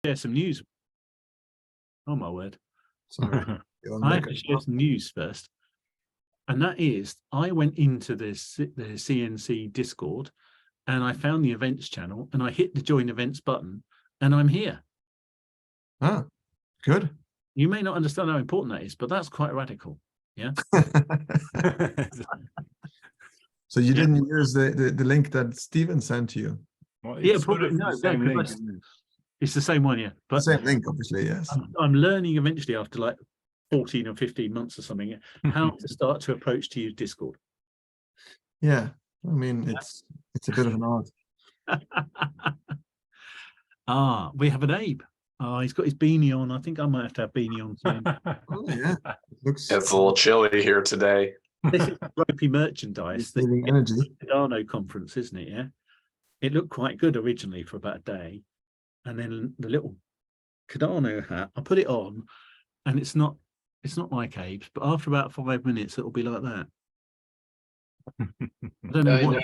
share some news. Oh my word. Sorry. I have to share some news first. And that is, I went into the CNC Discord and I found the events channel and I hit the join events button and I'm here. Ah, good. You may not understand how important that is, but that's quite radical. Yeah. So you didn't use the link that Steven sent to you? Well, Yeah, probably no. It's the same one, yeah. But the same link, obviously, yes. I'm learning eventually after like 14 or 15 months or something, how to start to approach to use Discord. Yeah, I mean, it's a bit of an art. We have an Abe. Oh, he's got his beanie on. I think I might have to have beanie on soon. Oh, yeah. It's a little chilly here today. This is ropey merchandise. The energy. Cardano conference, isn't it? Yeah. It looked quite good originally for about a day. And then the little Cardano hat, I put it on and it's not like Abe's, but after about 5 minutes, it'll be like that. I don't know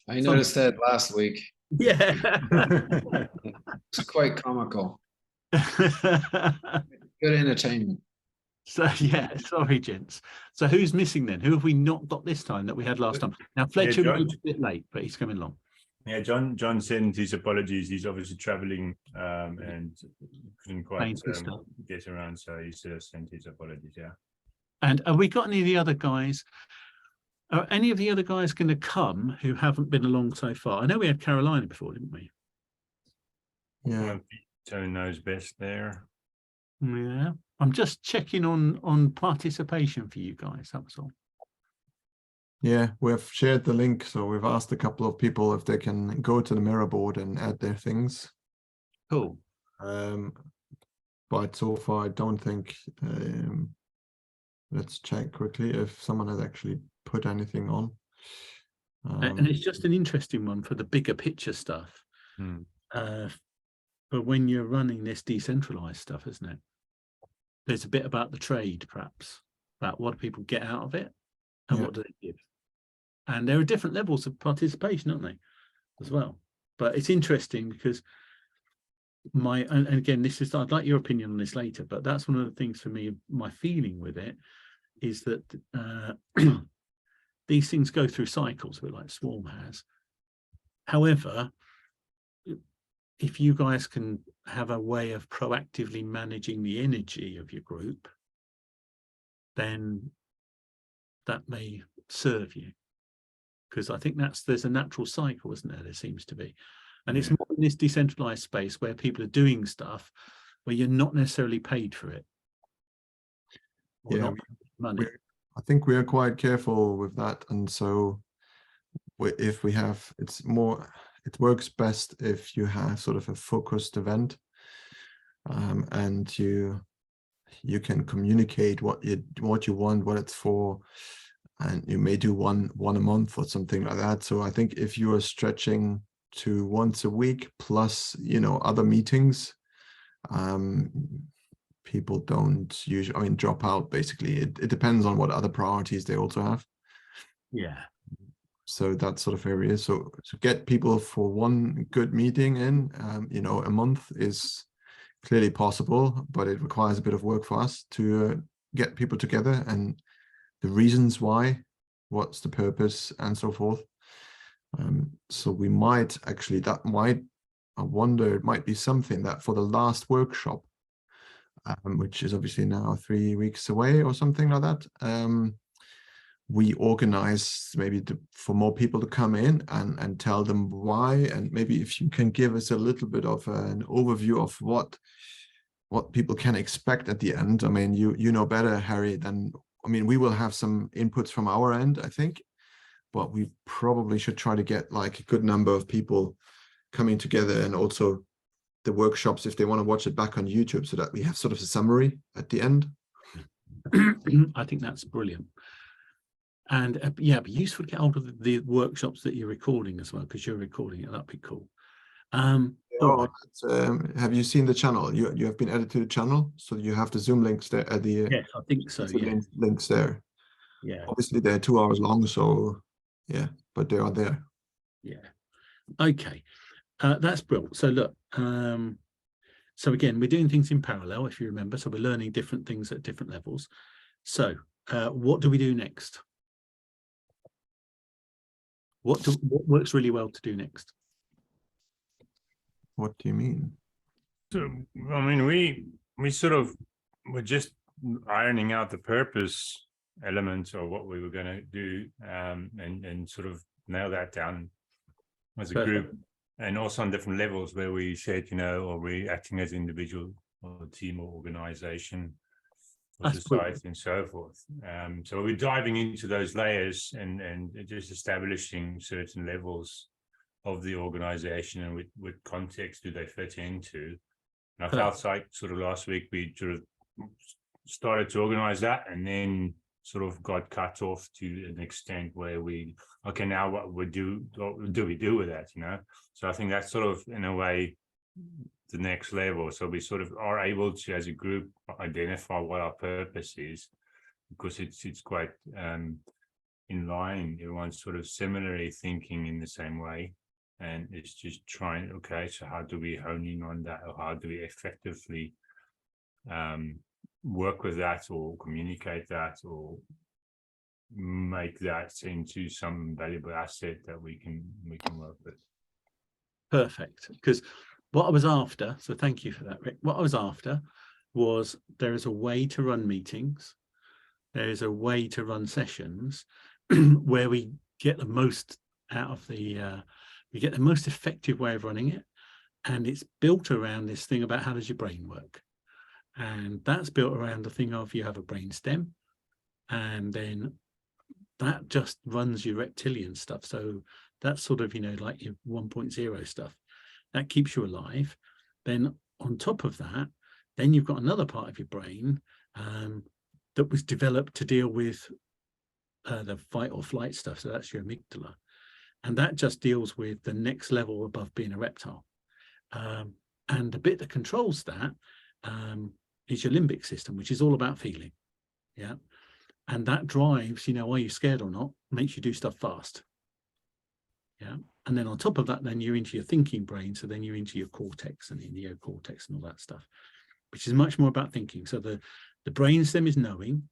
I noticed that last week. Yeah. It's quite comical. Good entertainment. So yeah, sorry, gents. So who's missing then? Who have we not got this time that we had last time? Now Fletcher was a bit late, but he's coming along. Yeah, John sent his apologies. He's obviously traveling and couldn't quite get around, so he sent his apologies. Yeah. And have we got any of the other guys? Are any of the other guys going to come who haven't been along so far? I know we had Carolina before, didn't we? Yeah. Peter knows best there. Yeah. I'm just checking on participation for you guys. That was all. Yeah, we've shared the link, so we've asked a couple of people if they can go to the mirror board and add their things. Cool. But so far, I don't think. Let's check quickly if someone has actually put anything on. And it's just an interesting one for the bigger picture stuff. But when you're running this decentralized stuff, isn't it? There's a bit about the trade, perhaps, about what do people get out of it and what do they give. And there are different levels of participation, aren't they, as well? But it's interesting because and again, this is, I'd like your opinion on this later, but that's one of the things for me, my feeling with it is that these things go through cycles, a bit like Swarm has. However, if you guys can have a way of proactively managing the energy of your group, then that may serve you. Because I think there's a natural cycle, isn't there? There seems to be. And it's more in this decentralized space where people are doing stuff where you're not necessarily paid for it. Yeah, money. I think we are quite careful with that. And so if we have, it works best if you have sort of a focused event and you can communicate what you want, what it's for. And you may do one a month or something like that. So I think if you are stretching to once a week plus, other meetings, people don't usually, drop out basically. It depends on what other priorities they also have. Yeah. So that sort of area. So to get people for one good meeting in, a month is clearly possible, but it requires a bit of work for us to get people together and the reasons why, what's the purpose, and so forth. So we might actually, I wonder, it might be something that for the last workshop, which is obviously now 3 weeks away or something like that, we organize maybe for more people to come in and tell them why, and maybe if you can give us a little bit of an overview of what people can expect at the end. I mean, you know better, Harry, than we will have some inputs from our end, I think, but we probably should try to get like a good number of people coming together, and also the workshops if they want to watch it back on YouTube, so that we have sort of a summary at the end. I think that's brilliant. And it'd be useful to get hold of the workshops that you're recording as well, because you're recording it. That'd be cool. Have you seen the channel? You have been added to the channel, so you have the Zoom links there. Yes, I think so. Yeah, links there. Yeah, obviously they're 2 hours long, so yeah, but they are there. Yeah. Okay, that's brilliant. So look, So again, we're doing things in parallel, if you remember. So we're learning different things at different levels. So what do we do next? What works really well to do next? What do you mean? So, I mean, we're just ironing out the purpose elements of what we were going to do, and sort of nail that down as a group, and also on different levels where we said, or we're acting as individual or team or organization or society and so forth. So we're diving into those layers and just establishing certain levels of the organization and what context do they fit into. And I felt like sort of last week we sort of started to organize that, and then sort of got cut off to an extent where okay, now what we do we do with that, So I think that's sort of in a way the next level. So we sort of are able to, as a group, identify what our purpose is, because it's quite in line. Everyone's sort of similarly thinking in the same way, and it's just trying. Okay, so how do we hone in on that, or how do we effectively work with that, or communicate that, or make that into some valuable asset that we can work with. Perfect. Because what I was after, so thank you for that, Rick. What I was after was there is a way to run meetings. There is a way to run sessions where we get the most out of we get the most effective way of running it. And it's built around this thing about how does your brain work? And that's built around the thing of you have a brain stem, and then that just runs your reptilian stuff. So that's sort of, like your 1.0 stuff that keeps you alive. Then on top of that, then you've got another part of your brain that was developed to deal with the fight or flight stuff. So that's your amygdala. And that just deals with the next level above being a reptile. And the bit that controls that is your limbic system, which is all about feeling. Yeah. And that drives, are you scared or not, makes you do stuff fast. Yeah. And then on top of that, then you're into your thinking brain. So then you're into your cortex and the neocortex and all that stuff, which is much more about thinking. So the brainstem is knowing,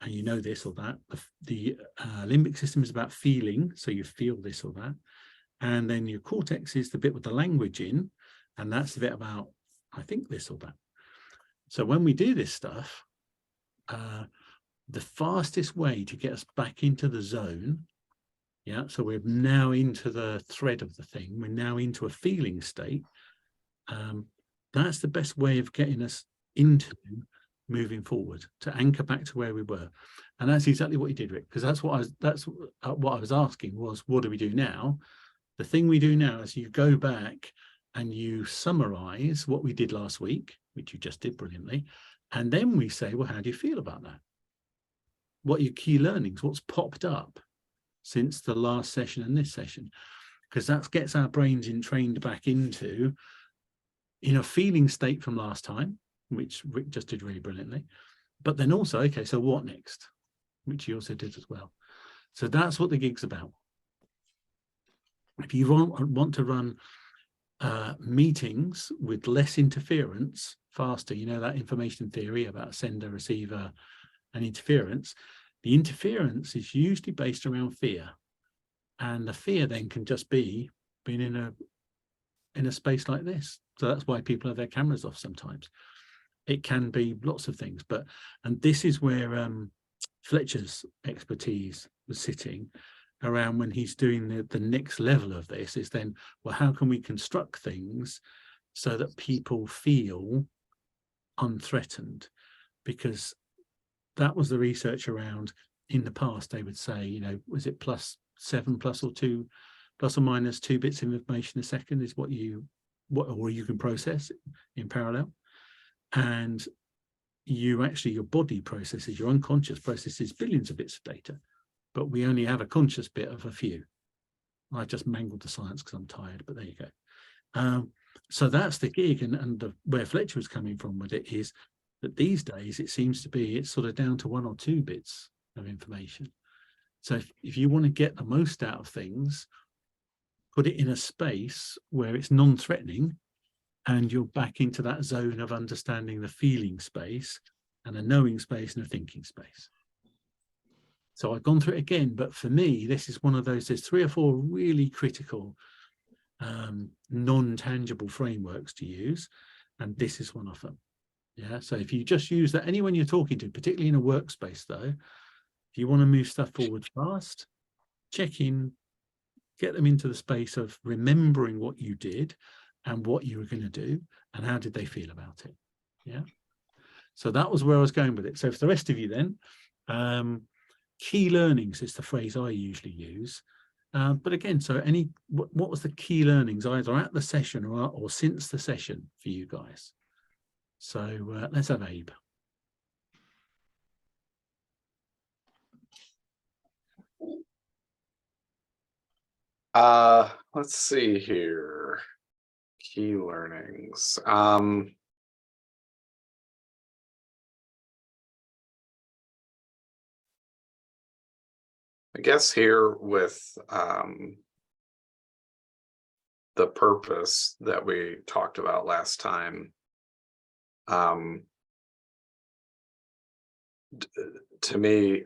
and you know this or that. The limbic system is about feeling. So you feel this or that. And then your cortex is the bit with the language in, and that's the bit about, I think this or that. So when we do this stuff, the fastest way to get us back into the zone, yeah, so we're now into the thread of the thing, we're now into a feeling state, that's the best way of getting us into moving forward, to anchor back to where we were. And that's exactly what you did, Rick, because that's what I was asking was, what do we do now? The thing we do now is you go back and you summarize what we did last week, which you just did brilliantly. And then we say, well, how do you feel about that? What are your key learnings? What's popped up since the last session and this session? Because that gets our brains trained back into a feeling state from last time, which Rick just did really brilliantly. But then also, okay, so what next? Which he also did as well. So that's what the gig's about. If you want to run meetings with less interference, faster, that information theory about sender, receiver, and interference, the interference is usually based around fear. And the fear then can just be being in a space like this. So that's why people have their cameras off sometimes. It can be lots of things, and this is where Fletcher's expertise was sitting around when he's doing the next level of this, is then, well, how can we construct things so that people feel unthreatened? Because that was the research around in the past. They would say, was it +7 plus or minus 2 bits of information a second is or you can process in parallel. And your body processes, your unconscious processes billions of bits of data, but we only have a conscious bit of a few. I just mangled the science because I'm tired, but there you go. So that's the gig, and where Fletcher was coming from with it is that these days it seems to be it's sort of down to 1 or 2 bits of information. So if you want to get the most out of things, put it in a space where it's non-threatening, and you're back into that zone of understanding the feeling space and a knowing space and a thinking space. So I've gone through it again, but for me, this is one of those, there's 3 or 4 really critical non-tangible frameworks to use, and this is one of them. Yeah, so if you just use that, anyone you're talking to, particularly in a workspace though, if you want to move stuff forward fast, check in, get them into the space of remembering what you did and what you were going to do and how did they feel about it. Yeah, so that was where I was going with it. So for the rest of you then, key learnings is the phrase I usually use. But again, so what was the key learnings either at the session or since the session for you guys? So let's have Abe. Let's see here. Key learnings. I guess here with the purpose that we talked about last time, to me,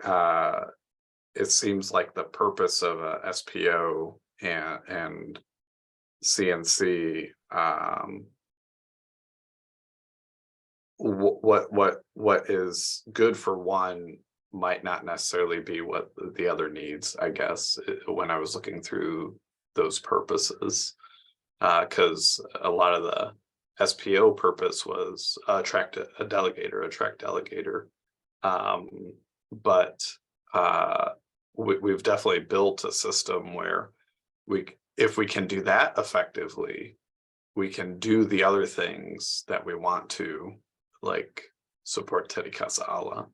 it seems like the purpose of a SPO and CNC, what is good for one might not necessarily be what the other needs, I guess, when I was looking through those purposes, because a lot of the SPO purpose was attract delegator. But we've definitely built a system where if we can do that effectively, we can do the other things that we want to, like support Teddy Casa Ala.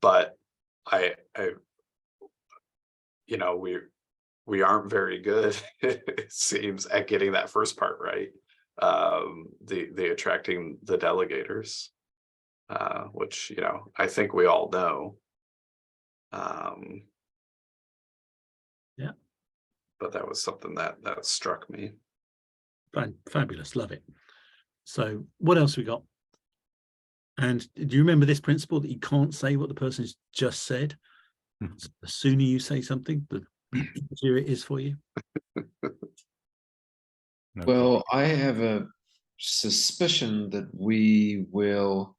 But you know, we aren't very good, it seems, at getting that first part right. The attracting the delegators, which, you know, I think we all know. Yeah. But that was something that struck me. Fabulous, love it. So what else we got? And do you remember this principle that you can't say what the person's just said? So the sooner you say something, the easier it is for you. Well, I have a suspicion that we will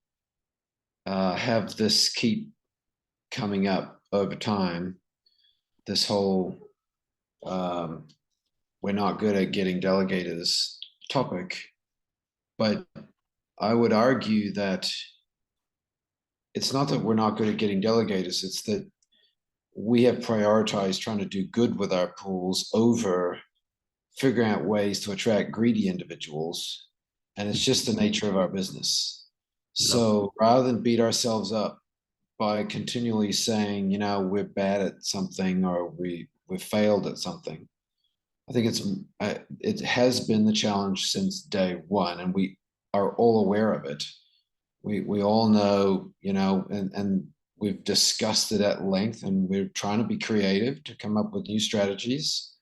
have this keep coming up over time. This whole we're not good at getting delegators topic, but I would argue that it's not that we're not good at getting delegators, it's that we have prioritized trying to do good with our pools over figuring out ways to attract greedy individuals. And it's just the nature of our business. So rather than beat ourselves up by continually saying, you know, we're bad at something or we've failed at something, I think it has been the challenge since day one, and we are all aware of it. We all know, you know, and we've discussed it at length, and we're trying to be creative to come up with new strategies.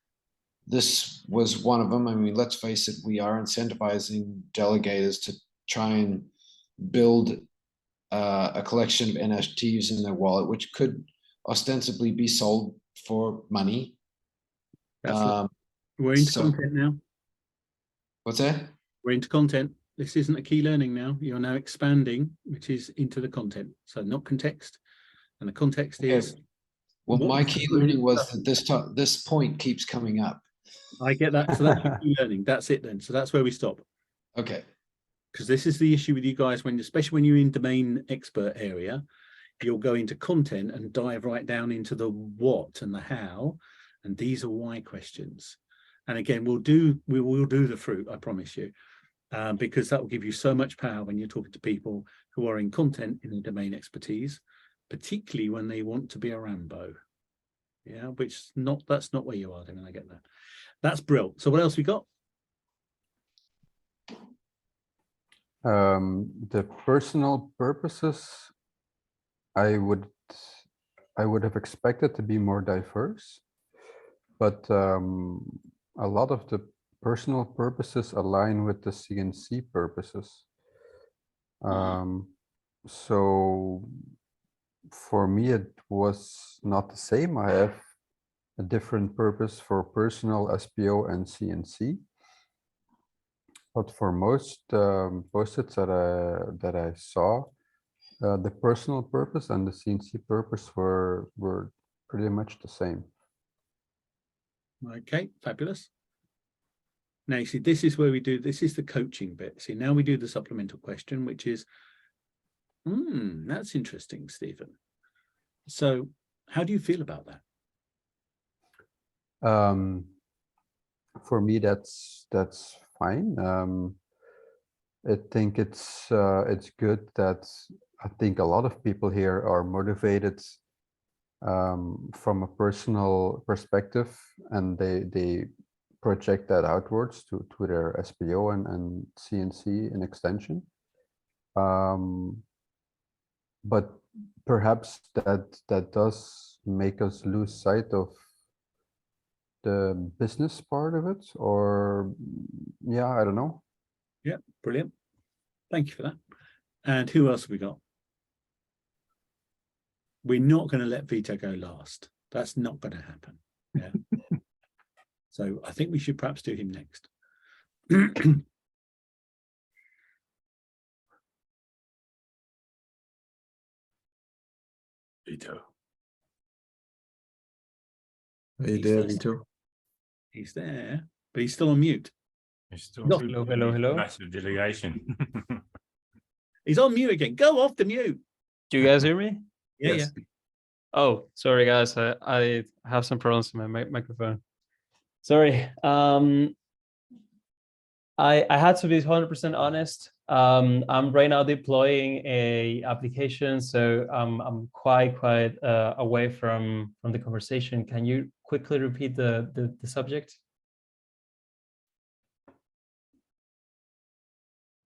This was one of them. I mean, let's face it, we are incentivizing delegators to try and build a collection of NFTs in their wallet, which could ostensibly be sold for money. We're into content now. What's that? We're into content. This isn't a key learning now. You're now expanding, which is into the content. So not context. And the context is. Well, my key learning was that this point keeps coming up. I get that. So that's your key learning. That's it then. So that's where we stop. Okay. Because this is the issue with you guys, especially when you're in domain expert area, you'll go into content and dive right down into the what and the how. And these are why questions. And again, we will do the fruit, I promise you, because that will give you so much power when you're talking to people who are in content in the domain expertise, particularly when they want to be a Rambo. Yeah, that's not where you are, Damien, I get that. That's brilliant. So what else we got? The personal purposes, I would have expected to be more diverse, but a lot of the personal purposes align with the CNC purposes. So for me, it was not the same. I have a different purpose for personal SPO and CNC. But for most post-its that I saw, the personal purpose and the CNC purpose were pretty much the same. Okay, fabulous. Now you see, this is where we do, this is the coaching bit. See, now we do the supplemental question, which is, that's interesting, Stephen. So how do you feel about that? For me, that's fine. I think it's good that I think a lot of people here are motivated from a personal perspective, and they project that outwards to their SPO and CNC in extension. But perhaps that does make us lose sight of the business part of it, or yeah, I don't know. Yeah, brilliant. Thank you for that. And who else have we got? We're not going to let Vito go last. That's not going to happen. Yeah. So I think we should perhaps do him next. Vito. Are you He's there, there. Vito? He's there, but he's still on mute. It's still No. hello. Massive delegation. He's on mute again. Go off the mute. Do you guys hear me? Yeah, Yes. Oh, sorry guys, I have some problems with my microphone. Sorry. I had to be 100% honest. I'm right now deploying a application, so I'm quite away from the conversation. Can you quickly repeat the subject?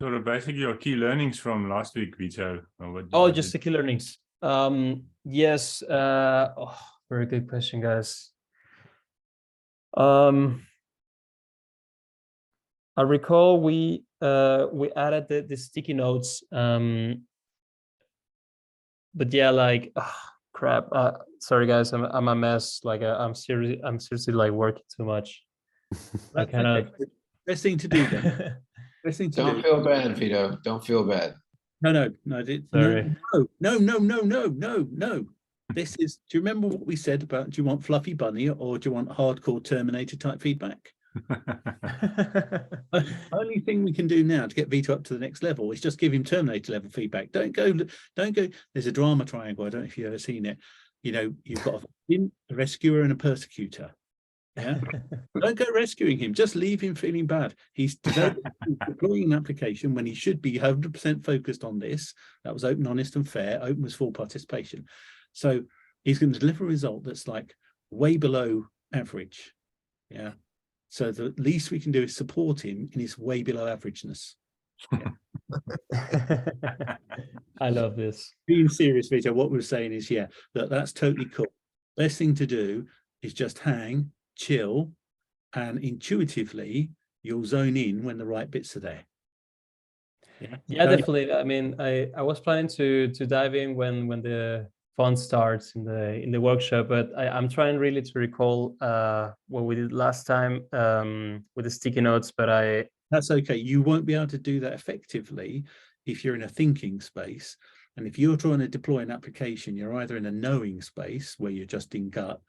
Sort of basically your key learnings from last week, Vito. Oh, just the key learnings. Yes. Very good question, guys. I recall we added the sticky notes. But yeah, like crap. Sorry guys, I'm a mess. Like I'm seriously like working too much. I cannot. Okay. Best thing to do then. Best thing to Don't do. feel bad, Vito. Don't feel bad. No. Sorry. No. This is, do you remember what we said about, do you want fluffy bunny or do you want hardcore Terminator type feedback? Only thing we can do now to get Vito up to the next level is just give him Terminator level feedback. Don't go. There's a drama triangle. I don't know if you've ever seen it. You know, you've got a rescuer and a persecutor. Yeah. Don't go rescuing him. Just leave him feeling bad. He's deploying an application when he should be 100% focused on this. That was open, honest, and fair. Open was full participation. So he's going to deliver a result that's like way below average. Yeah. So the least we can do is support him in his way below averageness. Yeah. I love this. Being serious, Vito, what we're saying is, yeah, that's totally cool. Best thing to do is just hang, chill, and intuitively you'll zone in when the right bits are there. Yeah, definitely. I mean, I was planning to dive in when the fun starts in the workshop, but I'm trying really to recall what we did last time with the sticky notes, but that's okay. You won't be able to do that effectively if you're in a thinking space. And if you're trying to deploy an application, you're either in a knowing space where you're just in gut,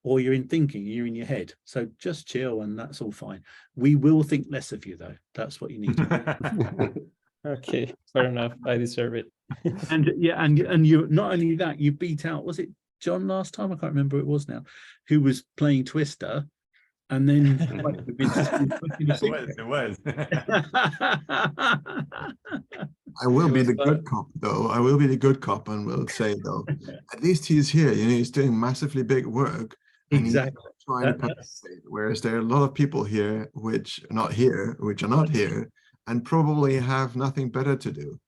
or you're in thinking, you're in your head. So just chill and that's all fine. We will think less of you though. That's what you need to do. Okay, fair enough. I deserve it. And yeah, and you not only that, you beat out, was it John last time? I can't remember who it was now, who was playing Twister. And then it was. I will be the good cop, though. I will be the good cop and will say, though, at least he's here. You know, he's doing massively big work. And exactly. He's trying to participate. Whereas there are a lot of people here which are not here, and probably have nothing better to do.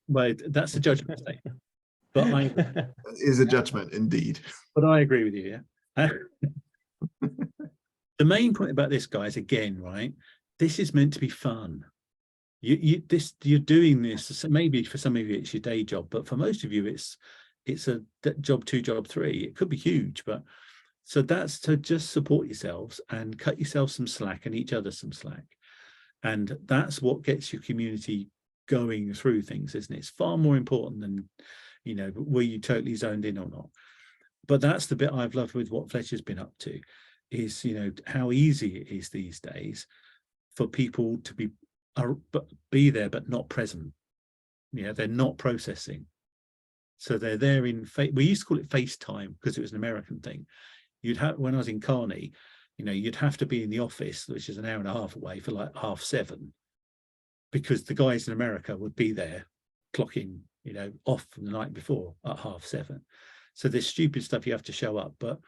Well, that's a judgment statement. But That is a judgment, indeed. But I agree with you, yeah. The main point about this, guys, again, right? This is meant to be fun. You're doing this, maybe for some of you it's your day job, but for most of you it's a job 2, job 3. It could be huge, but so that's to just support yourselves and cut yourself some slack and each other some slack. And that's what gets your community going through things, isn't it? It's far more important than, you know, were you totally zoned in or not? But that's the bit I've loved with what Fletcher's been up to, is, you know, how easy it is these days for people to be there but not present. Yeah, they're not processing. So they're there in we used to call it FaceTime because it was an American thing. You'd have, when I was in Carney, you know, you'd have to be in the office, which is an hour and a half away, for like 7:30, because the guys in America would be there clocking, you know, off from the night before at 7:30. So there's stupid stuff you have to show up, but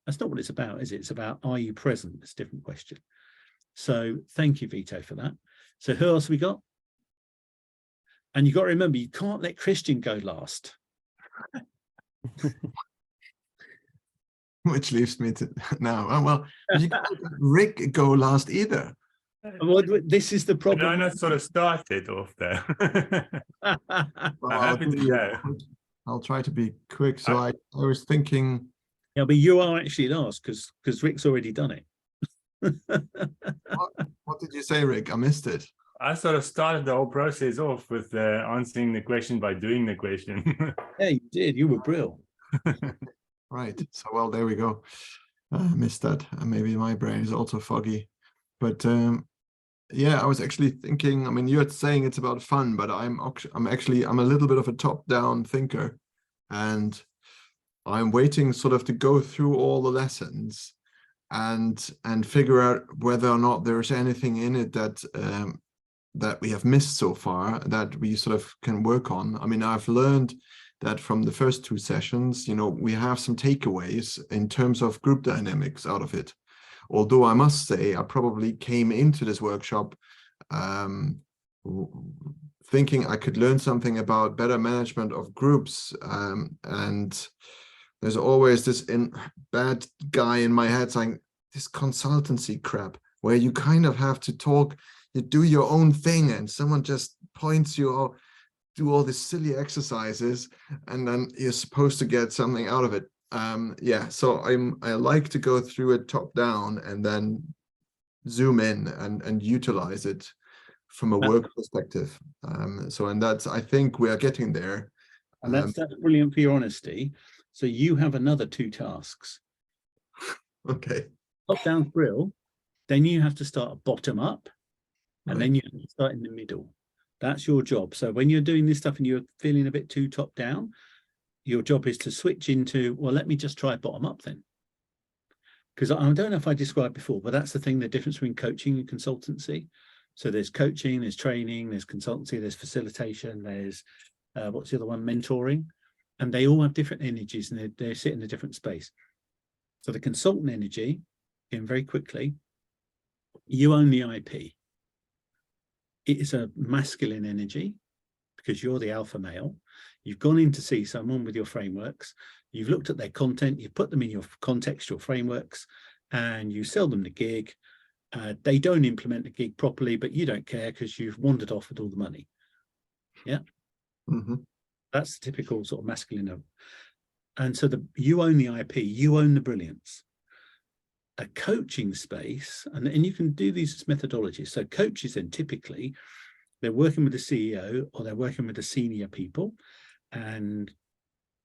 that's not what it's about, is it? It's about, are you present? It's a different question. So thank you, Vito, for that. So who else have we got? And you got to remember, you can't let Christian go last. Which leaves me to now. Oh, well, you can't let Rick go last either. Well, this is the problem. I not sort of started off there. Well, I'm happy to go. I'll try to be quick. So I was thinking. Yeah, but you are actually last because Rick's already done it. What did you say, Rick? I missed it. I sort of started the whole process off with answering the question by doing the question. Yeah, you did. You were brilliant. Right. So, well, there we go. I missed that. Maybe my brain is also foggy. But yeah, I was actually thinking, I mean, you're saying it's about fun, but I'm a little bit of a top-down thinker. And I'm waiting sort of to go through all the lessons and figure out whether or not there's anything in it that that we have missed so far that we sort of can work on. I mean, I've learned that from the first 2 sessions, you know, we have some takeaways in terms of group dynamics out of it. Although I must say, I probably came into this workshop thinking I could learn something about better management of groups. And there's always this bad guy in my head saying, this consultancy crap, where you kind of have to talk, you do your own thing and someone just points you out, do all these silly exercises, and then you're supposed to get something out of it. Yeah, so I like to go through it top down and then zoom in and utilize it from a work perspective. And that's, I think we are getting there. And that's brilliant for your honesty. So you have another 2 tasks. Okay. Top down grill, then you have to start bottom up, and then you have to start in the middle. That's your job. So when you're doing this stuff and you're feeling a bit too top down, your job is to switch into, well, let me just try bottom up then. Because I don't know if I described before, but that's the thing, the difference between coaching and consultancy. So there's coaching, there's training, there's consultancy, there's facilitation, there's, what's the other one, mentoring. And they all have different energies and they sit in a different space. So the consultant energy, again, very quickly, you own the IP. It is a masculine energy because you're the alpha male. You've gone in to see someone with your frameworks. You've looked at their content. You've put them in your contextual frameworks and you sell them the gig. They don't implement the gig properly, but you don't care because you've wandered off with all the money. Yeah. Mm-hmm. That's the typical sort of masculine. And so you own the IP, you own the brilliance. A coaching space, and you can do these as methodologies. So coaches then typically, they're working with the CEO or they're working with the senior people. And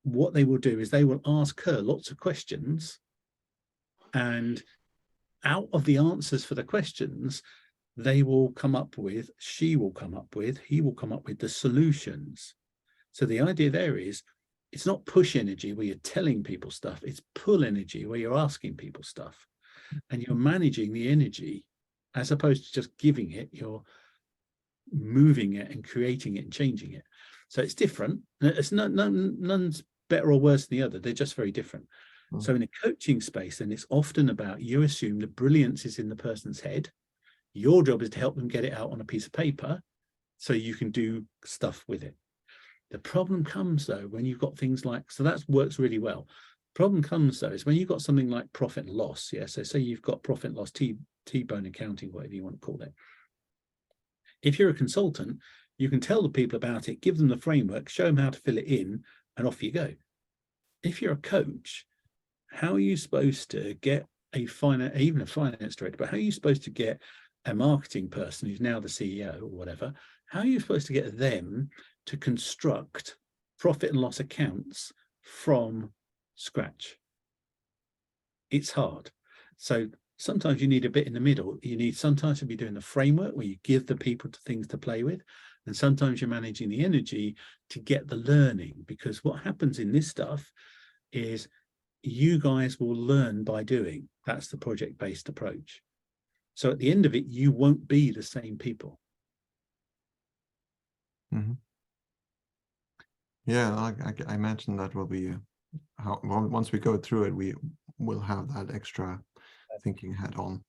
what they will do is they will ask her lots of questions. And out of the answers for the questions, they will come up with, she will come up with, he will come up with the solutions. So the idea there is, it's not push energy where you're telling people stuff, it's pull energy where you're asking people stuff. And you're managing the energy as opposed to just giving it, you're moving it and creating it and changing it. So it's different. It's none's better or worse than the other. They're just very different. Mm-hmm. So in a coaching space, then it's often about, you assume the brilliance is in the person's head. Your job is to help them get it out on a piece of paper so you can do stuff with it. The problem comes though, when you've got things like, so that works really well. Problem comes though is when you've got something like profit and loss. Yeah, so say you've got profit and loss, T-bone accounting, whatever you want to call it. If you're a consultant, you can tell the people about it, give them the framework, show them how to fill it in, and off you go. If you're a coach, how are you supposed to get even a finance director, but how are you supposed to get a marketing person who's now the CEO or whatever, how are you supposed to get them to construct profit and loss accounts from scratch? It's hard. So sometimes you need a bit in the middle. You need sometimes to be doing the framework where you give the people things to play with, and sometimes you're managing the energy to get the learning, because what happens in this stuff is you guys will learn by doing. That's the project-based approach. So at the end of it, you won't be the same people. Mm-hmm. Yeah, I imagine that will be how once we go through it, we will have that extra thinking hat on.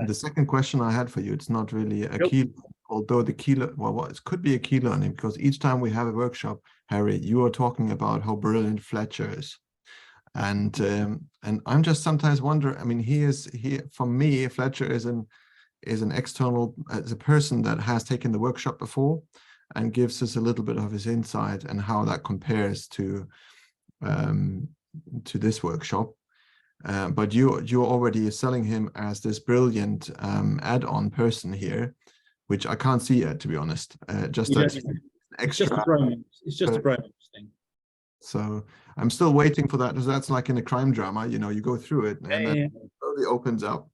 The second question I had for you, it's not really a key, although the key, well, it could be a key learning, because each time we have a workshop, Harry, you are talking about how brilliant Fletcher is. And I'm just sometimes wonder, I mean, for me, Fletcher is an external, as a person that has taken the workshop before and gives us a little bit of his insight and how that compares to this workshop. But you're already selling him as this brilliant add-on person here, which I can't see yet, to be honest. Just that extra. It's just a bromance thing. So I'm still waiting for that, because that's like in a crime drama, you know, you go through it and then it slowly opens up.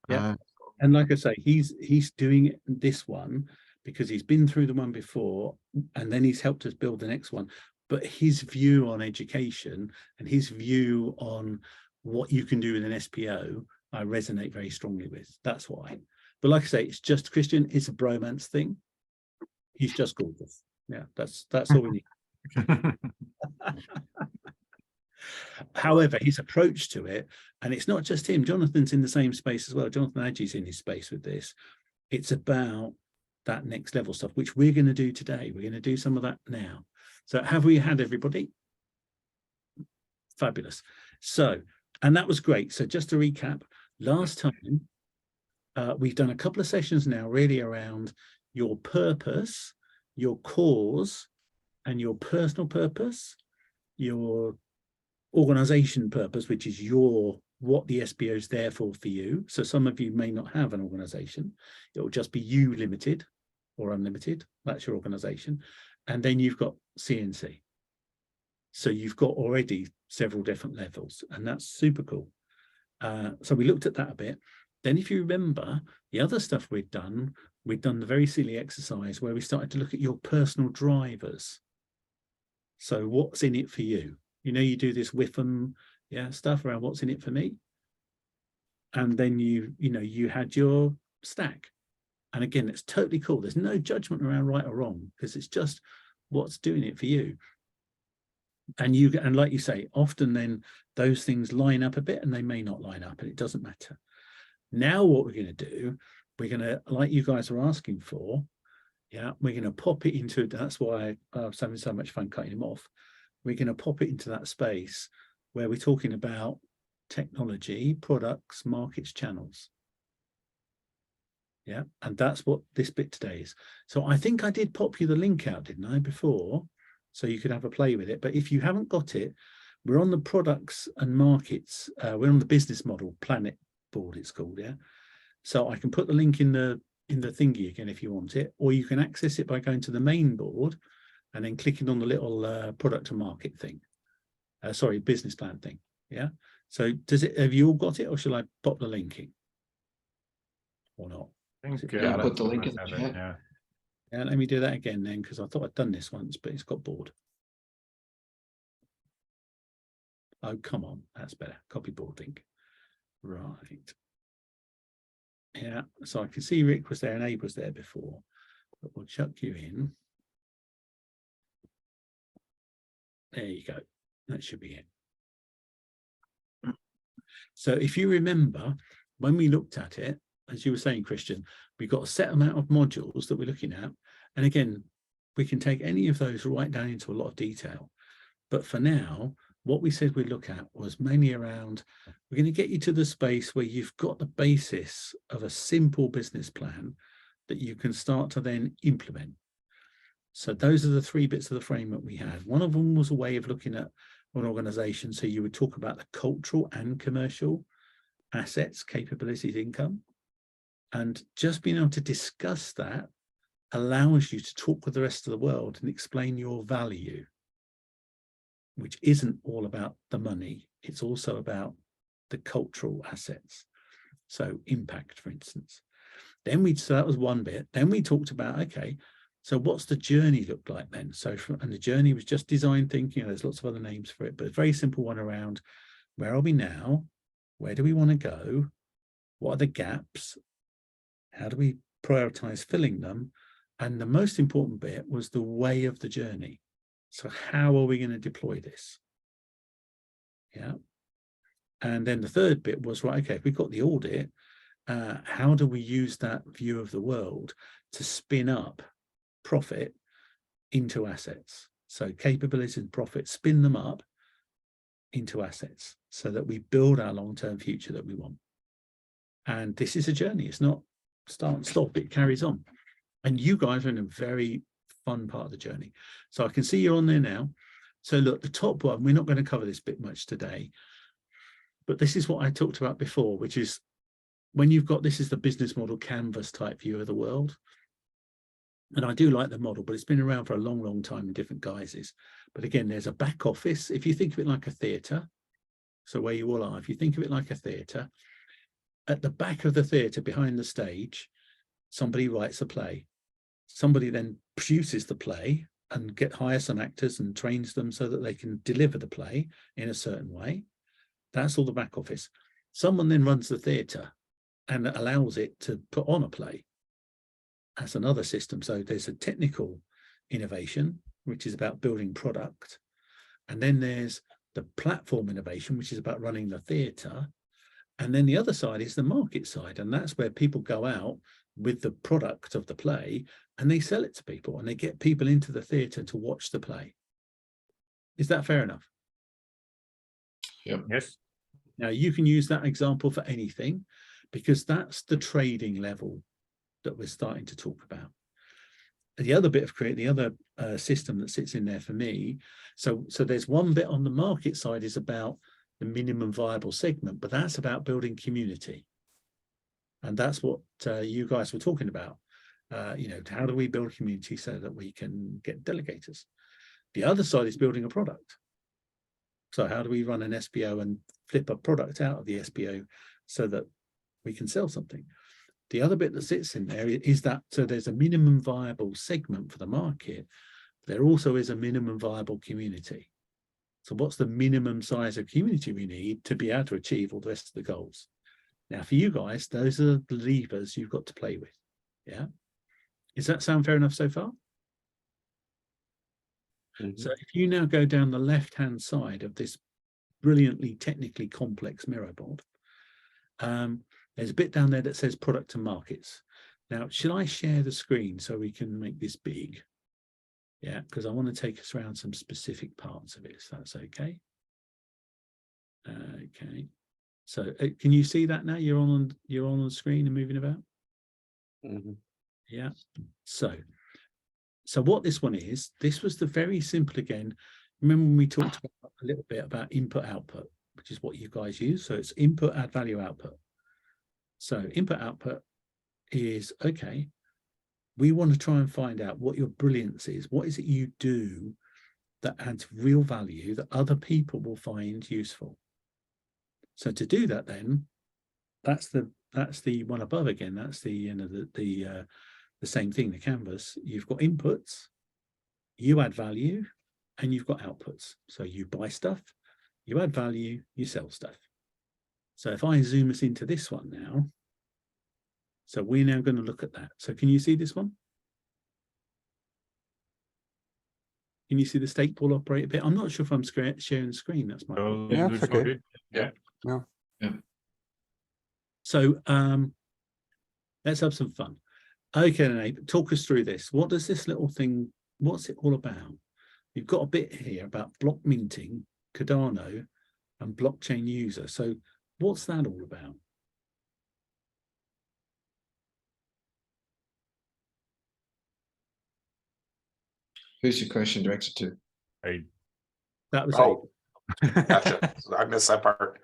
Yeah. And like I say, he's doing this one because he's been through the one before, and then he's helped us build the next one. But his view on education and his view on what you can do with an SPO, I resonate very strongly with. That's why. But like I say, it's just, Christian, it's a bromance thing. He's just gorgeous. Yeah, that's all we need. However, his approach to it, and it's not just him, Jonathan's in the same space as well. Jonathan Adjie's in his space with this. It's about that next level stuff, which we're going to do today. We're going to do some of that now. So have we had everybody? Fabulous. So, and that was great. So just to recap, last time we've done a couple of sessions now really around your purpose, your cause, and your personal purpose, your organization purpose, which is what the SPO is there for you. So some of you may not have an organization. It will just be you limited or unlimited. That's your organization. And then you've got CNC. So you've got already several different levels, and that's super cool. So we looked at that a bit. Then if you remember the other stuff we'd done the very silly exercise where we started to look at your personal drivers. So what's in it for you? You know, you do this WIFM stuff around what's in it for me. And then you had your stack. And again, it's totally cool. There's no judgment around right or wrong, because it's just what's doing it for you. And like you say, often then those things line up a bit and they may not line up, and it doesn't matter. Now what we're going to do, we're going to, like you guys are asking for, we're going to pop it into, that's why I was having so much fun cutting him off. We're going to pop it into that space where we're talking about technology, products, markets, channels. Yeah, and that's what this bit today is. So I think I did pop you the link out, didn't I, before, so you could have a play with it. But if you haven't got it, we're on the products and markets. We're on the business model planet board, it's called. Yeah, so I can put the link in the thingy again if you want it, or you can access it by going to the main board and then clicking on the little product and market thing. Sorry, business plan thing. Yeah. So have you all got it, or shall I pop the link in? Or not? I think put the link in the chat. Yeah, let me do that again then, because I thought I'd done this once, but it's got board. Oh, come on, that's better. Copy board link. Right. Yeah, so I can see Rick was there and Abe was there before, but we'll chuck you in. There you go. That should be it. So if you remember, when we looked at it, as you were saying, Christian, we've got a set amount of modules that we're looking at. And again, we can take any of those right down into a lot of detail. But for now, what we said we'd look at was mainly around, we're going to get you to the space where you've got the basis of a simple business plan that you can start to then implement. So those are the 3 bits of the framework we had. One of them was a way of looking at an organization. So you would talk about the cultural and commercial assets, capabilities, income. And just being able to discuss that allows you to talk with the rest of the world and explain your value, which isn't all about the money. It's also about the cultural assets. So impact, for instance. Then so that was one bit. Then we talked about, okay, so what's the journey look like then? So, and the journey was just design thinking. There's lots of other names for it, but a very simple one around where are we now? Where do we want to go? What are the gaps? How do we prioritize filling them? And the most important bit was the way of the journey. So how are we going to deploy this? Yeah. And then the third bit was, right, okay, if we've got the audit, how do we use that view of the world to spin up profit into assets? So capabilities and profit, spin them up into assets so that we build our long-term future that we want. And this is a journey. It's not start and stop, it carries on. And you guys are in a very fun part of the journey. So I can see you're on there now. So look, the top one, we're not going to cover this bit much today, but this is what I talked about before, which is when you've got, this is the business model canvas type view of the world. And I do like the model, but it's been around for a long, long time in different guises. But again, there's a back office. If you think of it like a theatre, so where you all are, if you think of it like a theatre, at the back of the theatre, behind the stage, somebody writes a play. Somebody then produces the play and hires some actors and trains them so that they can deliver the play in a certain way. That's all the back office. Someone then runs the theatre and allows it to put on a play. That's another system. So there's a technical innovation, which is about building product. And then there's the platform innovation, which is about running the theatre. And then the other side is the market side. And that's where people go out with the product of the play and they sell it to people and they get people into the theatre to watch the play. Is that fair enough? Yep. Yes. Now you can use that example for anything because that's the trading level that we're starting to talk about. The other bit of the other system that sits in there for me. So there's one bit on the market side is about the minimum viable segment, but that's about building community. And that's what you guys were talking about. You know, how do we build community so that we can get delegators? The other side is building a product. So how do we run an SBO and flip a product out of the SBO so that we can sell something? The other bit that sits in there is that so there's a minimum viable segment for the market. There also is a minimum viable community. So what's the minimum size of community we need to be able to achieve all the rest of the goals? Now, for you guys, those are the levers you've got to play with. Yeah. Does that sound fair enough so far? Mm-hmm. So if you now go down the left-hand side of this brilliantly technically complex mirror board, there's a bit down there that says product and markets. Now, should I share the screen so we can make this big? Yeah, because I want to take us around some specific parts of it, so that's okay. Okay. So can you see that now? You're on the screen and moving about? Mm-hmm. Yeah. So what this one is, this was the very simple again. Remember when we talked about a little bit about input output, which is what you guys use. So it's input, add value, output. So input output is, okay, we want to try and find out what your brilliance is. What is it you do that adds real value that other people will find useful? So to do that, then that's the one above again. That's the, you know, the same thing, the canvas. You've got inputs, you add value, and you've got outputs. So you buy stuff, you add value, you sell stuff. So if I zoom us into this one now, so we're now going to look at that. So can you see this one? Can you see the stake ball operator bit? I'm not sure if I'm sharing the screen. That's my Oh, yeah, it's okay. Yeah. Yeah. Yeah. So let's have some fun. Okay, Nate, talk us through this. What does this little thing, what's it all about? You've got a bit here about block minting Cardano and blockchain user. So what's that all about? Who's your question directed to? That was Oh, gotcha. I missed that part.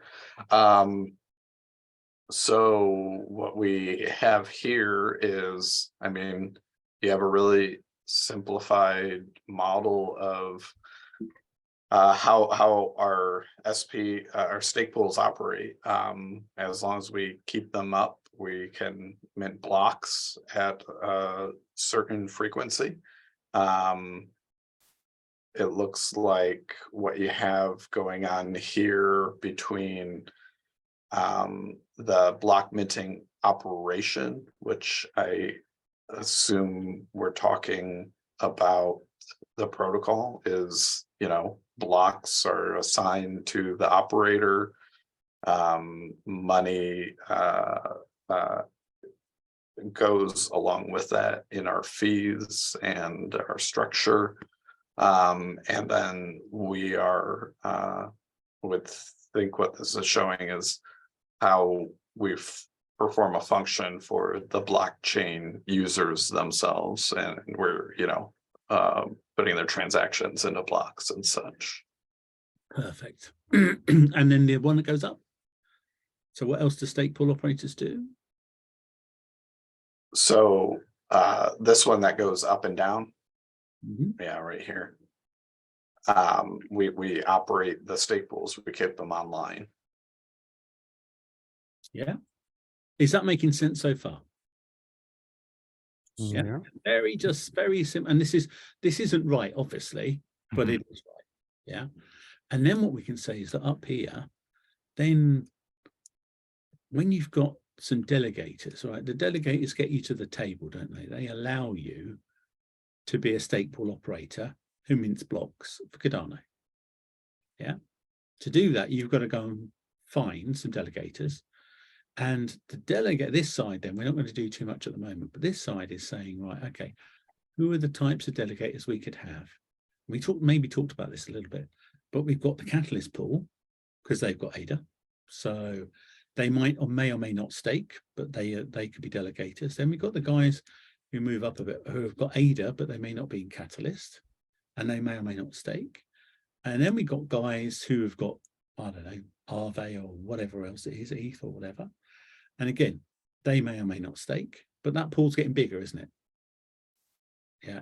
So what we have here is, I mean, you have a really simplified model of how our our stake pools operate. As long as we keep them up, we can mint blocks at a certain frequency. It looks like what you have going on here between the block minting operation, which I assume we're talking about the protocol, is, you know, blocks are assigned to the operator, money goes along with that in our fees and our structure. And then we are would think what this is showing is how we perform a function for the blockchain users themselves, and we're, you know, putting their transactions into blocks and such. Perfect. And then the one that goes up. So what else do stake pool operators do? So this one that goes up and down, Mm-hmm. yeah, right here. We operate the stake pools, we keep them online. Yeah. Is that making sense so far? Yeah. Very simple. And this isn't right, obviously, but it is right. Yeah. And then what we can say is that up here, then when you've got some delegators, right? The delegators get you to the table, don't they? They allow you to be a stake pool operator who mints blocks for Cardano. Yeah. To do that, you've got to go and find some delegators. And the delegate, this side, then we're not going to do too much at the moment, but this side is saying, right, okay, who are the types of delegators we could have? We maybe talked about this a little bit, but we've got the catalyst pool because they've got ADA. So they might or may not stake, but they could be delegators. Then we've got the guys who move up a bit, who have got ADA, but they may not be in catalyst, and they may or may not stake. And then we got guys who have got, I don't know, Aave or whatever else it is, ETH or whatever. And again, they may or may not stake, but that pool's getting bigger, isn't it? Yeah,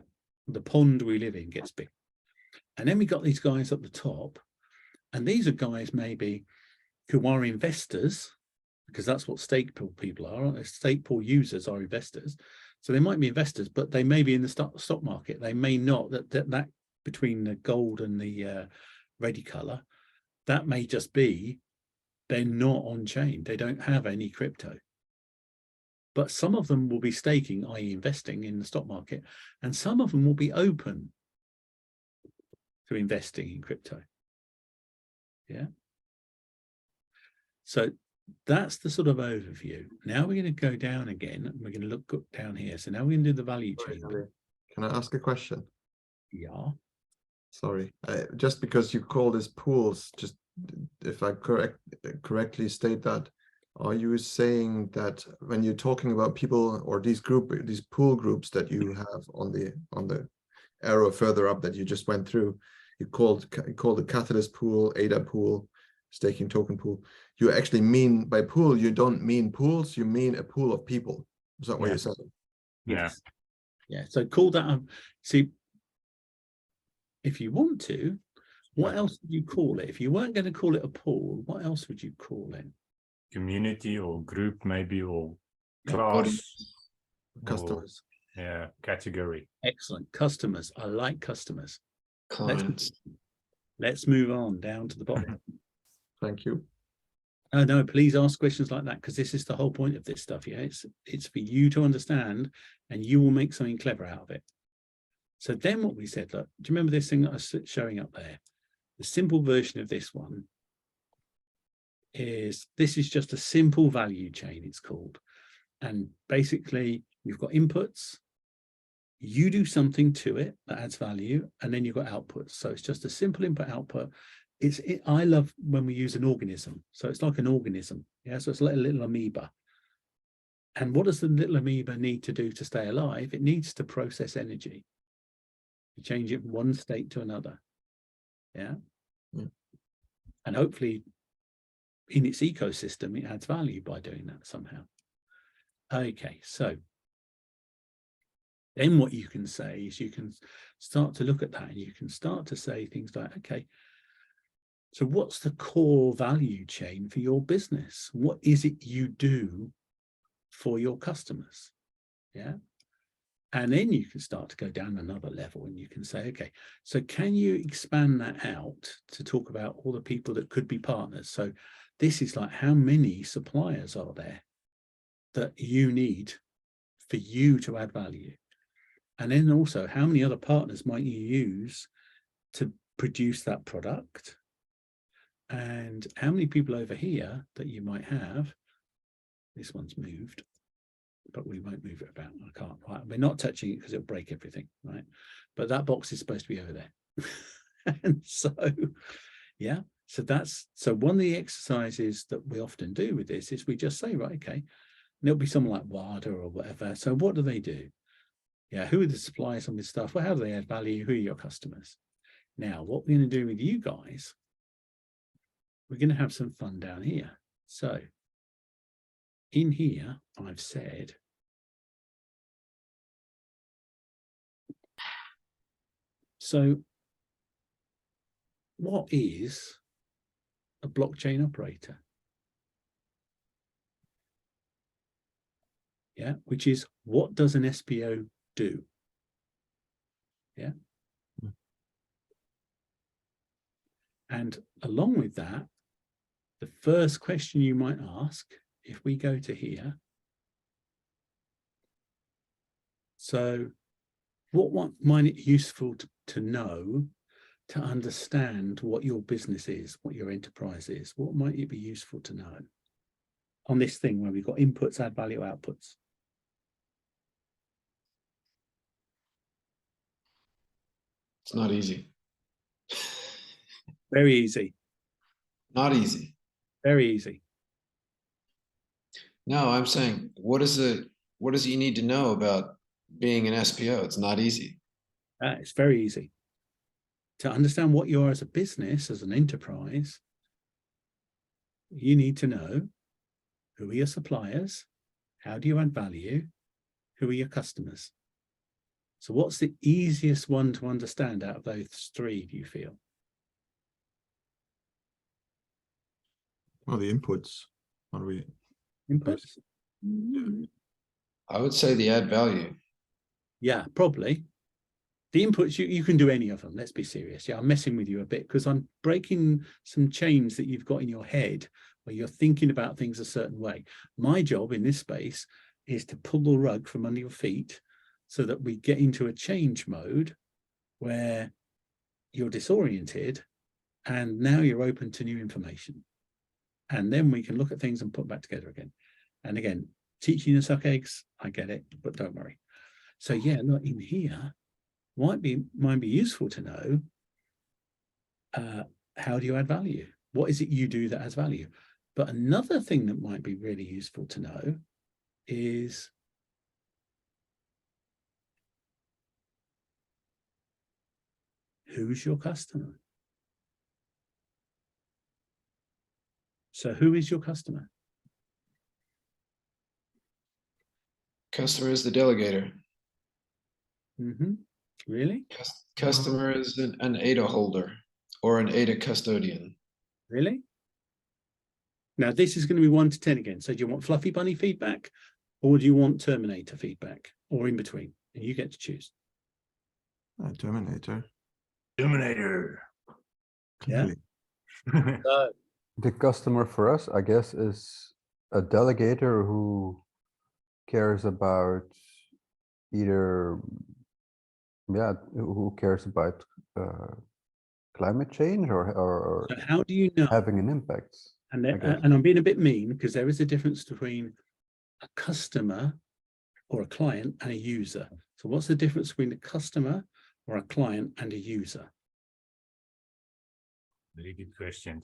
the pond we live in gets big. And then we got these guys up the top, and these are guys maybe who are investors, because that's what stake pool people are. Stake pool users are investors. So they might be investors, but they may be in the stock market. They may not. That between the gold and the ready color, that may just be they're not on chain. They don't have any crypto. But some of them will be staking, i.e. investing in the stock market, and some of them will be open to investing in crypto. Yeah. So that's the sort of overview. Now we're going to go down again, and we're going to look down here. So now we're going to do the value chain. Can I ask a question? Yeah. Sorry, just because you call this pools, just if I correctly state that, are you saying that when you're talking about people or these pool groups that you have on the arrow further up that you just went through, you called the catalyst pool, ADA pool, staking token pool, you actually mean by pool, you don't mean pools, you mean a pool of people. Is that what you're saying? Yes. Yeah. So call that see, if you want to, what else would you call it? If you weren't going to call it a pool, what else would you call it? Community or group, maybe, or class. Audience. Customers. Or, yeah, category. Excellent. Customers. I like customers. Clients. Let's move on down to the bottom. Thank you. Oh no, please ask questions like that, because this is the whole point of this stuff. Yeah, it's for you to understand, and you will make something clever out of it. So then what we said, look, do you remember this thing that I was showing up there? The simple version of this one is, this is just a simple value chain, it's called. And basically you've got inputs, you do something to it that adds value, and then you've got outputs. So it's just a simple input output. I love when we use an organism. So it's like an organism. Yeah. So it's like a little amoeba. And what does the little amoeba need to do to stay alive? It needs to process energy. You change it from one state to another. Yeah. And hopefully in its ecosystem, it adds value by doing that somehow. Okay, so then what you can say is you can start to look at that and you can start to say things like, okay, so what's the core value chain for your business? What is it you do for your customers? Yeah. And then you can start to go down another level and you can say, okay, so can you expand that out to talk about all the people that could be partners? So this is like, how many suppliers are there that you need for you to add value? And then also, how many other partners might you use to produce that product? And how many people over here that you might have? This one's moved, but we won't move it about. I can't. Right? We're not touching it because it'll break everything, right? But that box is supposed to be over there. And so, yeah. So one of the exercises that we often do with this is we just say, right, okay, and it'll be someone like WADA or whatever. So what do they do? Yeah, who are the suppliers on this stuff? Well, how do they add value? Who are your customers? Now, what we're going to do with you guys, we're going to have some fun down here. So in here, I've said, so what is a blockchain operator? Yeah, which is, what does an SPO do? Yeah. And along with that, the first question you might ask, if we go to here, so what might it useful to know, to understand what your business is, what your enterprise is? What might it be useful to know on this thing where we've got inputs, add value, outputs? It's not easy. Very easy. Not easy. Very easy. No, I'm saying, what does it you need to know about being an SPO? It's not easy. It's very easy. To understand what you are as a business, as an enterprise, you need to know who are your suppliers, how do you add value, who are your customers. So what's the easiest one to understand out of those three, do you feel? Well, the inputs. How do we? Inputs? I would say the add value. Yeah, probably. The inputs, you can do any of them. Let's be serious. Yeah, I'm messing with you a bit because I'm breaking some chains that you've got in your head where you're thinking about things a certain way. My job in this space is to pull the rug from under your feet so that we get into a change mode where you're disoriented and now you're open to new information. And then we can look at things and put back together again. And again, teaching you to suck eggs, I get it, but don't worry. So yeah, look, in here, might be useful to know, how do you add value? What is it you do that has value? But another thing that might be really useful to know is who's your customer? So who is your customer? Customer is the delegator. Mm-hmm. Really? Customer is an ADA holder or an ADA custodian. Really? Now this is going to be 1 to 10 again. So do you want fluffy bunny feedback or do you want Terminator feedback or in between? And you get to choose. Terminator. Terminator. Yeah. The customer for us, I guess, is a delegator who cares about either, yeah, who cares about climate change or So how do you know? having an impact. And I'm being a bit mean because there is a difference between a customer or a client and a user. So what's the difference between a customer or a client and a user? Very good question.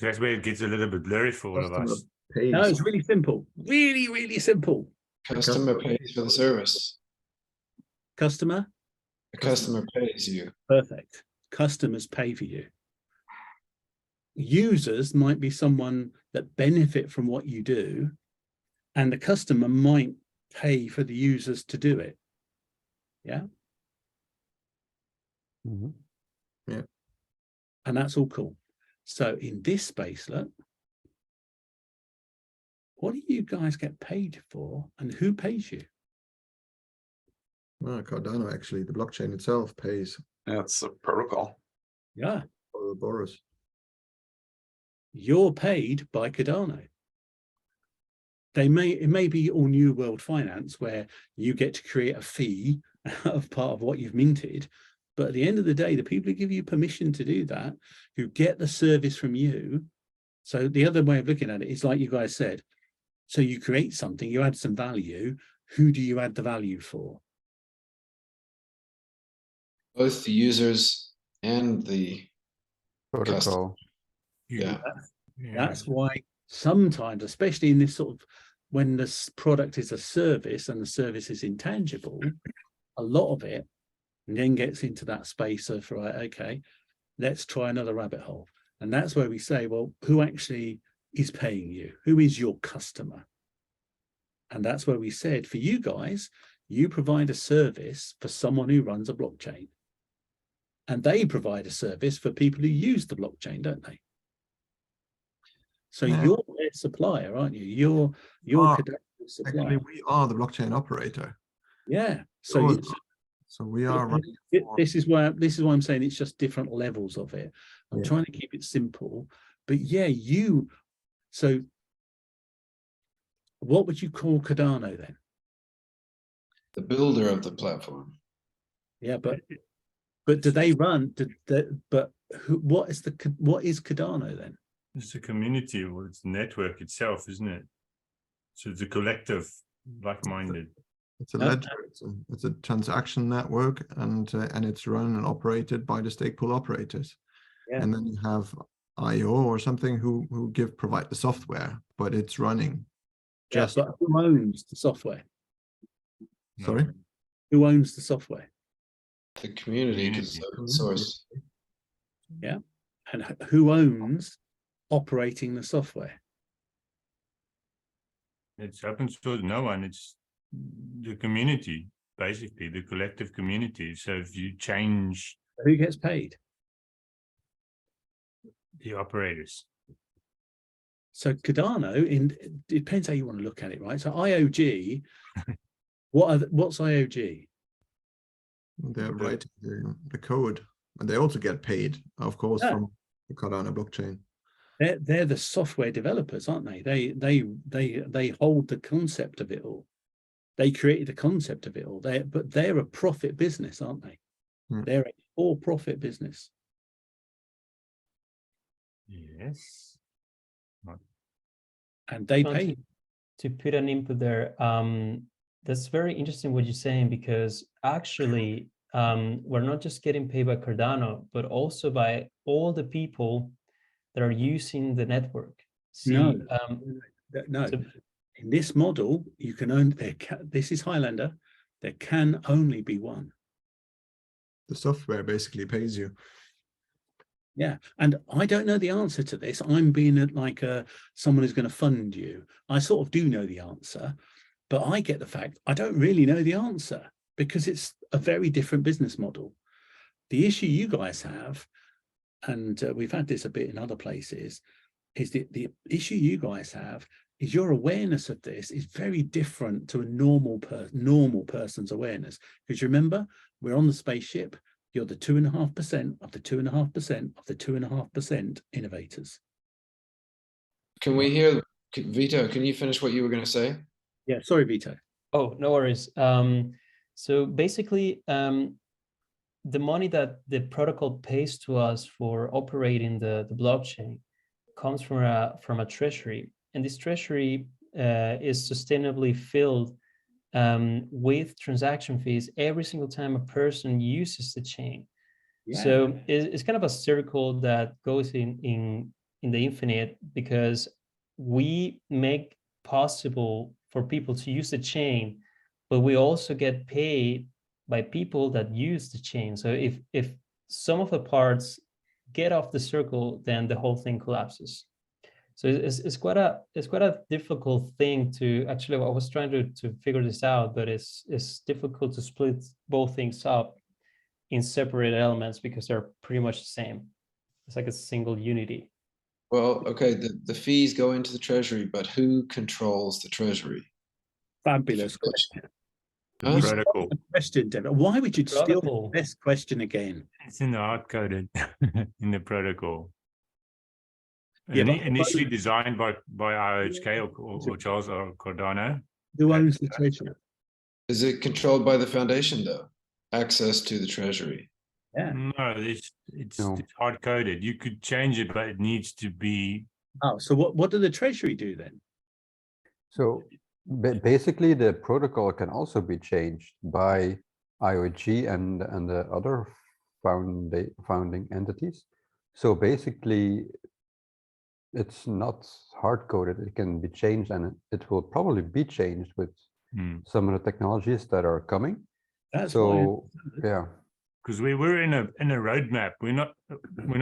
That's where it gets a little bit blurry for all of Customer us. pays. No, it's really simple. Really, really simple. Customer pays for the service. Customer, The customer pays you. perfect. Customers pay for you. Users might be someone that benefit from what you do, and the customer might pay for the users to do it. Yeah. Mhm. And that's all cool. So in this space, look, what do you guys get paid for, and who pays you? Well, Cardano, actually, the blockchain itself pays That's a protocol. Yeah, for the borrowers. you're paid by Cardano. It may be all new world finance where you get to create a fee of part of what you've minted. But at the end of the day, the people who give you permission to do that, who get the service from you. So the other way of looking at it is like you guys said. So you create something, you add some value. Who do you add the value for? Both the users and the Protocol. yeah. That's why sometimes, especially in this sort of, when this product is a service and the service is intangible, a lot of it then gets into that space of, right, okay, let's try another rabbit hole. And that's where we say, well, who actually is paying you? Who is your customer? And that's where we said, for you guys, you provide a service for someone who runs a blockchain. And they provide a service for people who use the blockchain, don't they? So Yeah. you're their supplier, aren't you? You're Ah, Cardano supplier. Actually, we are the blockchain operator. Yeah. So Sure. you, So we are running for- this is why I'm saying it's just different levels of it. I'm Yeah. trying to keep it simple, but yeah, so what would you call Cardano then? The builder of the platform. Yeah, but do they run? What is Cardano then? It's a community, or it's a network itself, isn't it? So it's a collective, like-minded. It's a No. ledger. It's a transaction network, and it's run and operated by the stake pool operators. Yeah. And then you have IO or something who provide the software, but it's running. Yeah, Just but who owns the software? sorry. Who owns the software? The community, because it's open source. Yeah, and who owns operating the software? It's open source, no one, it's the community, basically, the collective community. So if you change Who gets paid? the operators, So Cardano, it depends how you want to look at it, right? So IOG, what's IOG? They're writing the code, and they also get paid, of course, Yeah. from the Cardano blockchain. They're the software developers, aren't they? They hold the concept of it all. They created the concept of it all. But they're a profit business, aren't they? Hmm. They're a for-profit business. yes. And they Well, pay. to put an input there, that's very interesting what you're saying, because actually we're not just getting paid by Cardano, but also by all the people that are using the network. See, No. No. so- In this model, you can own this is Highlander. There can only be one. The software basically pays you. Yeah, and I don't know the answer to this. I'm being like someone who's going to fund you. I sort of do know the answer, but I get the fact I don't really know the answer because it's a very different business model. The issue you guys have, and we've had this a bit in other places, is the issue you guys have is your awareness of this is very different to a normal person's awareness. Because remember, we're on the spaceship. You're the 2.5% of the 2.5% of the 2.5% innovators. Can we hear, Vito, can you finish what you were going to say? Yeah, sorry, Vito. Oh, no worries. So basically, the money that the protocol pays to us for operating the blockchain comes from a treasury, and this treasury is sustainably filled with transaction fees every single time a person uses the chain. So it's kind of a circle that goes in the infinite, because we make possible for people to use the chain, but we also get paid by people that use the chain. So if some of the parts get off the circle, then the whole thing collapses. So it's quite a difficult thing to actually. I was trying to figure this out, but it's difficult to split both things up in separate elements because they're pretty much the same. It's like a single unity. Well, okay, the fees go into the treasury, but who controls the treasury? Fabulous question. The Huh? protocol. Question, David. Why would you steal Protocol. the best question again? It's in the hard coded in the protocol. Yeah, but- Initially designed by IOHK or Charles or Cardano. Who owns the treasury? Is it controlled by the foundation though? Access to the treasury. Yeah. No, it's No. hard coded. You could change it, but it needs to be. Oh, so what do the treasury do then? So basically, the protocol can also be changed by IOG and the other founding entities. So basically, it's not hard coded. It can be changed, and it will probably be changed with some of the technologies that are coming. That's So yeah. Because we were in a roadmap. We're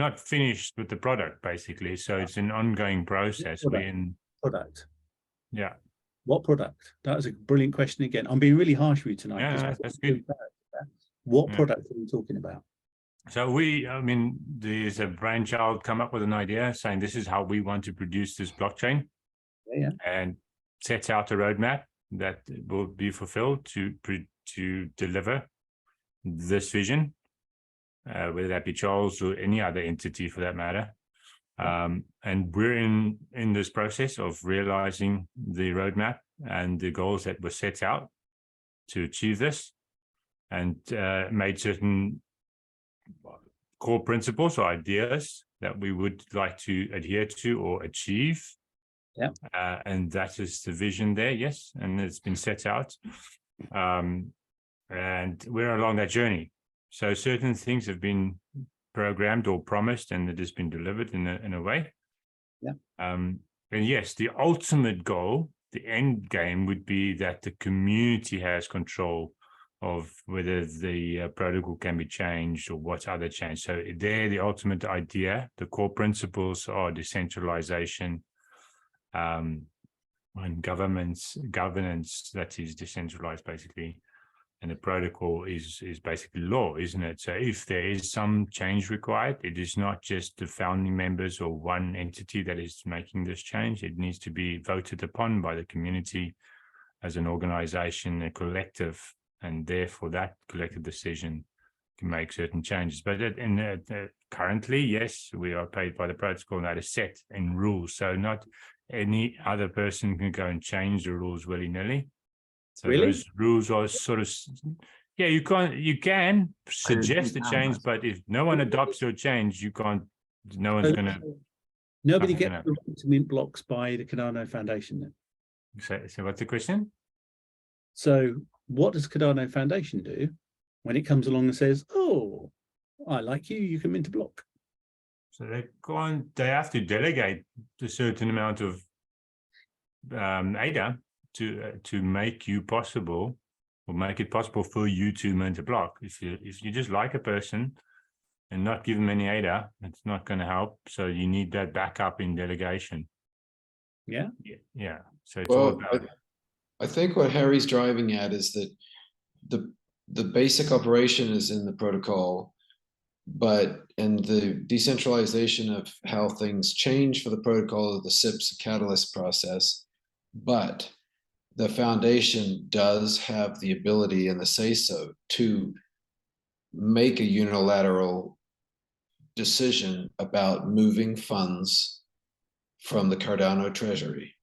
not finished with the product basically. So it's an ongoing process. We're in product. yeah. What product? That was a brilliant question again. I'm being really harsh with you tonight. Yeah, 'cause that's good. What Yeah. product are we talking about? So there's a brainchild come up with an idea saying this is how we want to produce this blockchain. Yeah. And sets out a roadmap that will be fulfilled to deliver this vision, whether that be Charles or any other entity for that matter. And we're in this process of realizing the roadmap and the goals that were set out to achieve this, and made certain core principles or ideas that we would like to adhere to or achieve. Yeah. And that is the vision there, yes, and it's been set out. And we're along that journey. So certain things have been programmed or promised, and it has been delivered in a way. Yeah. And yes, the ultimate goal, the end game, would be that the community has control of whether the protocol can be changed or what other change. So there, the ultimate idea, the core principles are decentralization, and governance that is decentralized basically. And the protocol is basically law, isn't it? So if there is some change required, it is not just the founding members or one entity that is making this change. It needs to be voted upon by the community as an organization, a collective, and therefore that collective decision can make certain changes. But currently, yes, we are paid by the protocol, and that is set in rules. So not any other person can go and change the rules willy-nilly. So Really? those rules are sort of, yeah, you can suggest the change, but if no one adopts your change, you can't, no one's going to. Nobody nothing gets gonna- the right to mint blocks by the Cardano Foundation then. So what's the question? So what does Cardano Foundation do when it comes along and says, oh, I like you, you can mint a block? So they have to delegate a certain amount of ADA to make you possible, or make it possible for you to mint a block. If you just like a person and not give them any ADA, it's not going to help. So you need that backup in delegation. Yeah. Yeah. So it's all Well, about. I think what Harry's driving at is that the basic operation is in the protocol, but in the decentralization of how things change for the protocol of the SIPs catalyst process, but the foundation does have the ability and the say-so to make a unilateral decision about moving funds from the Cardano treasury,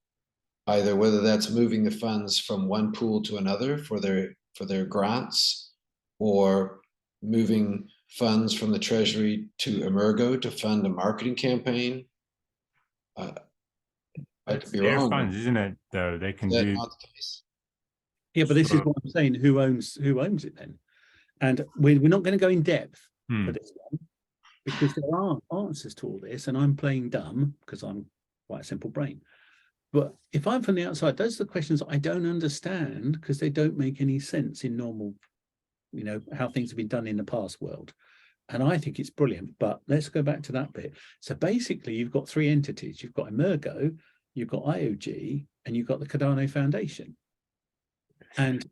either whether that's moving the funds from one pool to another for their grants, or moving funds from the treasury to Emergo to fund a marketing campaign. I could be Their wrong. funds, isn't it? Though they can Is that do. not the case? Yeah, but this is Sure. what I'm saying. Who owns it then? And we're not going to go in depth for this one, because there are answers to all this, and I'm playing dumb because I'm quite a simple brain. But if I'm from the outside, those are the questions I don't understand because they don't make any sense in normal, you know, how things have been done in the past world. And I think it's brilliant, but let's go back to that bit. So basically you've got three entities. You've got Emergo, you've got IOG, and you've got the Cardano Foundation. And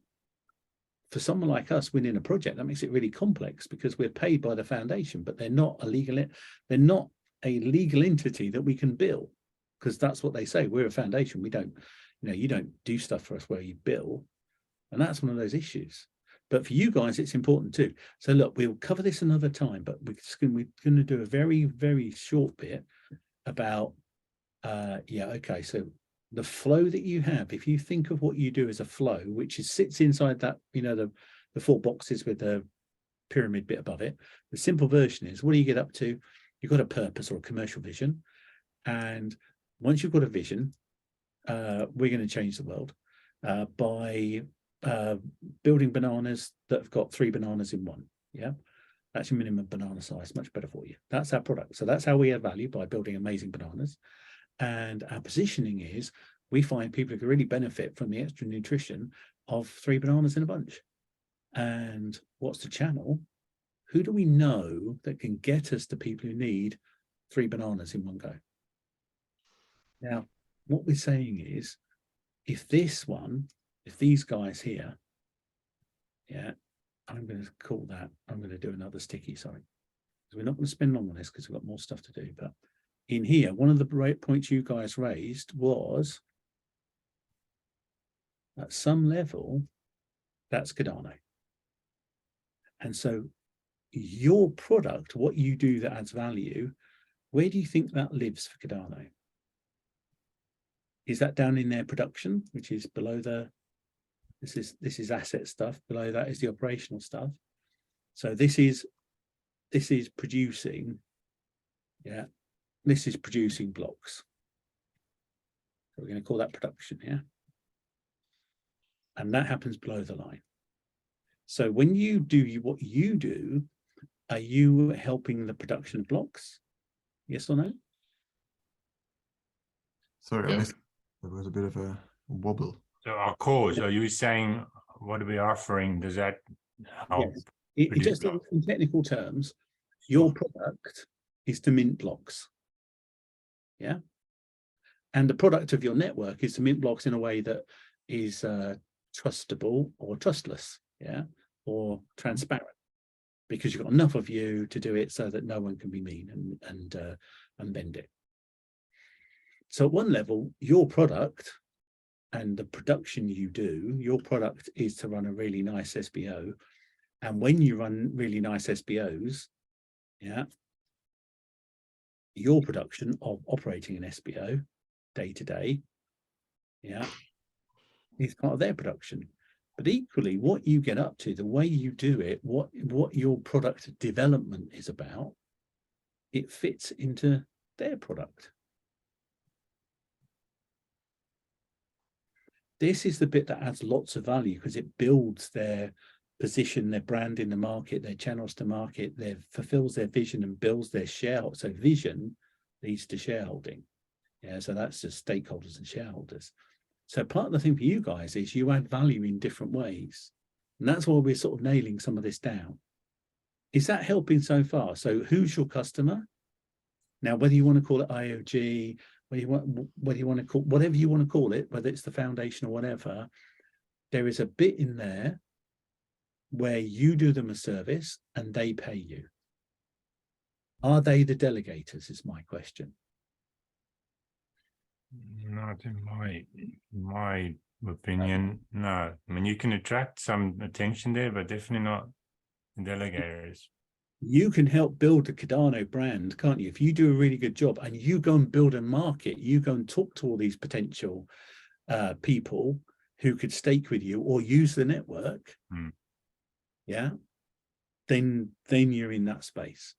for someone like us winning a project, that makes it really complex because we're paid by the foundation, but they're not a legal entity that we can bill, because that's what they say. We're a foundation. We don't, you know, you don't do stuff for us where you bill. And that's one of those issues. But for you guys, it's important too. So look, we'll cover this another time, but we're going to do a very, very short bit about, okay. So the flow that you have, if you think of what you do as a flow, which sits inside that, you know, the four boxes with the pyramid bit above it, the simple version is, what do you get up to? You've got a purpose or a commercial vision. And once you've got a vision, we're going to change the world by building bananas that have got 3 bananas in one. Yeah, that's your minimum banana size, much better for you. That's our product. So that's how we add value, by building amazing bananas. And our positioning is, we find people who can really benefit from the extra nutrition of 3 bananas in a bunch. And what's the channel? Who do we know that can get us to people who need 3 bananas in one go? Now, what we're saying is, if these guys here, yeah, I'm going to call that, I'm going to do another sticky, sorry. Because we're not going to spend long on this because we've got more stuff to do. But in here, one of the points you guys raised was, at some level, that's Cardano. And so your product, what you do that adds value, where do you think that lives for Cardano? Is that down in their production, which is below the, this is asset stuff, below that is the operational stuff. So this is producing, yeah, this is producing blocks. So we're going to call that production, yeah. And that happens below the line. So when you do what you do, are you helping the production of blocks? Yes or no? Sorry, Yep. there was a bit of a wobble. So our cause, are you saying what are we offering? Does that help? Yes. It just, in technical terms, your product is to mint blocks. Yeah. And the product of your network is to mint blocks in a way that is trustable or trustless, yeah, or transparent, because you've got enough of you to do it so that no one can be mean and bend it. So at one level, your product and the production you do, your product is to run a really nice SBO. And when you run really nice SBOs, yeah, your production of operating an SBO day to day, yeah, is part of their production. But equally, what you get up to, the way you do it, what your product development is about, it fits into their product. This is the bit that adds lots of value because it builds their position, their brand in the market, their channels to market, fulfills their vision and builds their shareholders. So vision leads to shareholding. Yeah, so that's just stakeholders and shareholders. So part of the thing for you guys is you add value in different ways. And that's why we're sort of nailing some of this down. Is that helping so far? So who's your customer? Now, whether you want to call it IOG, whether you want to call whatever you want to call it, whether it's the foundation or whatever, there is a bit in there where you do them a service and they pay you. Are they the delegators is my question. Not in my opinion, no. I mean, you can attract some attention there, but definitely not delegators. You can help build the Cardano brand, can't you? If you do a really good job and you go and build a market, you go and talk to all these potential people who could stake with you or use the network, yeah, then you're in that space.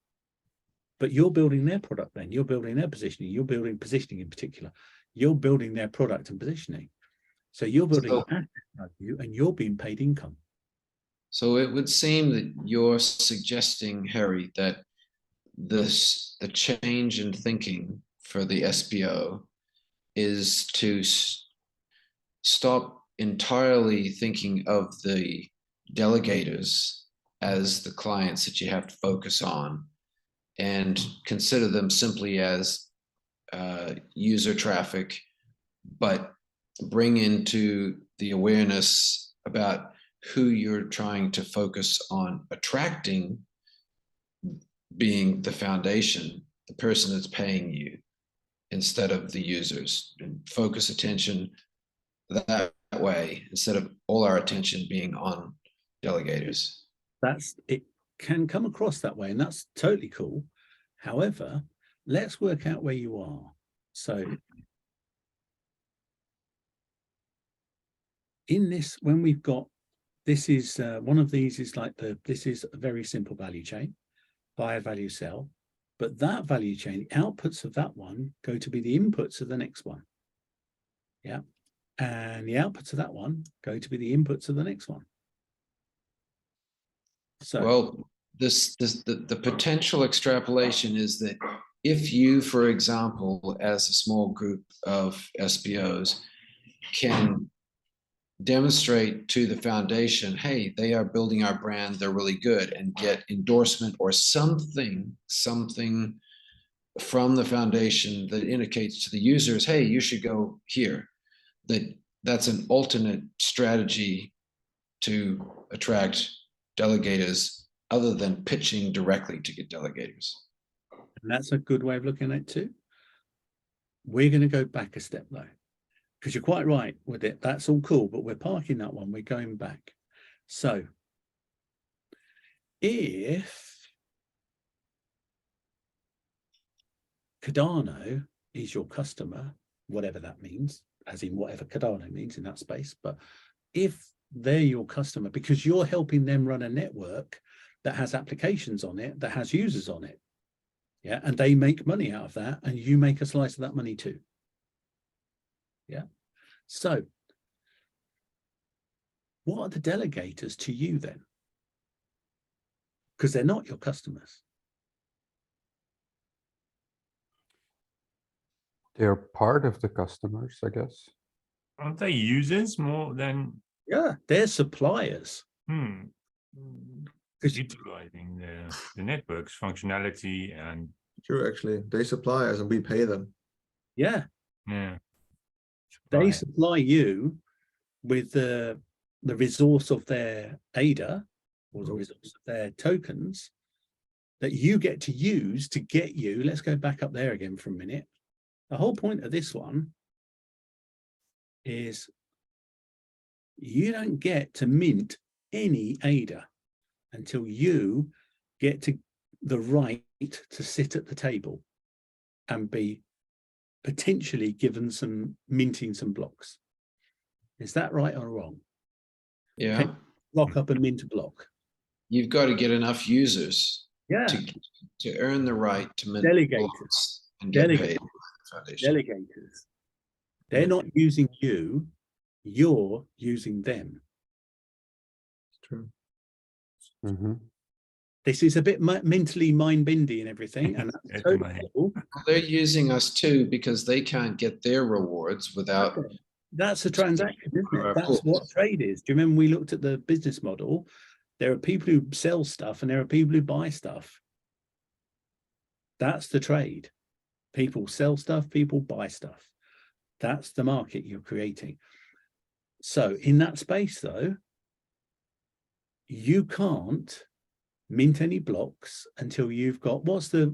But you're building their product then, you're building their positioning, you're building positioning in particular, you're building their product and positioning. So you're building asset value and you're being paid income. So it would seem that you're suggesting, Harry, that the change in thinking for the SPO is to stop entirely thinking of the delegators as the clients that you have to focus on and consider them simply as user traffic, but bring into the awareness about who you're trying to focus on attracting being the foundation, the person that's paying you, instead of the users, and focus attention that way instead of all our attention being on delegators. It can come across that way, and that's totally cool. However, let's work out where you are. So in this, when we've got, this is one of these is like this is a very simple value chain, buy, value, sell. But that value chain, the outputs of that one go to be the inputs of the next one. Yeah. And the outputs of that one go to be the inputs of the next one. So, well, the potential extrapolation is that if you, for example, as a small group of SPOs, can demonstrate to the foundation, hey, they are building our brand, they're really good, and get endorsement or something from the foundation that indicates to the users, hey, you should go here. That's an alternate strategy to attract delegators other than pitching directly to get delegators. and that's a good way of looking at it too. We're going to go back a step though, because you're quite right with it. That's all cool, but we're parking that one. We're going back. So if Cardano is your customer, whatever that means, as in whatever Cardano means in that space, but if they're your customer because you're helping them run a network that has applications on it, that has users on it, yeah, and they make money out of that, and you make a slice of that money too. Yeah. So what are the delegators to you then? Because they're not your customers. They're part of the customers, I guess. Aren't they users more than Yeah, they're suppliers. Because utilizing the network's functionality and True, actually, they supply us and we pay them. yeah, yeah, they supply. supply you with the resource of their ADA or the resource of their tokens that you get to use to get you. Let's go back up there again for a minute. The whole point of this one is you don't get to mint any ADA until you get to the right to sit at the table and be potentially given some minting some blocks. Is that right or wrong? Yeah. Lock up and mint a block. You've got to get enough users Yeah. to earn the right to mint Delegators. blocks and get paid by the foundation. Delegators. They're not using you, you're using them. True. Mm-hmm. This is a bit mentally mind-bendy and everything, and that's totally cool. They're using us too because they can't get their rewards without. Okay. That's a transaction, isn't it? That's Cool. what trade is. Do you remember we looked at the business model? There are people who sell stuff and there are people who buy stuff. That's the trade. People sell stuff, people buy stuff. That's the market you're creating. So in that space though, you can't mint any blocks until you've got what's the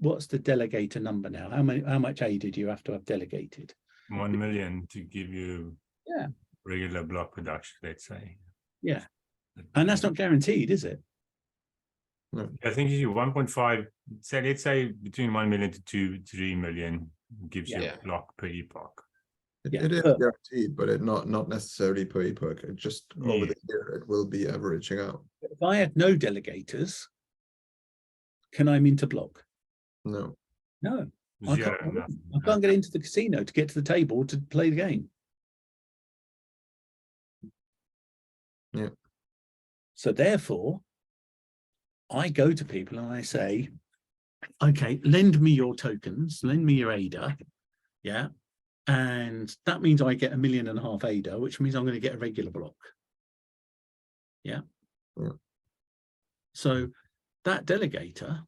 delegator number now? How much ADA do you have to have delegated? 1 million to give you regular block production, let's say. Yeah. And that's not guaranteed, is it? No. I think you 1.5, say let's say between 1 million to 3 million gives you a block per epoch. It is guaranteed, but it not necessarily per epoch. It just over the year it will be averaging out. If I had no delegators, can I mint a block? No. No. Zero, I can't get into the casino to get to the table to play the game. Yeah. So therefore, I go to people and I say, okay, lend me your tokens, lend me your ADA. Yeah. And that means I get 1.5 million ADA, which means I'm going to get a regular block. Yeah. Yeah. So that delegator,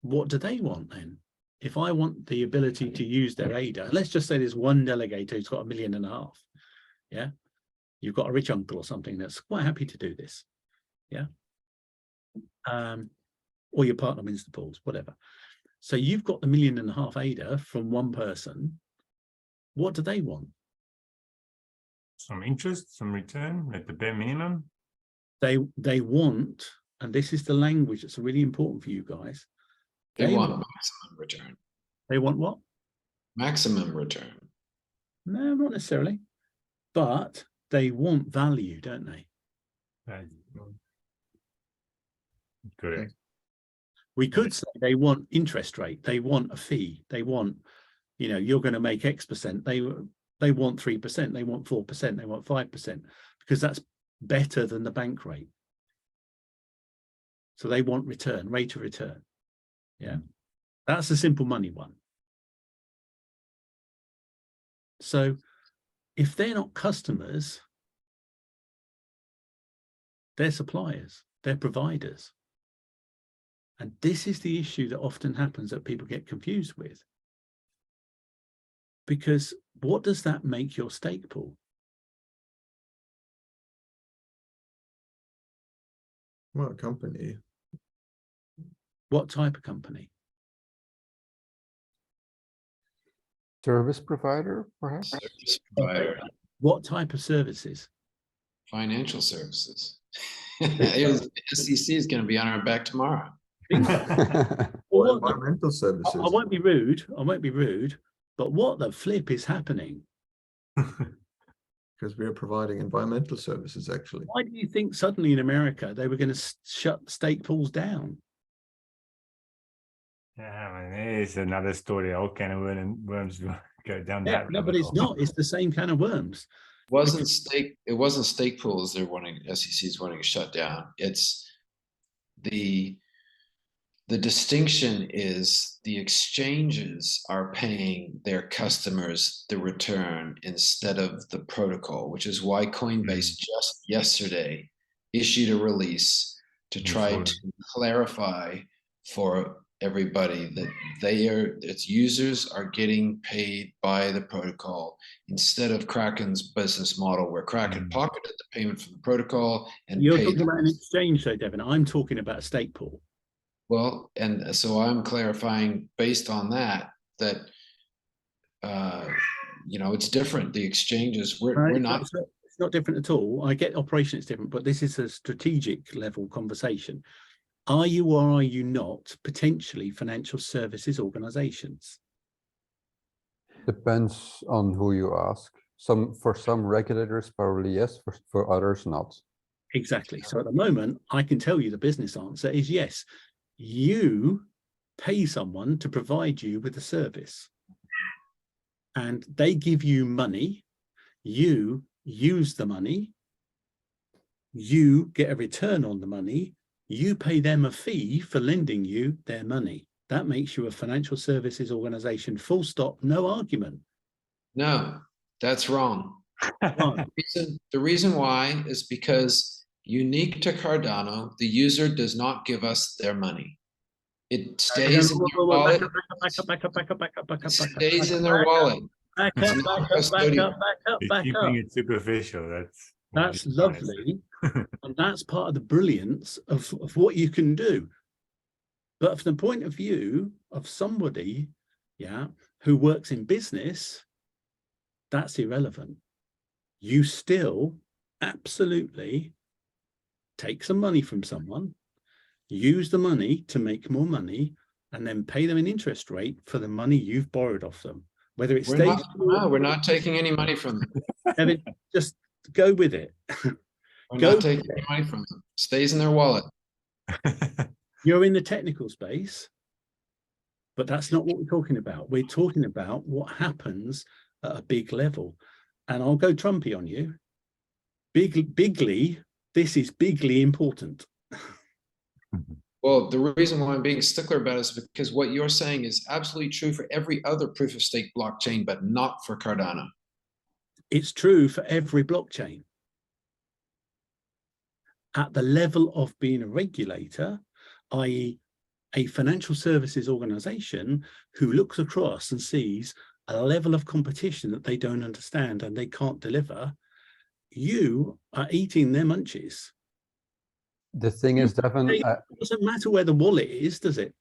what do they want then? If I want the ability to use their ADA, let's just say there's one delegator who's got 1.5 million. Yeah. You've got a rich uncle or something that's quite happy to do this. Yeah. Or your partner wins the pools, whatever. So you've got the 1.5 million ADA from one person. What do they want? Some interest, some return at the bare minimum. They want, and this is the language that's really important for you guys. They want maximum return. They want what? Maximum return. No, not necessarily. But they want value, don't they? Correct. We could say they want interest rate. They want a fee. They want, you're going to make X%. They want 3%. They want 4%. They want 5%, because that's better than the bank rate. So they want return, rate of return. Yeah. That's a simple money one. So if they're not customers, they're suppliers, they're providers. And this is the issue that often happens that people get confused with. Because what does that make your stake pool? Well, a company. What type of company? Service provider, perhaps? Service provider. What type of services? Financial services. SEC is going to be on our back tomorrow. Or environmental services. I won't be rude. I won't be rude. But what the flip is happening? Because we are providing environmental services, actually. Why do you think suddenly in America they were going to shut stake pools down? Yeah, I mean, it's another story. All kind of worms go down Yeah, that. no, but it's not. It's the same kind of worms. It wasn't stake pools they're wanting, SEC is wanting to shut down. It's the distinction is the exchanges are paying their customers the return instead of the protocol, which is why Coinbase just yesterday issued a release to try to clarify for everybody that its users are getting paid by the protocol instead of Kraken's business model, where Kraken pocketed the payment from the protocol and You're paid. talking about an exchange, though, Devin. I'm talking about a stake pool. Well, and so I'm clarifying based on that it's different. The exchanges, we're not. It's not different at all. I get operation, it's different, but this is a strategic level conversation. Are you or are you not potentially financial services organizations? Depends on who you ask. For some regulators, probably yes, for others not. Exactly. So at the moment, I can tell you the business answer is yes. You pay someone to provide you with a service. And they give you money. You use the money. You get a return on the money. You pay them a fee for lending you their money. That makes you a financial services organization, full stop, no argument. No, that's wrong. The reason why is because unique to Cardano, the user does not give us their money. It stays in their wallet. It stays in their wallet. Back up. Keeping it superficial. That's lovely. And that's part of the brilliance of what you can do. But from the point of view of somebody, who works in business, that's irrelevant. You still absolutely take some money from someone, use the money to make more money, and then pay them an interest rate for the money you've borrowed off them. Whether it stays. We're not taking any money from them. Evan, just go with it. We're not taking any money from them. Stays in their wallet. You're in the technical space, but that's not what we're talking about. We're talking about what happens at a big level. And I'll go Trumpy on you. Bigly This is bigly important. Well, the reason why I'm being a stickler about it is because what you're saying is absolutely true for every other proof of stake blockchain, but not for Cardano. It's true for every blockchain. At the level of being a regulator, i.e. a financial services organization who looks across and sees a level of competition that they don't understand and they can't deliver, you are eating their munchies. The thing is, Devin, It doesn't matter where the wallet is, does it?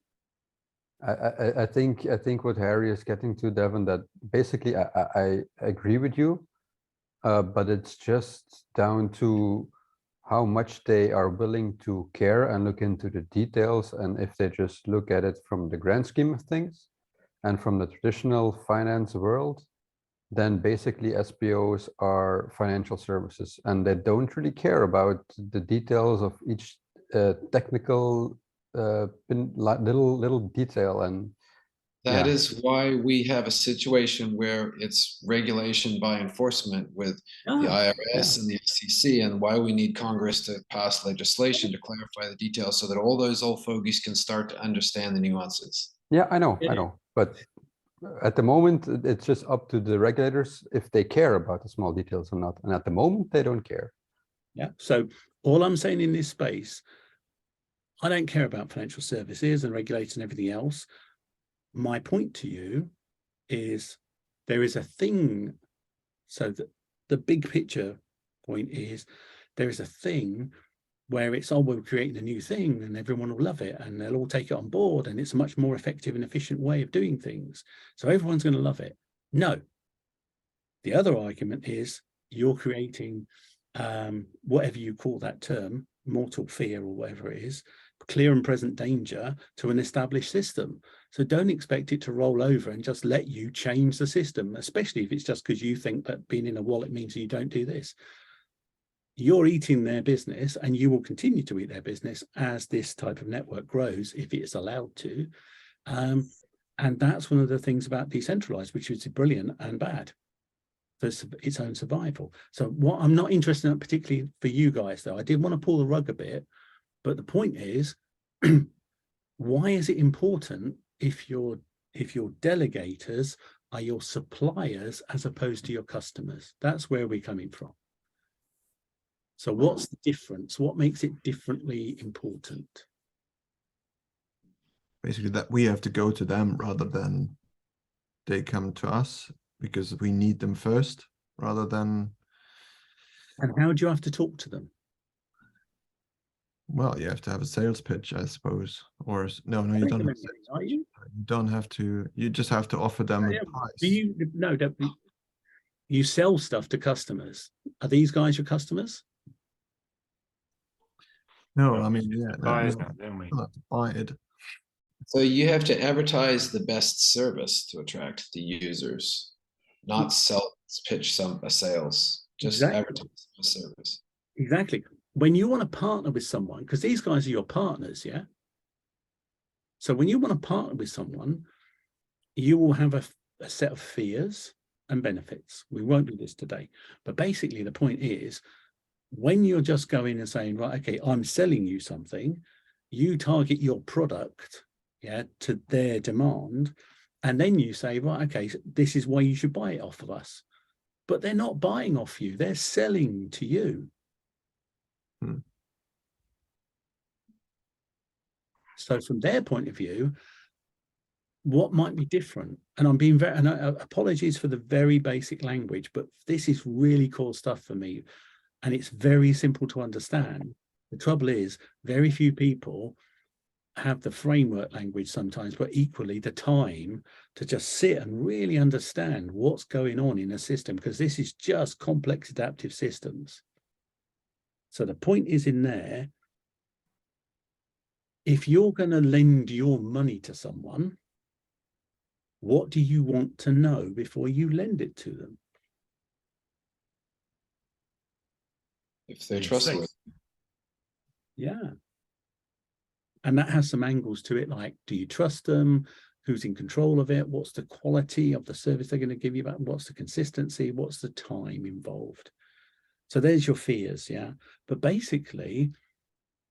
I think what Harry is getting to, Devin, that basically I agree with you, but it's just down to how much they are willing to care and look into the details, and if they just look at it from the grand scheme of things and from the traditional finance world, then basically SPOs are financial services, and they don't really care about the details of each technical little detail. And That yeah. is why we have a situation where it's regulation by enforcement with the IRS and the SEC, and why we need Congress to pass legislation to clarify the details so that all those old fogies can start to understand the nuances. Yeah, I know. But at the moment, it's just up to the regulators if they care about the small details or not. And at the moment, they don't care. Yeah. So all I'm saying in this space, I don't care about financial services and regulators and everything else. My point to you is there is a thing. So the big picture point is there is a thing where it's, oh, we're creating a new thing and everyone will love it and they'll all take it on board and it's a much more effective and efficient way of doing things. So everyone's going to love it. No. The other argument is you're creating whatever you call that term, mortal fear or whatever it is, clear and present danger to an established system. So don't expect it to roll over and just let you change the system, especially if it's just because you think that being in a wallet means you don't do this. You're eating their business and you will continue to eat their business as this type of network grows, if it's allowed to. And that's one of the things about decentralized, which is brilliant and bad for its own survival. So what I'm not interested in, particularly for you guys, though, I did want to pull the rug a bit, but the point is, why is it important if your delegators are your suppliers as opposed to your customers? That's where we're coming from. So what's the difference? What makes it differently important? Basically that we have to go to them rather than they come to us, because we need them first rather than. And how do you have to talk to them? Well, you have to have a sales pitch, I suppose. Or no, you don't have are you? You don't have to, you just have to offer them a price. Do you, no, you sell stuff to customers. Are these guys your customers? No, I mean, yeah, Buy it, then we not to buy it. So you have to advertise the best service to attract the users, not pitch a sales, just advertise a service. Exactly. When you want to partner with someone, because these guys are your partners, yeah? So when you want to partner with someone, you will have a set of fears and benefits. We won't do this today. But basically the point is, when you're just going and saying, right, okay, I'm selling you something, you target your product, yeah, to their demand. And then you say, right, okay, so this is why you should buy it off of us. But they're not buying off you, they're selling to you. So from their point of view, what might be different? And I'm being very, and apologies for the very basic language, but this is really cool stuff for me. And it's very simple to understand. The trouble is very few people have the framework language sometimes, but equally the time to just sit and really understand what's going on in a system, because this is just complex adaptive systems. So the point is in there, if you're going to lend your money to someone, what do you want to know before you lend it to them? If they're trustworthy. Yeah. And that has some angles to it, like, do you trust them? Who's in control of it? What's the quality of the service they're going to give you back? What's the consistency? What's the time involved? So there's your fears, yeah. But basically,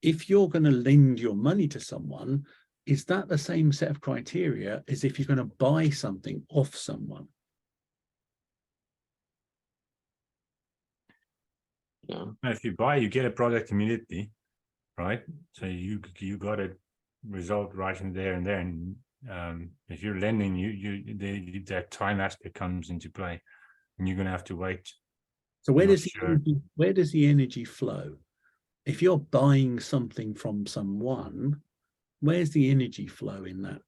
if you're going to lend your money to someone, is that the same set of criteria as if you're going to buy something off someone? No. If you buy, you get a product immediately, right? So you got a result right in there and there. And if you're lending, that time aspect comes into play, and you're going to have to wait. So where I'm not does sure. where does the energy flow? If you're buying something from someone, where's the energy flow in that?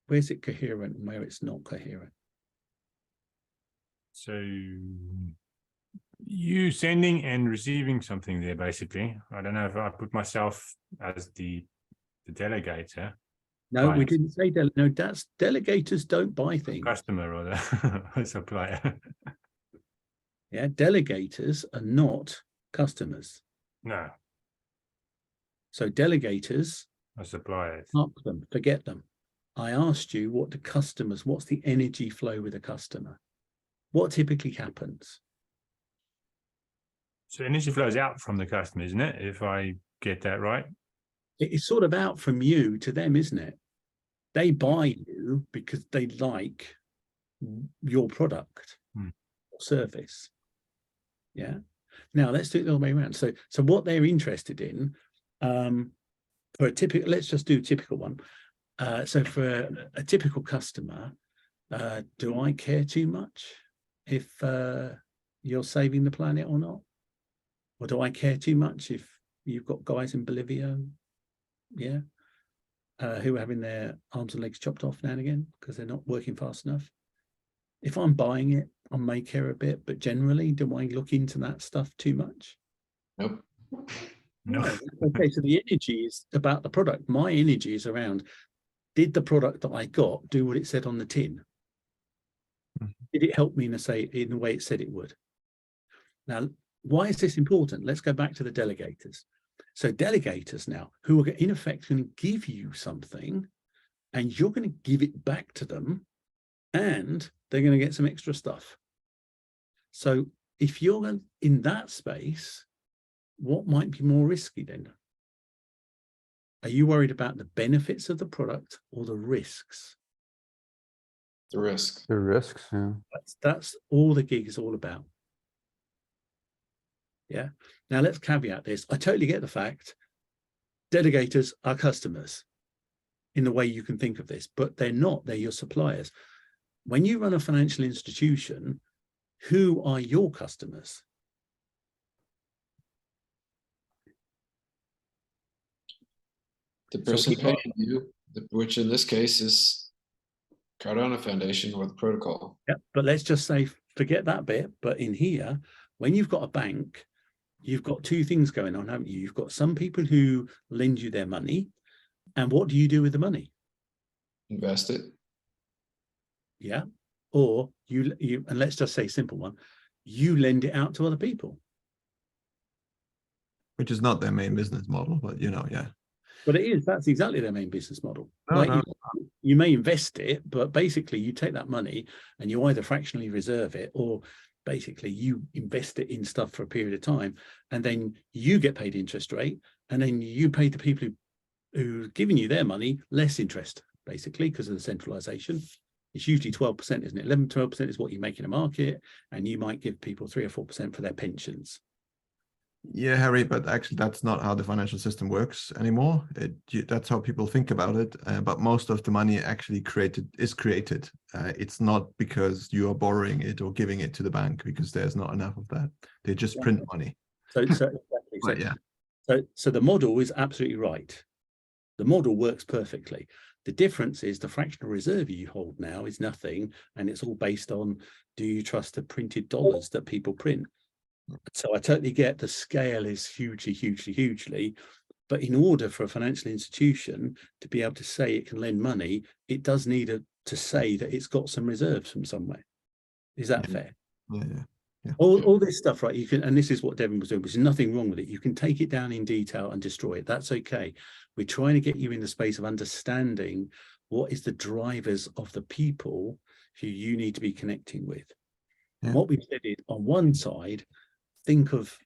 Where's it coherent and where it's not coherent? So you sending and receiving something there, basically. I don't know if I put myself as the delegator, No, we Right. didn't say no. That's delegators don't buy things. customer, or the supplier. Yeah, delegators are not customers. No, So delegators, a supplier. park them, forget them. I asked you what the customers, what's the energy flow with a customer? What typically happens? So energy flows out from the customer, isn't it? If I get that right. It's sort of out from you to them, isn't it? They buy you because they like your product or service. Yeah. Now let's do it the other way around. So what they're interested in, for a typical, let's just do a typical one. So for a typical customer, do I care too much if you're saving the planet or not? Or do I care too much if you've got guys in Bolivia, yeah, who are having their arms and legs chopped off now and again because they're not working fast enough? If I'm buying it, I may care a bit, but generally, do I look into that stuff too much? Nope. No. Okay, so the energy is about the product. My energy is around, did the product that I got do what it said on the tin? Did it help me in the way it said it would? Now, why is this important? Let's go back to the delegators. So delegators now, who are in effect going to give you something, and you're going to give it back to them, and they're going to get some extra stuff. So if you're in that space, what might be more risky then? Are you worried about the benefits of the product or the risks? The risk. The risks, yeah. That's all the gig is all about. Yeah. Now let's caveat this. I totally get the fact delegators are customers in the way you can think of this, but they're not. They're your suppliers. When you run a financial institution, who are your customers? The person paying you, which in this case is Cardano Foundation or the protocol. Yeah, but let's just say, forget that bit. But in here, when you've got a bank, you've got two things going on, haven't you? You've got some people who lend you their money. And what do you do with the money? Invest it. Yeah. Or you and let's just say simple one, you lend it out to other people. Which is not their main business model, but yeah. But it is, that's exactly their main business model. No, no. You may invest it, but basically you take that money and you either fractionally reserve it, or basically you invest it in stuff for a period of time, and then you get paid interest rate, and then you pay the people who are giving you their money less interest, basically, because of the centralization. It's usually 12%, isn't it? 11-12% is what you make in a market, and you might give people 3 or 4% for their pensions. Yeah, Harry, but actually that's not how the financial system works anymore. That's how people think about it. But most of the money actually is created. It's not because you are borrowing it or giving it to the bank, because there's not enough of that. They just print money. So the model is absolutely right. The model works perfectly. The difference is the fractional reserve you hold now is nothing, and it's all based on, do you trust the printed dollars that people print? So I totally get the scale is hugely, but in order for a financial institution to be able to say it can lend money, it does need to say that it's got some reserves from somewhere. Is that fair? Yeah. All this stuff, right? You can, and this is what Devin was doing, there's nothing wrong with it. You can take it down in detail and destroy it. That's okay. We're trying to get you in the space of understanding what is the drivers of the people who you need to be connecting with. And what we've said is, on one side, think of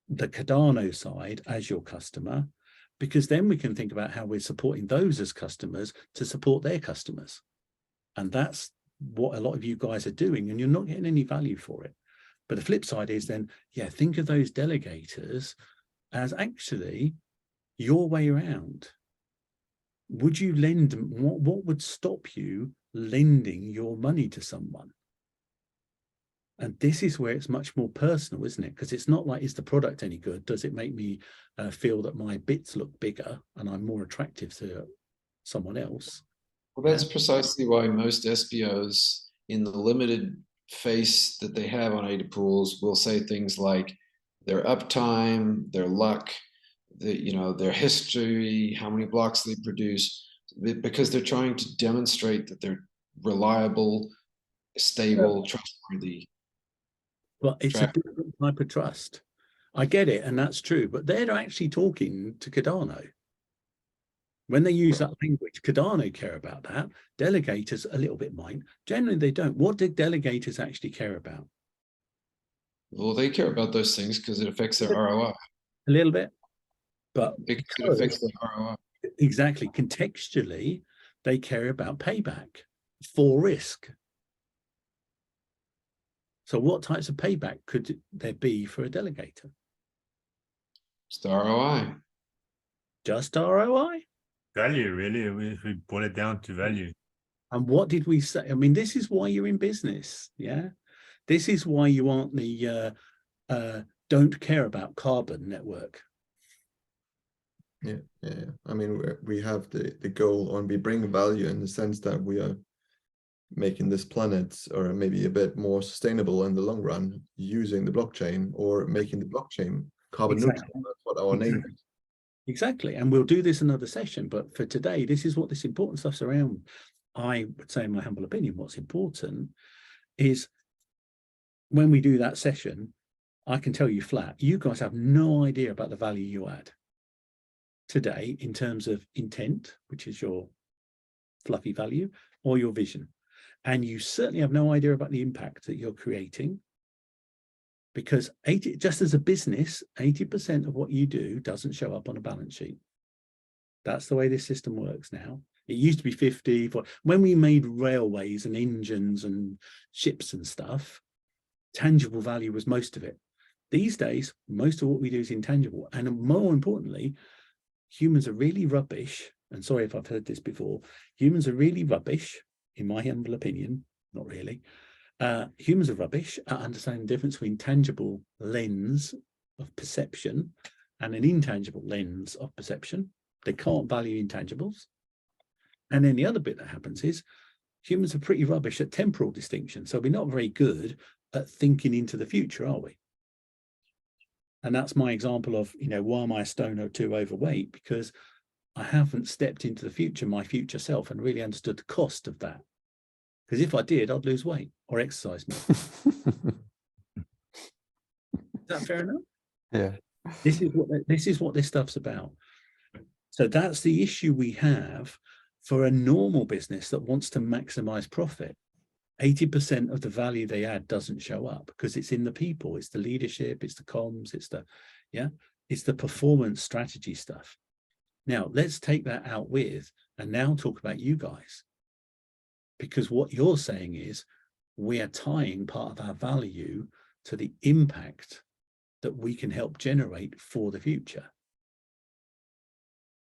the Cardano side as your customer, because then we can think about how we're supporting those as customers to support their customers. And that's what a lot of you guys are doing, and you're not getting any value for it. But the flip side is then, yeah, think of those delegators as actually your way around. Would you lend, what would stop you lending your money to someone? And this is where it's much more personal, isn't it? Because it's not like, is the product any good? Does it make me feel that my bits look bigger and I'm more attractive to someone else? Well, that's precisely why most SBOs in the limited face that they have on ADA pools will say things like their uptime, their luck, their history, how many blocks they produce, because they're trying to demonstrate that they're reliable, stable, trustworthy. Well, it's a different type of trust. I get it, and that's true, but they're actually talking to Cardano. When they use that language, Cardano care about that. Delegators a little bit might. Generally, they don't. What do delegators actually care about? Well, they care about those things because it affects their ROI. A little bit, but Because it affects their ROI. Exactly. Contextually, they care about payback for risk. So what types of payback could there be for a delegator? It's the ROI. Just ROI? Value, really. If we boil it down to value. And what did we say? I mean, this is why you're in business. Yeah. This is why you aren't the don't care about carbon network. Yeah. I mean, we have the goal, and we bring value in the sense that we are making this planet, or maybe a bit more sustainable in the long run, using the blockchain, or making the blockchain carbon neutral. That's what our name is. Exactly. And we'll do this another session, but for today, this is what this important stuff's around. I would say, in my humble opinion, what's important is when we do that session, I can tell you flat, you guys have no idea about the value you add today in terms of intent, which is your fluffy value, or your vision. And you certainly have no idea about the impact that you're creating, because just as a business, 80% of what you do doesn't show up on a balance sheet. That's the way this system works now. It used to be 50. When we made railways and engines and ships and stuff, tangible value was most of it. These days, most of what we do is intangible. And more importantly, humans are really rubbish. And sorry if I've heard this before, humans are really rubbish, in my humble opinion, not really. Humans are rubbish at understanding the difference between tangible lens of perception and an intangible lens of perception. They can't value intangibles. And then the other bit that happens is humans are pretty rubbish at temporal distinction. So we're not very good at thinking into the future, are we? And that's my example of, why am I a stone or two overweight? Because I haven't stepped into the future, my future self, and really understood the cost of that. Because if I did, I'd lose weight or exercise more. Is that fair enough? Yeah. This is what this stuff's about. So that's the issue we have for a normal business that wants to maximize profit. 80% of the value they add doesn't show up because it's in the people, it's the leadership, it's the comms, it's the performance strategy stuff. Now let's take that out and now talk about you guys. Because what you're saying is we are tying part of our value to the impact that we can help generate for the future.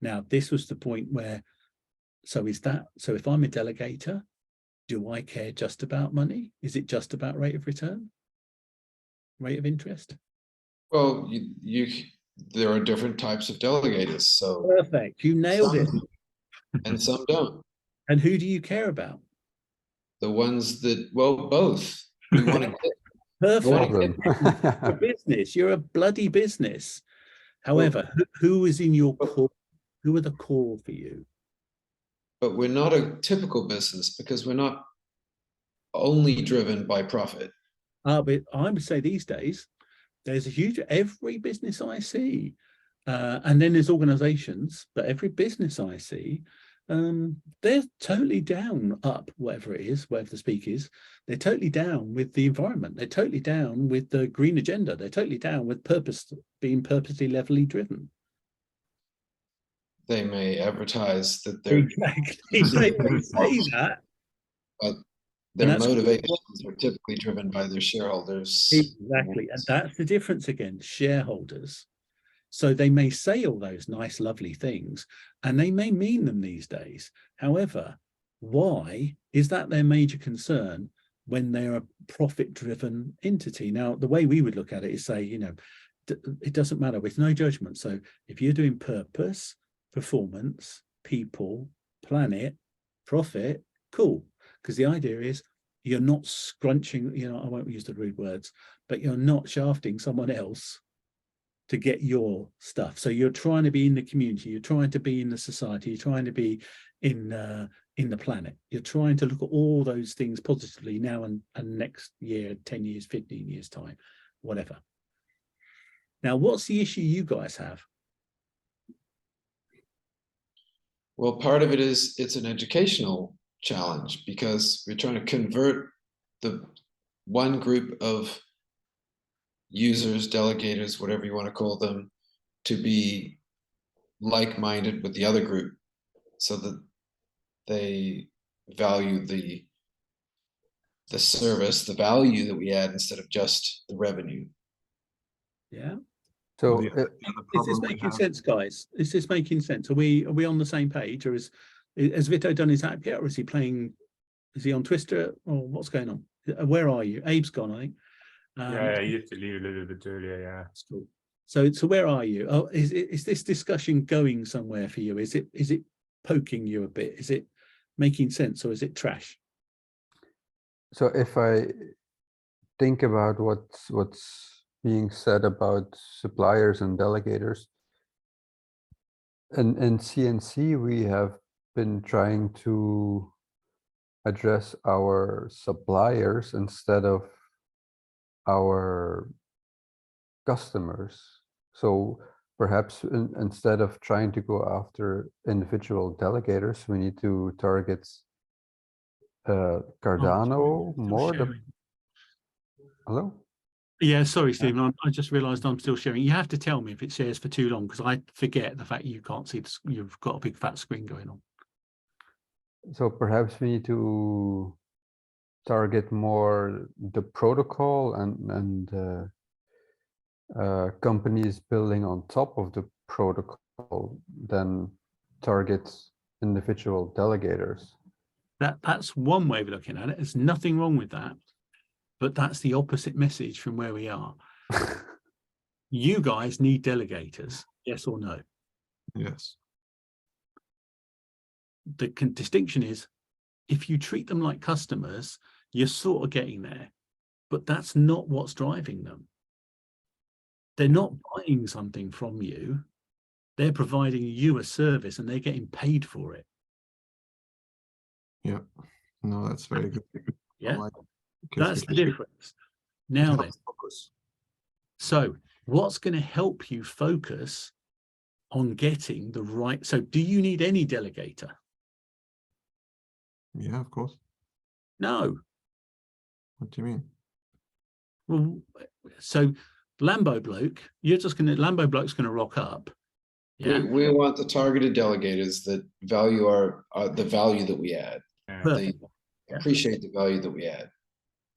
Now, this was the point where, so if I'm a delegator, do I care just about money? Is it just about rate of return? Rate of interest? Well, there are different types of delegators. So perfect. You nailed it. And some don't. And who do you care about? The ones that, well, both. We want to get perfect. You're a business. You're a bloody business. However, who is in your core? Who are the core for you? But we're not a typical business because we're not only driven by profit. But I would say these days, there's a huge, every business I see, and then there's organizations, but every business I see they're totally down up, whatever it is, whatever the speak is. They're totally down with the environment. They're totally down with the green agenda. They're totally down with purpose, being purposely levelly driven. They may advertise that they're Exactly. They may say that. but their that's motivations are typically driven by their shareholders. Exactly. And that's the difference again, shareholders. So they may say all those nice, lovely things, and they may mean them these days. However, why is that their major concern when they're a profit-driven entity? Now, the way we would look at it is say, you know, it doesn't matter with no judgment. So if you're doing purpose, performance, people, planet, profit, cool. Because the idea is you're not scrunching, you know, I won't use the rude words, but you're not shafting someone else to get your stuff. So you're trying to be in the community, you're trying to be in the society, you're trying to be in the planet. You're trying to look at all those things positively now and next year, 10 years, 15 years time, whatever. Now, what's the issue you guys have? Well, part of it is it's an educational challenge because we're trying to convert the one group of users, delegators, whatever you want to call them, to be like-minded with the other group so that they value the service, the value that we add instead of just the revenue. Yeah. So Is this making sense, guys? Is this making sense? Are we on the same page, or has Vito done his app yet, or is he playing? Is he on Twister, or what's going on? Where are you? Abe's gone, I think. Yeah, you have to leave a little bit earlier. Yeah, that's cool. So where are you? Oh, is this discussion going somewhere for you? Is it poking you a bit? Is it making sense, or is it trash? So if I think about what's being said about suppliers and delegators, in CNC we have been trying to address our suppliers instead of our customers. So perhaps instead of trying to go after individual delegators, we need to target Cardano more. Hello? Yeah, sorry, Stephen. I just realised I'm still sharing. You have to tell me if it shares for too long because I forget the fact you can't see this. You've got a big fat screen going on. So perhaps we need to target more the protocol and companies building on top of the protocol than target individual delegators. That's one way of looking at it. There's nothing wrong with that, but that's the opposite message from where we are. You guys need delegators, yes or no? Yes. The distinction is if you treat them like customers, you're sort of getting there, but that's not what's driving them. They're not buying something from you. They're providing you a service and they're getting paid for it. Yeah. No, that's very good. Yeah, like that's the difference. Now then, so what's going to help you focus on getting the right? So do you need any delegator? Yeah, of course. No. What do you mean? Well, so Lambo bloke, Lambo bloke's going to rock up. Yeah. We want the targeted delegators that value the value that we add. They appreciate the value that we add.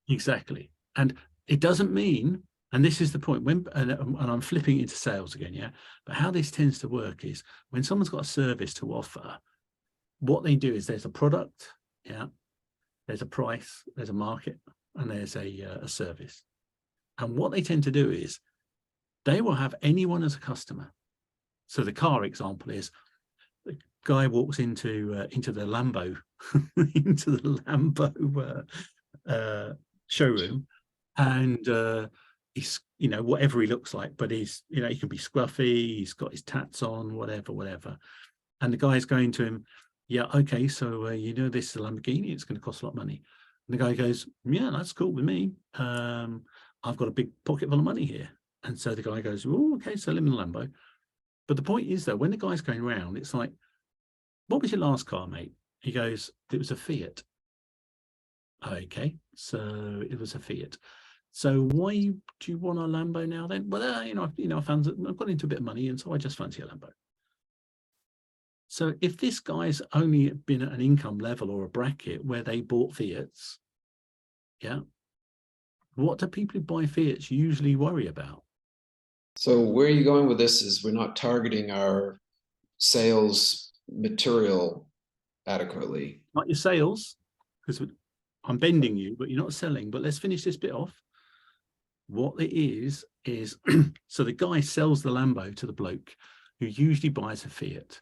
Exactly. And it doesn't mean, and this is the point, and I'm flipping into sales again, yeah, but how this tends to work is when someone's got a service to offer, what they do is there's a product, yeah, there's a price, there's a market, and there's a service. And what they tend to do is they will have anyone as a customer. So the car example is the guy walks into the Lambo into the Lambo showroom, and he's, you know, whatever he looks like, but he's, you know, he can be scruffy, he's got his tats on, whatever. And the guy's going to him, yeah, okay, so you know, this is a Lamborghini, it's going to cost a lot of money. And the guy goes, yeah, that's cool with me. I've got a big pocket full of money here. And so the guy goes, oh, okay, sell him the Lambo. But the point is, though, when the guy's going around, it's like, what was your last car, mate? He goes, it was a Fiat. Okay, so it was a Fiat. So why do you want a Lambo now then? Well, I found that I've got into a bit of money, and so I just fancy a Lambo. So if this guy's only been at an income level or a bracket where they bought Fiats, yeah, what do people who buy Fiats usually worry about? So where are you going with this is we're not targeting our sales material adequately. Not your sales, because I'm bending you, but you're not selling. But let's finish this bit off. What it is so the guy sells the Lambo to the bloke who usually buys a Fiat.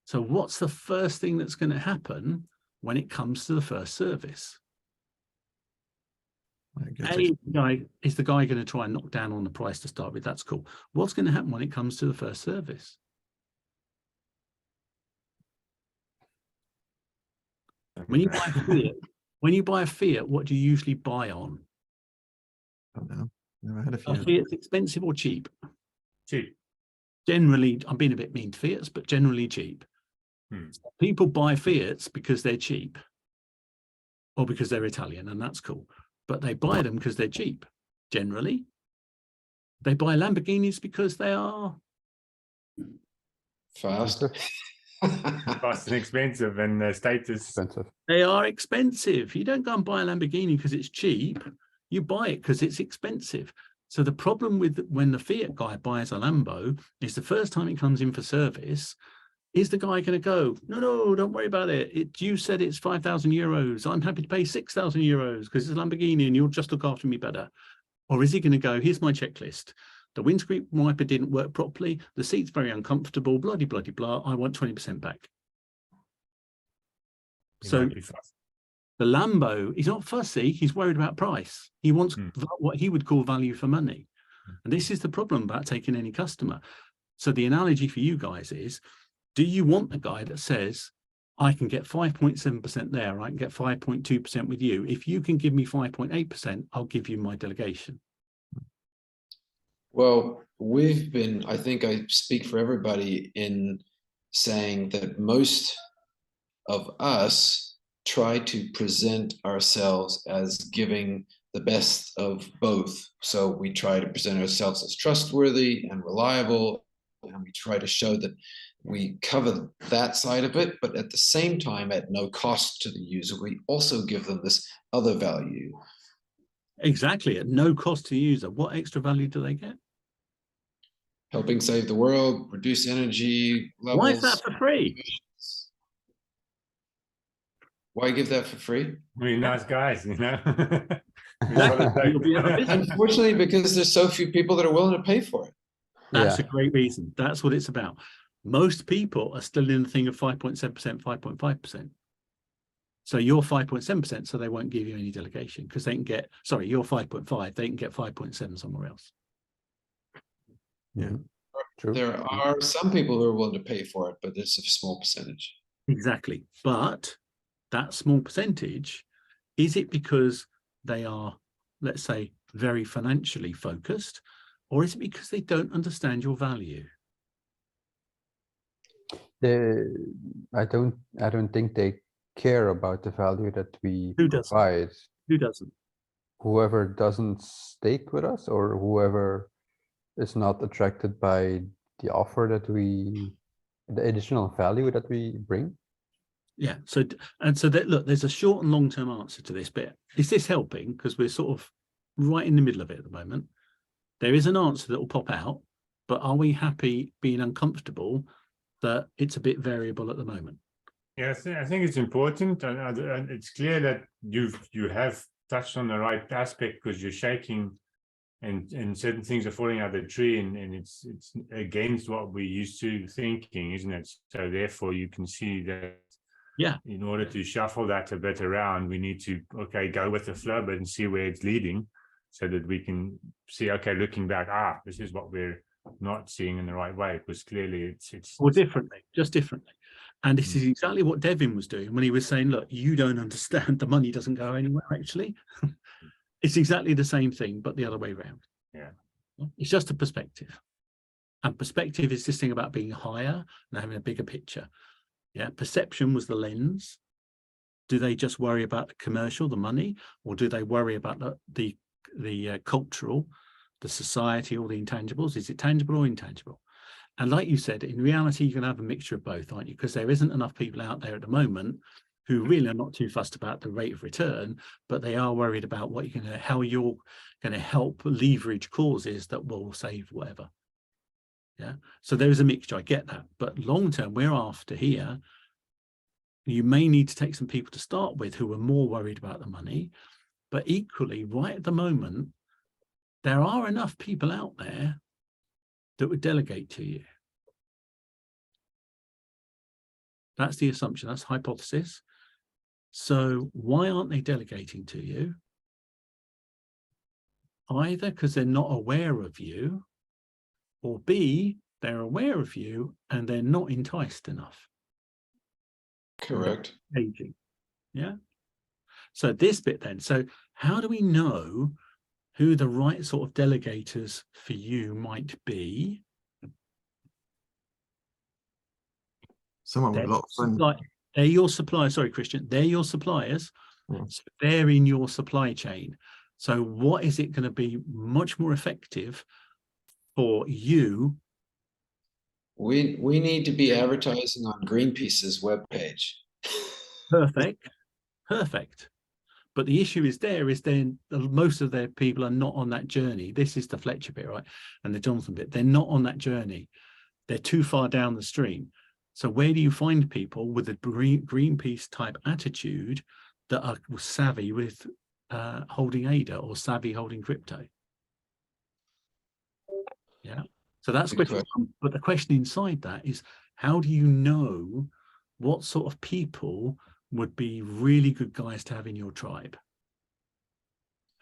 So what's the first thing that's going to happen when it comes to the first service? Is the guy going to try and knock down on the price to start with? That's cool. What's going to happen when it comes to the first service? When you buy a Fiat, what do you usually buy on? I don't know. Never had a Are Fiat. Fiats expensive or cheap? Cheap. Generally, I'm being a bit mean to Fiats, but generally cheap. People buy Fiats because they're cheap or because they're Italian, and that's cool. But they buy them because they're cheap, generally. They buy Lamborghinis because they are Fast. Fast and expensive and status. Expensive. They are expensive. You don't go and buy a Lamborghini because it's cheap. You buy it because it's expensive. So the problem with when the Fiat guy buys a Lambo is the first time it comes in for service, is the guy going to go, no, don't worry about it. You said it's 5,000 euros. I'm happy to pay 6,000 euros because it's a Lamborghini and you'll just look after me better. Or is he going to go, here's my checklist. The windscreen wiper didn't work properly. The seat's very uncomfortable, bloody, bloody, blah. I want 20% back. So the Lambo, he's not fussy. He's worried about price. He wants what he would call value for money. And this is the problem about taking any customer. So the analogy for you guys is, do you want the guy that says, I can get 5.7% there, I can get 5.2% with you. If you can give me 5.8%, I'll give you my delegation. Well, I think I speak for everybody in saying that most of us try to present ourselves as giving the best of both. So we try to present ourselves as trustworthy and reliable, and we try to show that we cover that side of it, but at the same time, at no cost to the user, we also give them this other value. Exactly, at no cost to the user. What extra value do they get? Helping save the world, reduce energy levels. Why is that for free? Why give that for free? We're nice guys, you know. Unfortunately, because there's so few people that are willing to pay for it. That's a great reason. That's what it's about. Most people are still in the thing of 5.7%, 5.5%. So you're 5.7%, so they won't give you any delegation because they can get, sorry, you're 5.5, they can get 5.7 somewhere else. Yeah. True. There are some people who are willing to pay for it, but it's a small percentage. Exactly. But that small percentage, is it because they are, let's say, very financially focused, or is it because they don't understand your value? I don't think they care about the value that we provide. Who doesn't? Whoever doesn't stake with us, or whoever is not attracted by the offer that the additional value that we bring. Yeah. So look, there's a short and long-term answer to this bit. Is this helping? Because we're sort of right in the middle of it at the moment. There is an answer that will pop out, but are we happy being uncomfortable that it's a bit variable at the moment? Yeah, I think it's important, and it's clear that you have touched on the right aspect, because you're shaking and certain things are falling out of the tree, and it's against what we're used to thinking, isn't it? So therefore you can see that, yeah, in order to shuffle that a bit around, we need to, okay, go with the flow, but and see where it's leading, so that we can see, okay, looking back, this is what we're not seeing in the right way, because clearly it's or differently, just differently. And this is exactly what Devin was doing when he was saying, look, you don't understand, the money doesn't go anywhere, actually. It's exactly the same thing, but the other way around. Yeah. It's just a perspective. And perspective is this thing about being higher and having a bigger picture. Yeah, perception was the lens. Do they just worry about the commercial, the money, or do they worry about the cultural, the society, or the intangibles? Is it tangible or intangible? And like you said, in reality, you can have a mixture of both, aren't you? Because there isn't enough people out there at the moment who really are not too fussed about the rate of return, but they are worried about what you're going to, how you're going to help leverage causes that will save whatever. Yeah. So there is a mixture. I get that. But long term, we're after here. You may need to take some people to start with who are more worried about the money, but equally, right at the moment, there are enough people out there that would delegate to you. That's the assumption, that's the hypothesis. So why aren't they delegating to you? Either because they're not aware of you, or B, they're aware of you and they're not enticed enough. Correct. Aging. Yeah. So this bit then, so how do we know who the right sort of delegators for you might be? Someone with a lot of friends. They're your suppliers. Sorry, Christian. They're your suppliers. Yeah. So they're in your supply chain. So what is it going to be much more effective for you? We need to be advertising on Greenpeace's webpage. Perfect. Perfect. But the issue is then most of their people are not on that journey. This is the Fletcher bit, right? And the Johnson bit. They're not on that journey. They're too far down the stream. So where do you find people with a Greenpeace type attitude that are savvy with holding ADA or savvy holding crypto? Yeah. So that's the question. But the question inside that is, how do you know what sort of people would be really good guys to have in your tribe?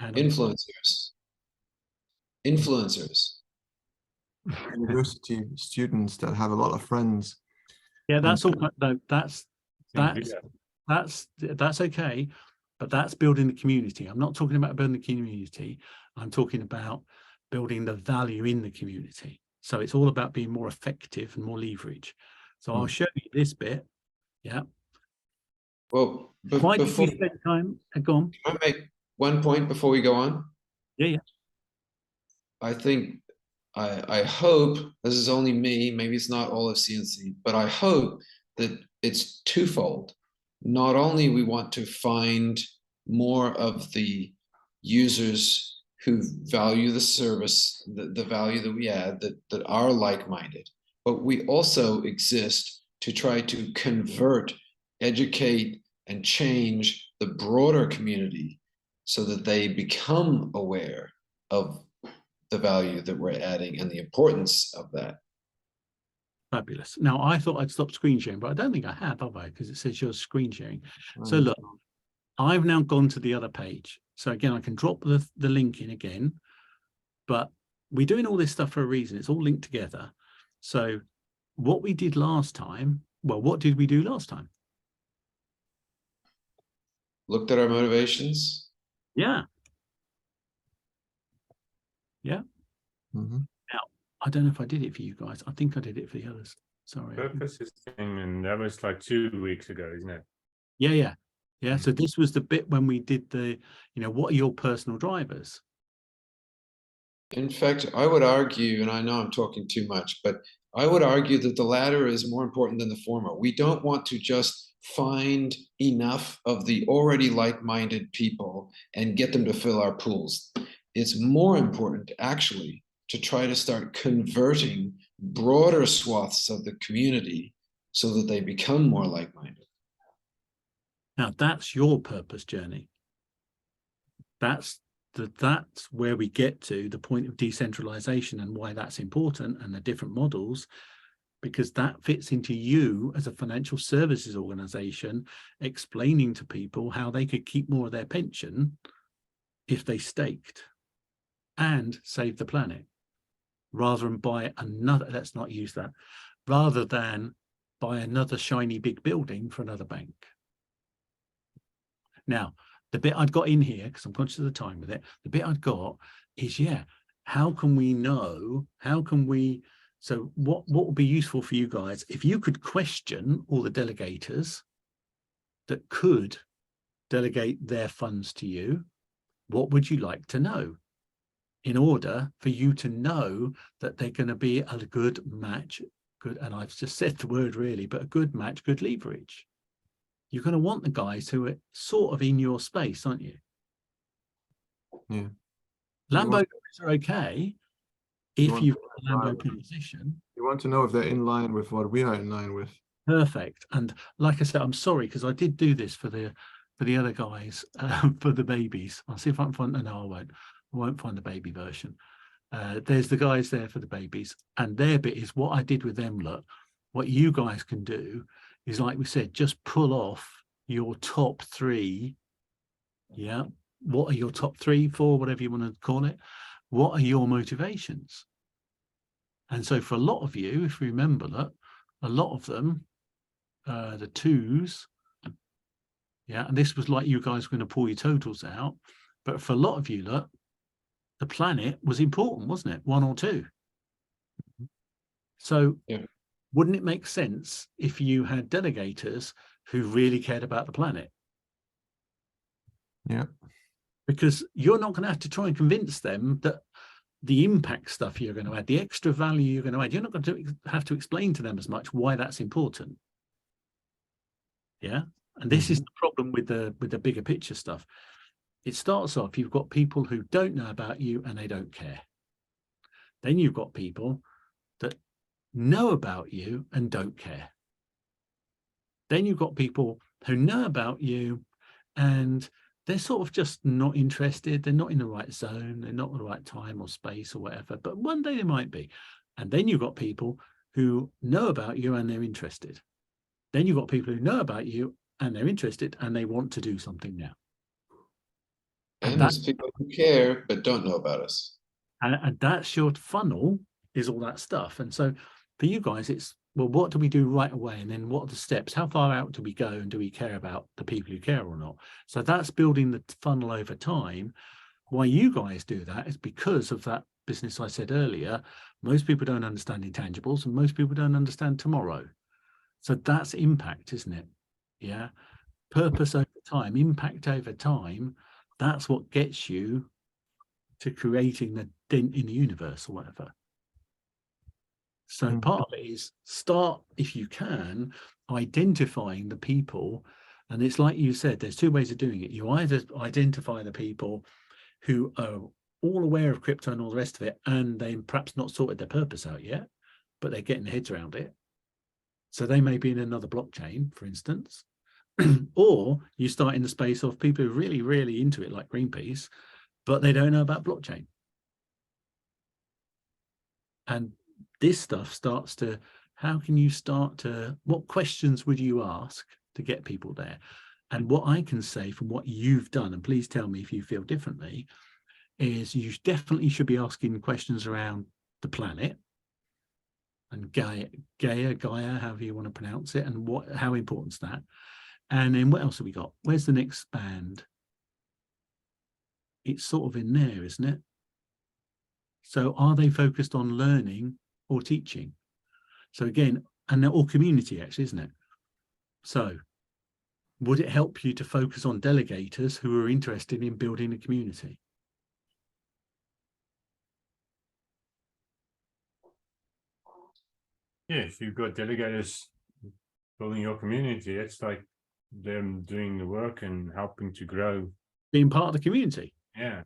And Influencers. University students that have a lot of friends. yeah, that's all. No, that's okay, but that's building the community. I'm not talking about building the community. I'm talking about building the value in the community. So it's all about being more effective and more leverage. So I'll show you this bit. Yeah. Well, Why did we spend time? Go on. Can I make one point before we go on? Yeah. I think, I hope, this is only me, maybe it's not all of CNC, but I hope that it's twofold. Not only we want to find more of the users who value the service, the value that we add, that are like-minded, but we also exist to try to convert, educate, and change the broader community so that they become aware of the value that we're adding and the importance of that. Fabulous. Now, I thought I'd stop screen sharing, but I don't think I have I? Because it says you're screen sharing. So look, I've now gone to the other page. So again, I can drop the link in again, but we're doing all this stuff for a reason. It's all linked together. So what we did last time, well, what did we do last time? Looked at our motivations. Yeah. Yeah. Mm-hmm. Now, I don't know if I did it for you guys. I think I did it for the others. Sorry. Purpose is thing, and that was like 2 weeks ago, isn't it? Yeah. So this was the bit when we did the, what are your personal drivers? In fact, I would argue, and I know I'm talking too much, but I would argue that the latter is more important than the former. We don't want to just find enough of the already like-minded people and get them to fill our pools. It's more important, actually, to try to start converting broader swaths of the community so that they become more like-minded. Now, that's your purpose journey. That's where we get to the point of decentralization and why that's important and the different models, because that fits into you as a financial services organization, explaining to people how they could keep more of their pension if they staked and save the planet, rather than buy another, let's not use that, rather than buy another shiny big building for another bank. Now, the bit I'd got in here, because I'm conscious of the time with it, the bit I'd got is, how can we know, how can we So what would be useful for you guys, if you could question all the delegators that could delegate their funds to you, what would you like to know in order for you to know that they're going to be a good match, good, and I've just said the word really, but a good match, good leverage. You're going to want the guys who are sort of in your space, aren't you? Yeah. Lambo are okay if you've got a Lambo position. You want to know if they're in line with what we are in line with. Perfect. And like I said, I'm sorry, because I did do this for the other guys, for the babies. I'll see if I can find, no, I won't find the baby version. There's the guys there for the babies, and their bit is what I did with them. Look, what you guys can do is, like we said, just pull off your top 3. Yeah. What are your top 3, 4, whatever you want to call it? What are your motivations? And so for a lot of you, if you remember that, a lot of them, the 2s, yeah, and this was like you guys were going to pull your totals out, but for a lot of you, look, the planet was important, wasn't it? 1 or 2. So yeah. Wouldn't it make sense if you had delegators who really cared about the planet? Yeah. Because you're not going to have to try and convince them that the impact stuff you're going to add, the extra value you're going to add, you're not going to have to explain to them as much why that's important. Yeah. And this is the problem with the bigger picture stuff. It starts off, you've got people who don't know about you and they don't care. Then you've got people that know about you and don't care. Then you've got people who know about you and they're sort of just not interested. They're not in the right zone. They're not in the right time or space or whatever, but one day they might be. And then you've got people who know about you and they're interested. Then you've got people who know about you and they're interested and they want to do something now. And there's people who care but don't know about us. And that's your funnel, is all that stuff. And so for you guys, it's, well, what do we do right away? And then what are the steps? How far out do we go? And do we care about the people who care or not? So that's building the funnel over time. Why you guys do that is because of that business I said earlier. Most people don't understand intangibles and most people don't understand tomorrow. So that's impact, isn't it? Yeah. Purpose over time, impact over time. That's what gets you to creating the dent in the universe or whatever. So part of it is start, if you can, identifying the people. And it's like you said, there's 2 ways of doing it. You either identify the people who are all aware of crypto and all the rest of it, and they perhaps not sorted their purpose out yet, but they're getting their heads around it. So they may be in another blockchain, for instance. Or you start in the space of people who are really, really into it, like Greenpeace, but they don't know about blockchain. And this stuff starts to, how can you start to, what questions would you ask to get people there? And what I can say from what you've done, and please tell me if you feel differently, is you definitely should be asking questions around the planet and Gaia, however you want to pronounce it, and what, how important is that? And then what else have we got? Where's the next band? It's sort of in there, isn't it? So are they focused on learning or teaching? So again, and they're all community actually, isn't it? So would it help you to focus on delegators who are interested in building a community? Yeah, if you've got delegators building your community, it's like them doing the work and helping to grow. Being part of the community. Yeah.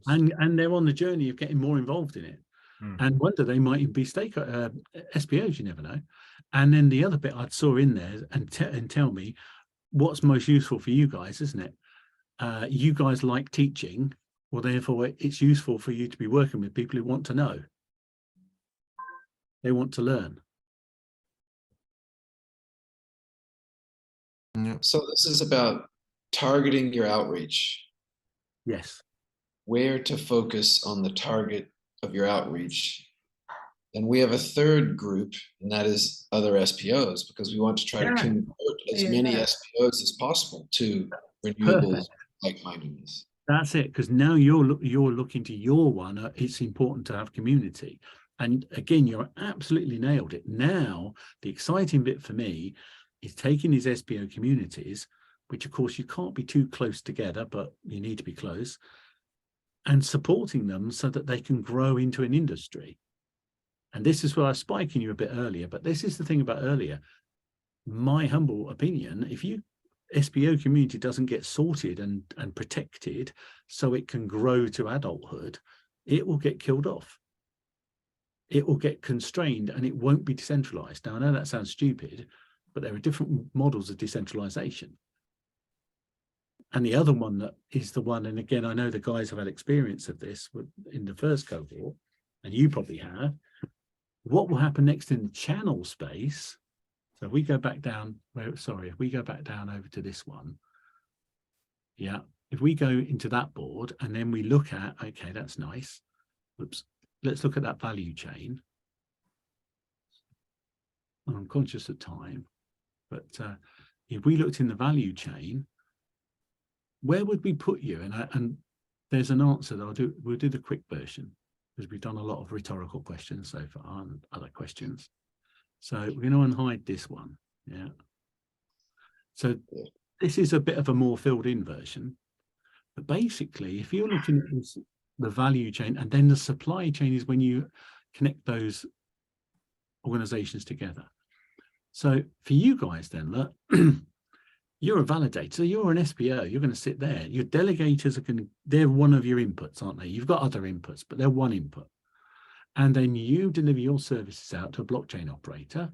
And they're on the journey of getting more involved in it. And wonder they might even be SPOs, you never know. And then the other bit I saw in there, and tell me what's most useful for you guys, isn't it? You guys like teaching, well, therefore it's useful for you to be working with people who want to know. They want to learn. Yeah. So this is about targeting your outreach. Yes. Where to focus on the target of your outreach. And we have a third group, and that is other SPOs, because we want to try to convert as many SPOs as possible to renewables like-mindedness. That's it, because now you're looking to your one. It's important to have community. And again, you're absolutely nailed it. Now, the exciting bit for me is taking these SBO communities, which of course you can't be too close together, but you need to be close, and supporting them so that they can grow into an industry. And this is where I was spiking you a bit earlier, but this is the thing about earlier. My humble opinion, if you SBO community doesn't get sorted and protected so it can grow to adulthood, it will get killed off. It will get constrained and it won't be decentralized. Now, I know that sounds stupid, but there are different models of decentralization. And the other one that is the one, and again, I know the guys have had experience of this in the first cohort, and you probably have. What will happen next in the channel space? So if we go back down, if we go back down over to this one, yeah, if we go into that board and then we look at, okay, that's nice. Oops, let's look at that value chain. I'm conscious of time, but if we looked in the value chain, where would we put you? And there's an answer that we'll do the quick version because we've done a lot of rhetorical questions so far and other questions. So we're going to unhide this one. Yeah. So this is a bit of a more filled in version. But basically, if you're looking at this, the value chain, and then the supply chain is when you connect those organizations together. So for you guys then, look, you're a validator, you're an SBO, you're going to sit there. Your delegators are going to, they're one of your inputs, aren't they? You've got other inputs, but they're one input. And then you deliver your services out to a blockchain operator,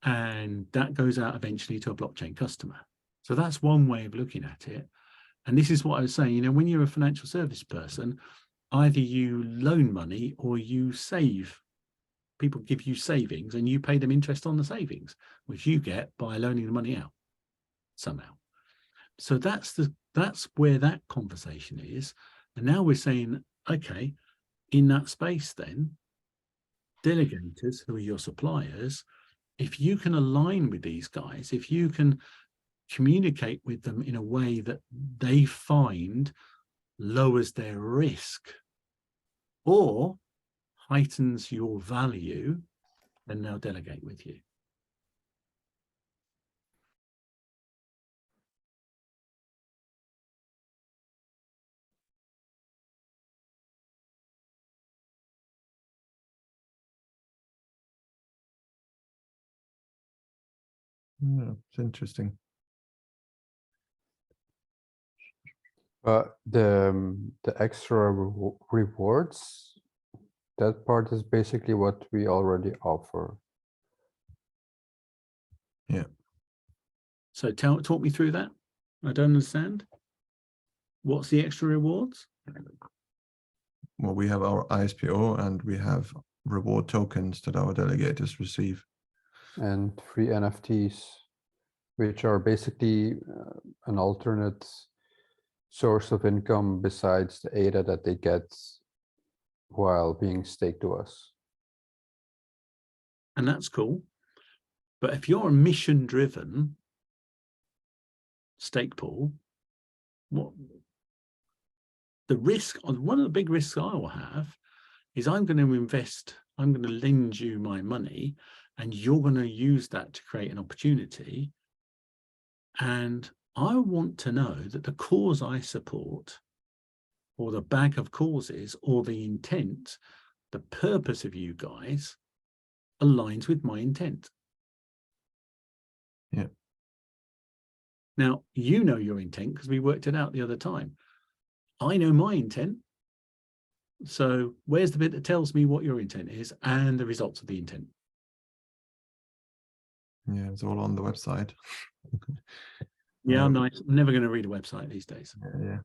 and that goes out eventually to a blockchain customer. So that's one way of looking at it. And this is what I was saying, you know, when you're a financial service person, either you loan money or you save. People give you savings and you pay them interest on the savings, which you get by loaning the money out somehow. So that's where that conversation is. And now we're saying, okay, in that space then, delegators who are your suppliers, if you can align with these guys, if you can communicate with them in a way that they find lowers their risk or heightens your value, then they'll delegate with you. Yeah, it's interesting. The extra rewards, that part is basically what we already offer. Yeah. So talk me through that. I don't understand. What's the extra rewards? Well, we have our ISPO and we have reward tokens that our delegators receive. And free NFTs, which are basically an alternate source of income besides the ADA that they get while being staked to us. And that's cool. But if you're a mission-driven stake pool, what the risk, one of the big risks I will have is I'm going to invest, I'm going to lend you my money, and you're going to use that to create an opportunity. And I want to know that the cause I support, or the bag of causes, or the intent, the purpose of you guys aligns with my intent. Yeah. Now, you know your intent because we worked it out the other time. I know my intent. So where's the bit that tells me what your intent is and the results of the intent? Yeah, it's all on the website. Yeah, nice. I'm never going to read a website these days. Yeah.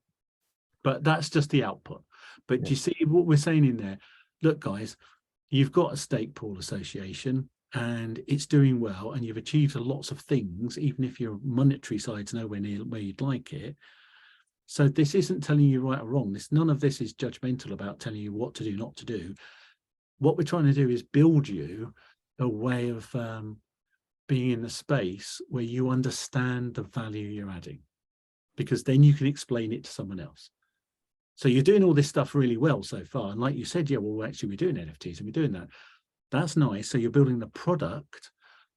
But that's just the output. But do you see what we're saying in there? Look, guys, you've got a stake pool association and it's doing well and you've achieved lots of things, even if your monetary side's nowhere near where you'd like it. So this isn't telling you right or wrong. None of this is judgmental about telling you what to do, not to do. What we're trying to do is build you a way of being in a space where you understand the value you're adding, because then you can explain it to someone else. So you're doing all this stuff really well so far. And like you said, yeah, well, actually, we're doing NFTs and we're doing that. That's nice. So you're building the product.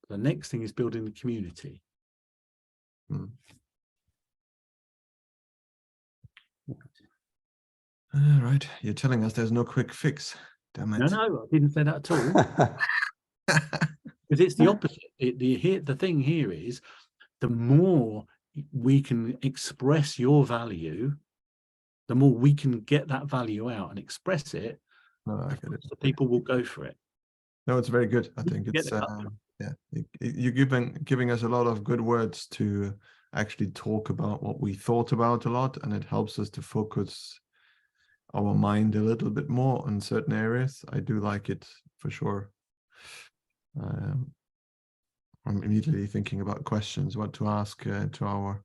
The next thing is building the community. All right, you're telling us there's no quick fix. Damn it. No, I didn't say that at all. Because it's the opposite. The thing here is, the more we can express your value, the more we can get that value out and express it, No, I get it. so people will go for it. No, it's very good. I You think can get it's it up. yeah. You're giving us a lot of good words to actually talk about what we thought about a lot, and it helps us to focus our mind a little bit more on certain areas. I do like it for sure. I'm immediately thinking about questions, what to ask to our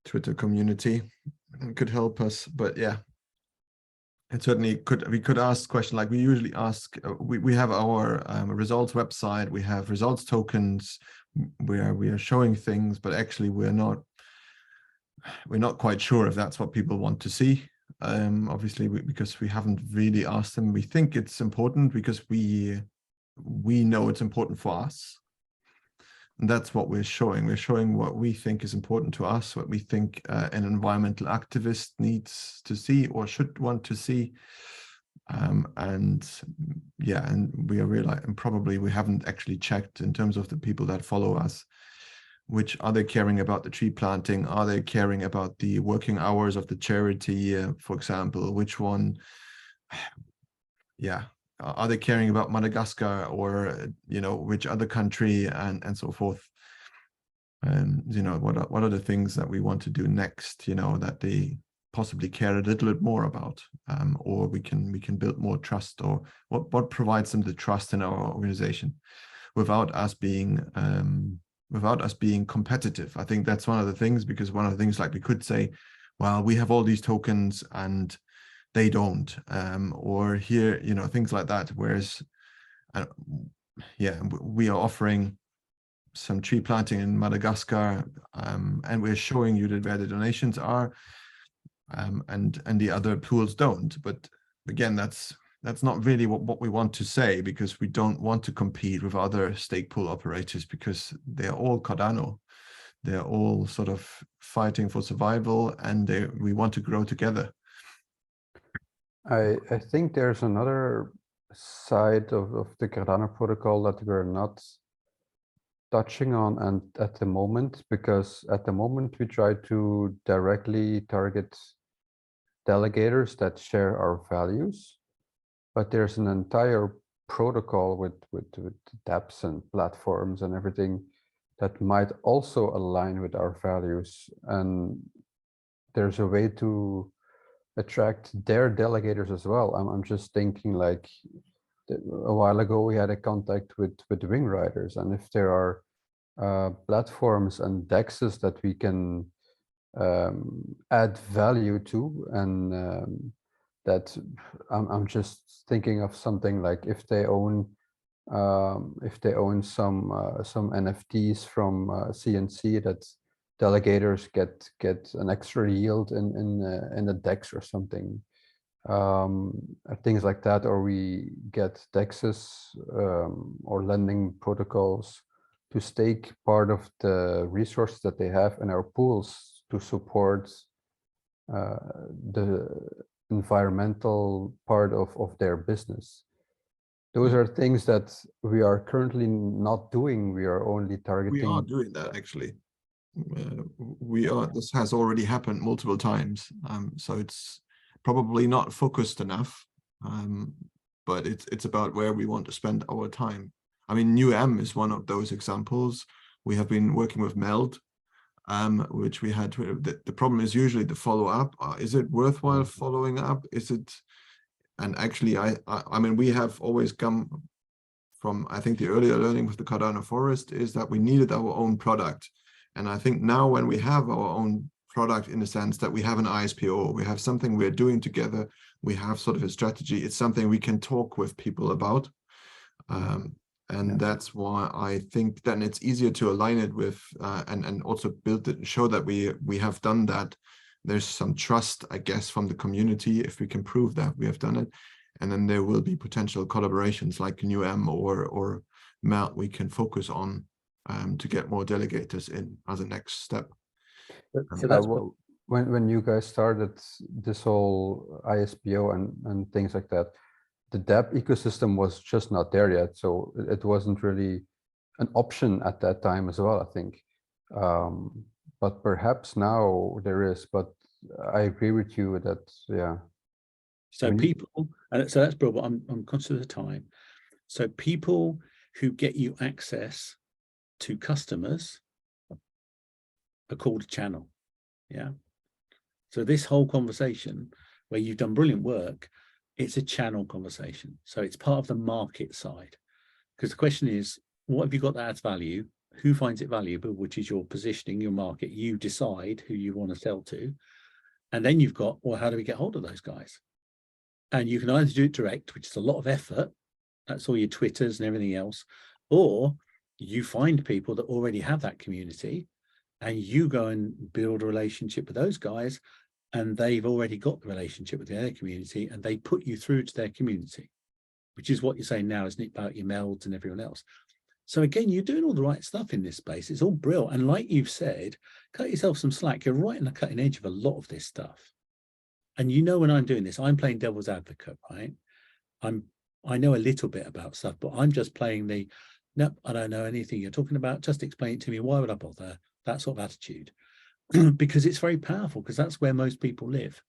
Twitter community. It could help us, but yeah, it certainly could. We could ask questions like we usually ask. We have our results website. We have results tokens where we are showing things, but actually we're not quite sure if that's what people want to see. Obviously, because we haven't really asked them. We think it's important because we know it's important for us. And that's what we're showing. We're showing what we think is important to us, what we think an environmental activist needs to see or should want to see. And yeah, and we are realizing probably we haven't actually checked in terms of the people that follow us. Which are they caring about the tree planting? Are they caring about the working hours of the charity, for example? Which one? Yeah, are they caring about Madagascar or which other country and so forth? And what are the things that we want to do next? That they possibly care a little bit more about, or we can build more trust, or what provides them the trust in our organization, without us being competitive. I think that's one of the things, because one of the things, like, we could say, well, we have all these tokens and they don't, or here, things like that. Whereas, yeah, we are offering some tree planting in Madagascar, and we're showing you where the donations are, and the other pools don't. But again, that's not really what we want to say, because we don't want to compete with other stake pool operators, because they're all Cardano. They're all sort of fighting for survival, and we want to grow together. I think there's another side of the Cardano protocol that we're not touching on and at the moment, because at the moment we try to directly target delegators that share our values, but there's an entire protocol with dApps and platforms and everything that might also align with our values, and there's a way to attract their delegators as well. I'm just thinking, like, a while ago we had a contact with wing riders, and if there are platforms and dexes that we can add value to, and that I'm just thinking of something like, if they own some NFTs from CNC, that delegators get an extra yield in a DEX or something, things like that, or we get DEXs or lending protocols to stake part of the resources that they have in our pools to support the environmental part of their business. Those are things that we are currently not doing. We are only targeting. We are doing that, actually. This has already happened multiple times, so it's probably not focused enough, but it's about where we want to spend our time. I mean, NewM is one of those examples. We have been working with Meld, which we had. The problem is usually the follow-up. Is it worthwhile following up? Is it? And actually, I mean, we have always come from, I think, the earlier learning with the Cardano Forest is that we needed our own product. And I think now, when we have our own product, in the sense that we have an ISPO, we have something we're doing together, we have sort of a strategy, it's something we can talk with people about. And that's why I think then it's easier to align it with and also build it and show that we have done that there's some trust, I guess, from the community if we can prove that we have done it. And then there will be potential collaborations like NUM or MELT we can focus on to get more delegators in as a next step. So that's when you guys started this whole ISPO and things like that, the DApp ecosystem was just not there yet, so it wasn't really an option at that time as well, I think. But perhaps now there is, but I agree with you that, yeah. So people, and so that's brilliant. I'm conscious of the time. So people who get you access to customers are called a channel. Yeah. So this whole conversation where you've done brilliant work, it's a channel conversation. So it's part of the market side. Because the question is, what have you got that adds value? Who finds it valuable, which is your positioning, your market. You decide who you want to sell to. And then you've got, well, how do we get hold of those guys? And you can either do it direct, which is a lot of effort. That's all your Twitters and everything else. Or you find people that already have that community and you go and build a relationship with those guys, and they've already got the relationship with their community and they put you through to their community, which is what you're saying now, isn't it, about your melds and everyone else. So again, you're doing all the right stuff in this space. It's all brilliant. And like you've said, cut yourself some slack. You're right on the cutting edge of a lot of this stuff. And you know, when I'm doing this, I'm playing devil's advocate, right? I know a little bit about stuff, but I'm just playing the, nope, I don't know anything you're talking about. Just explain it to me. Why would I bother? That sort of attitude. Because it's very powerful, because that's where most people live.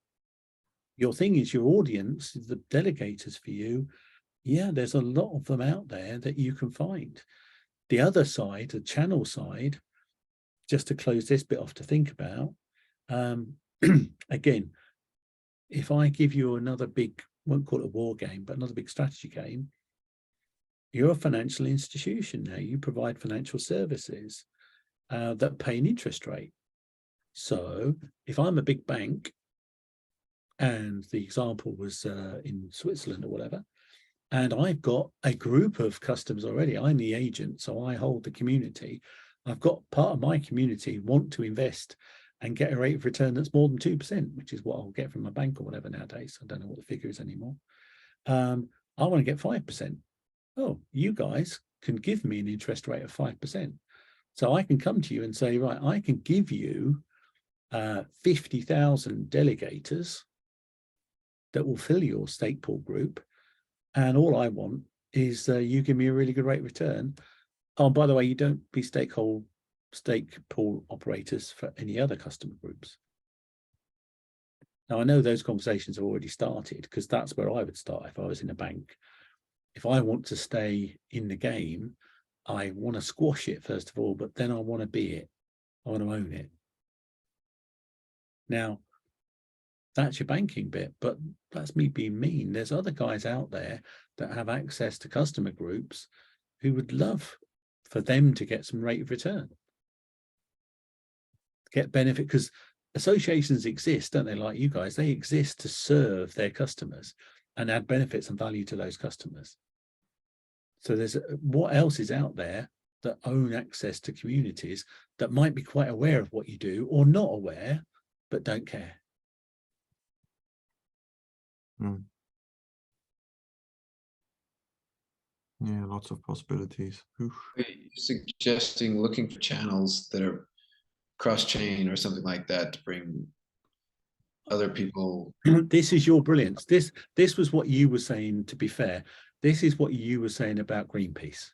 Your thing is your audience, the delegators for you. Yeah, there's a lot of them out there that you can find. The other side, the channel side, just to close this bit off to think about, again, if I give you another big, won't call it a war game, but another big strategy game, you're a financial institution now. You provide financial services that pay an interest rate. So if I'm a big bank, and the example was in Switzerland or whatever, and I've got a group of customers already, I'm the agent, so I hold the community. I've got part of my community want to invest and get a rate of return that's more than 2%, which is what I'll get from my bank or whatever nowadays. I don't know what the figure is anymore. I want to get 5%. Oh, you guys can give me an interest rate of 5%. So I can come to you and say, right, I can give you 50,000 delegators that will fill your stake pool group. And all I want is you give me a really good rate of return. Oh, by the way, you don't be stake pool operators for any other customer groups. Now, I know those conversations have already started, because that's where I would start if I was in a bank. If I want to stay in the game, I want to squash it first of all, but then I want to be it. I want to own it. Now, that's your banking bit, but that's me being mean. There's other guys out there that have access to customer groups who would love for them to get some rate of return, get benefit, because associations exist, don't they? Like you guys, they exist to serve their customers and add benefits and value to those customers. So there's what else is out there that own access to communities that might be quite aware of what you do or not aware, but don't care. Yeah, lots of possibilities. Oof. You're suggesting looking for channels that are cross-chain or something like that to bring other people. This is your brilliance. This was what you were saying, to be fair. This is what you were saying about Greenpeace.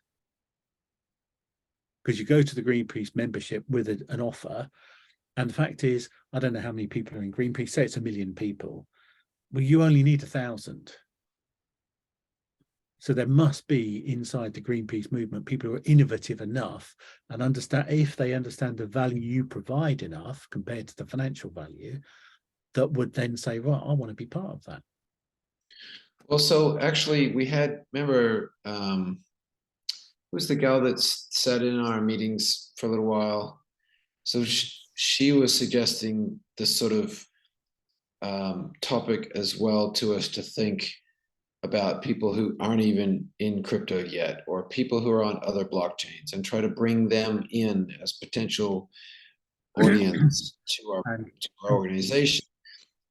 Because you go to the Greenpeace membership with an offer, and the fact is, I don't know how many people are in Greenpeace, say it's 1 million people. Well, you only need 1,000. So there must be inside the Greenpeace movement people who are innovative enough and understand, if they understand the value you provide enough compared to the financial value, that would then say, right, I want to be part of that. Well, so actually we had, remember, who's the gal that sat in our meetings for a little while? So she was suggesting this sort of topic as well to us to think about people who aren't even in crypto yet, or people who are on other blockchains, and try to bring them in as potential audience to And our organization.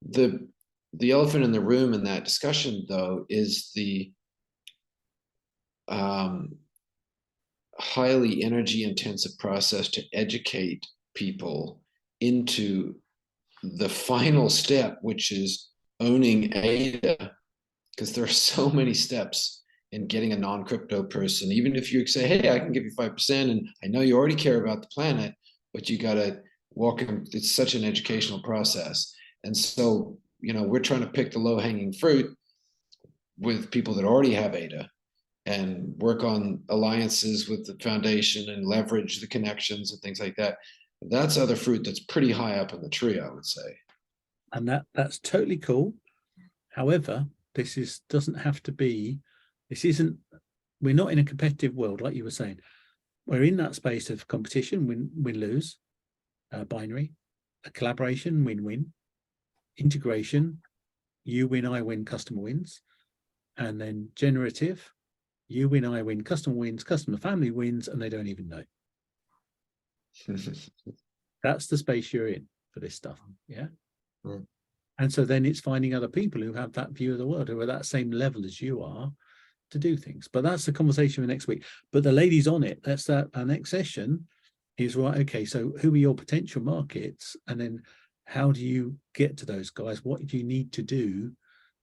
The elephant in the room in that discussion, though, is the highly energy intensive process to educate people into the final step, which is owning ADA, because there are so many steps in getting a non-crypto person. Even if you say, hey, I can give you 5%, and I know you already care about the planet, but you got to walk in. It's such an educational process. And so, you know, we're trying to pick the low-hanging fruit with people that already have ADA and work on alliances with the foundation and leverage the connections and things like that. That's other fruit that's pretty high up in the tree, I would say. And that's totally cool. However, doesn't have to be, we're not in a competitive world, like you were saying. We're in that space of competition, win, lose, binary, a collaboration, win-win, integration, you win, I win, customer wins, and then generative, you win, I win, customer wins, customer family wins, and they don't even know. That's the space you're in for this stuff. Yeah. Mm. And so then it's finding other people who have that view of the world, who are that same level as you are, to do things. But that's the conversation for next week. But the ladies on it, that's that. Our next session is, right, okay, so who are your potential markets? And then how do you get to those guys? What do you need to do?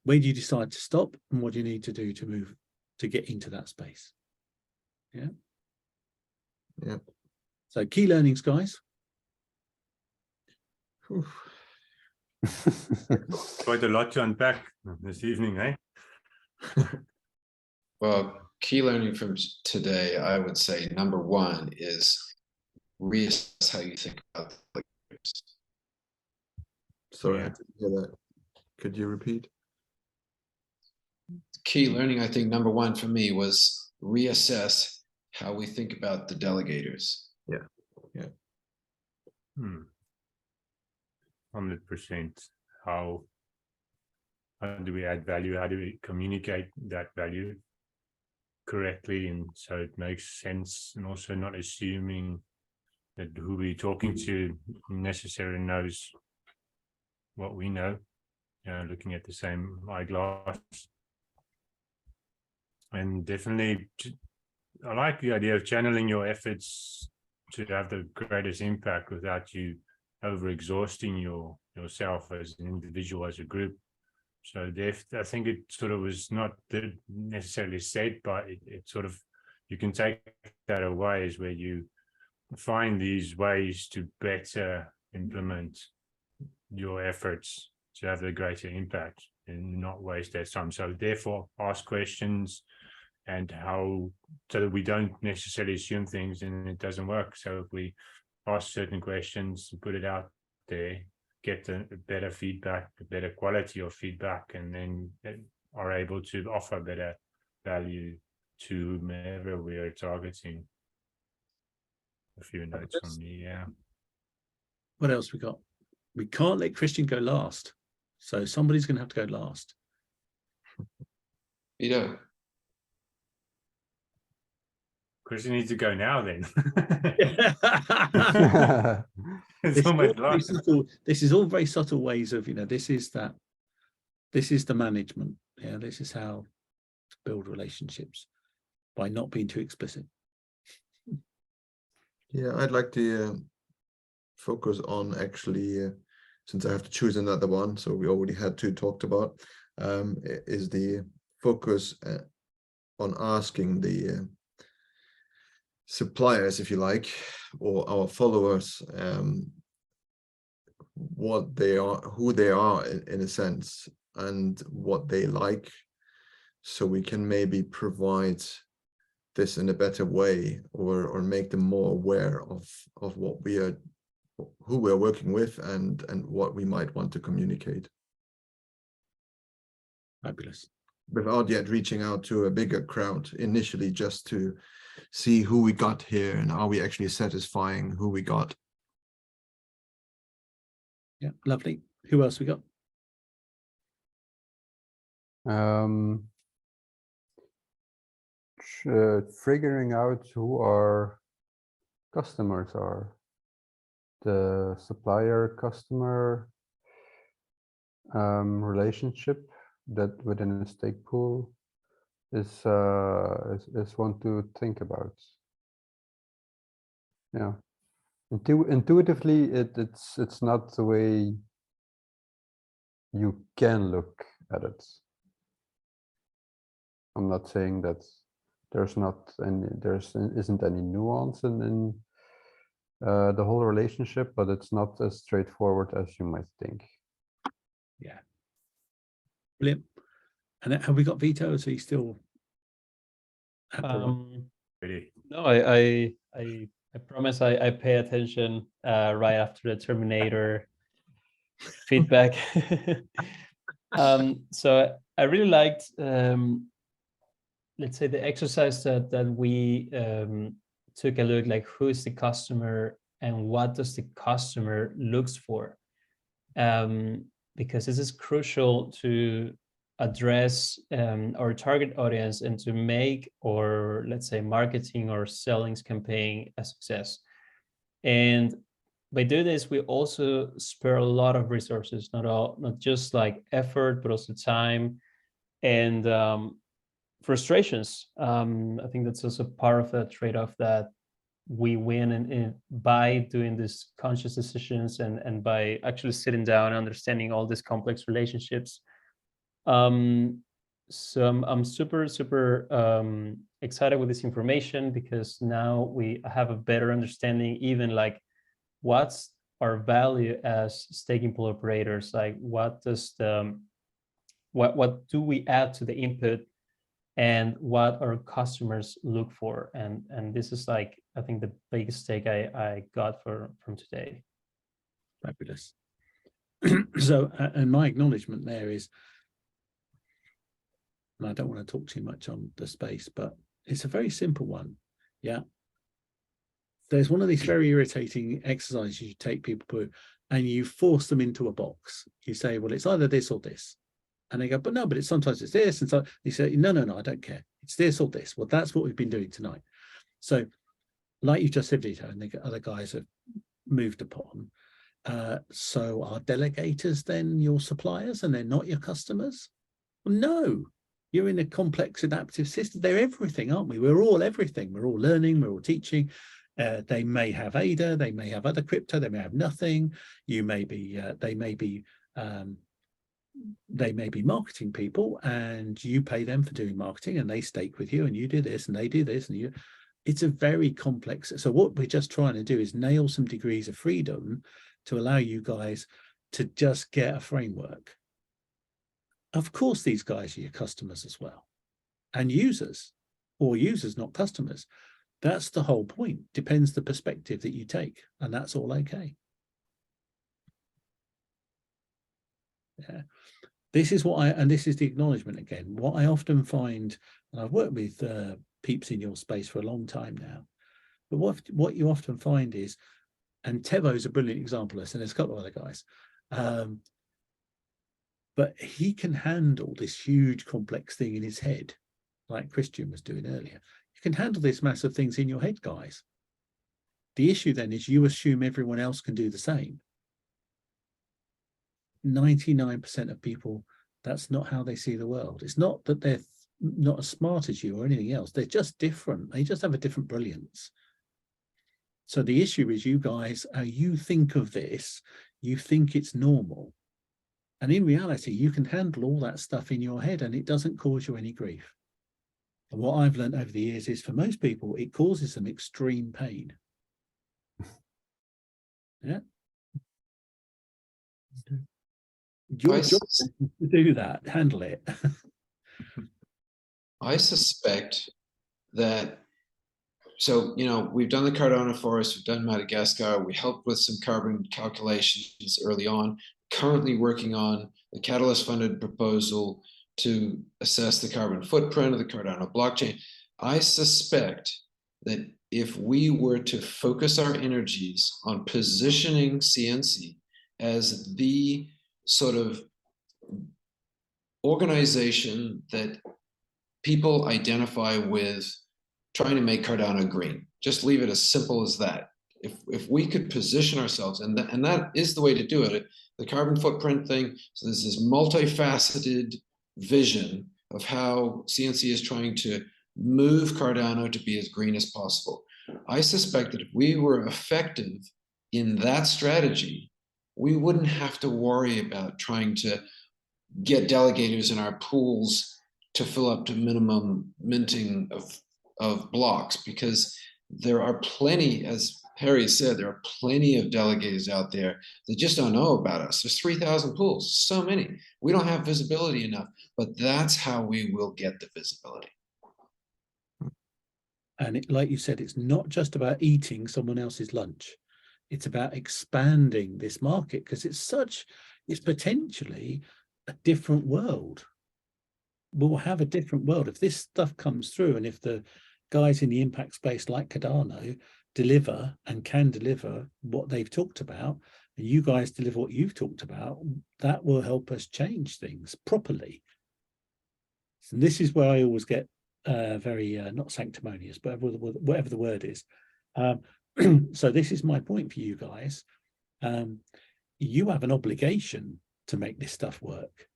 Where do you decide to stop? And what do you need to do to move, to get into that space? Yeah. Yeah. So key learnings, guys. Quite a lot to unpack this evening, eh? Well, key learning from today, I would say number one is reassess how you think about the delegators. Sorry, Yeah. I didn't hear that. Could you repeat? Key learning, I think number one for me was reassess how we think about the delegators. Yeah. 100%. How do we add value? How do we communicate that value correctly, and so it makes sense, and also not assuming that who we're talking to necessarily knows what we know, looking at the same eyeglass. And definitely, I like the idea of channeling your efforts to have the greatest impact without you over exhausting yourself as an individual, as a group. So I think it sort of was not necessarily said, but it sort of, you can take that away, is where you find these ways to better implement your efforts to have the greater impact and not waste their time. So therefore, ask questions, and so that we don't necessarily assume things and it doesn't work. So if we ask certain questions, put it out there, get a better feedback, a better quality of feedback, and then are able to offer better value to whomever we are targeting. A few notes from me, yeah. What else we got? We can't let Christian go last. So somebody's going to have to go last. Yeah. Christian needs to go now then. This It's almost is all very lost. subtle, this is all very subtle ways of, this is the management. Yeah, this is how to build relationships, by not being too explicit. Yeah, I'd like to focus on actually, since I have to choose another one, so we already had two talked about, is the focus on asking the suppliers, if you like, or our followers, what they are, who they are in a sense, and what they like, so we can maybe provide this in a better way, or make them more aware of what we are, who we're working with, and what we might want to communicate. Fabulous. Without yet reaching out to a bigger crowd initially, just to see who we got here and are we actually satisfying who we got. Yeah, lovely. Who else we got? Figuring out who our customers are, the supplier customer relationship that within a stake pool is one to think about. Yeah, intuitively it's not the way you can look at it. I'm not saying that isn't any nuance in the whole relationship, but it's not as straightforward as you might think. Yeah. Brilliant. And have we got Vito? Is he still? Really. No, I promise I pay attention right after the Terminator feedback. So I really liked, let's say, the exercise that we took a look, like who's the customer and what does the customer looks for, because this is crucial to address our target audience and to make, or let's say, marketing or selling campaign a success. And by doing this, we also spare a lot of resources, not just like effort, but also time and frustrations. I think that's also part of the trade-off that we win in by doing these conscious decisions and by actually sitting down and understanding all these complex relationships. So I'm super excited with this information, because now we have a better understanding, even like what's our value as staking pool operators, like what does what do we add to the input and what our customers look for, and this is like, I think, the biggest take I got from today. Fabulous. So, and my acknowledgement there is, and I don't want to talk too much on the space, but it's a very simple one. Yeah. There's one of these very irritating exercises you take people through and you force them into a box. You say, well, it's either this or this. And they go, but no, but sometimes it's this. And so you say, no, I don't care. It's this or this. Well, that's what we've been doing tonight. So like you just said, Vito, and the other guys have moved upon. So are delegators then your suppliers and they're not your customers? Well, no, you're in a complex adaptive system. They're everything, aren't we? We're all everything. We're all learning, we're all teaching. They may have ADA, they may have other crypto, they may have nothing. You may be, they may be marketing people, and you pay them for doing marketing, and they stake with you, and you do this, and they do this, and you. It's a very complex. So what we're just trying to do is nail some degrees of freedom to allow you guys to just get a framework. Of course, these guys are your customers as well, and users, or users, not customers. That's the whole point. Depends the perspective that you take, and that's all okay. Yeah, this is what and this is the acknowledgement again. What I often find, and I've worked with peeps in your space for a long time now, but what you often find is, and Tevo's a brilliant example of this, and there's a couple of other guys, but he can handle this huge complex thing in his head, like Christian was doing earlier. You can handle this massive things in your head, guys. The issue then is you assume everyone else can do the same. 99% of people, that's not how they see the world. It's not that they're not as smart as you or anything else. They're just different. They just have a different brilliance. So the issue is, you guys, how you think of this, you think it's normal. And in reality, you can handle all that stuff in your head and it doesn't cause you any grief. And what I've learned over the years is, for most people, it causes them extreme pain. Yeah. Your job is to do that, handle it. I suspect that, so, you know, we've done the Cardano forest, we've done Madagascar, we helped with some carbon calculations early on, currently working on the Catalyst funded proposal to assess the carbon footprint of the Cardano blockchain. I suspect that if we were to focus our energies on positioning CNC as the sort of organization that people identify with trying to make Cardano green, just leave it as simple as that. if we could position ourselves, and that is the way to do it, the carbon footprint thing. So there's this multifaceted vision of how CNC is trying to move Cardano to be as green as possible. I suspect that if we were effective in that strategy, we wouldn't have to worry about trying to get delegators in our pools to fill up to minimum minting of blocks, because there are plenty, as Harry said, there are plenty of delegators out there that just don't know about us. There's 3,000 pools, so many. We don't have visibility enough, but that's how we will get the visibility. And like you said, it's not just about eating someone else's lunch. It's about expanding this market, because it's potentially a different world. We'll have a different world if this stuff comes through, and if the guys in the impact space like Cardano deliver and can deliver what they've talked about, and you guys deliver what you've talked about, that will help us change things properly. And this is where I always get very not sanctimonious, but whatever the word is. So this is my point for you guys. You have an obligation to make this stuff work,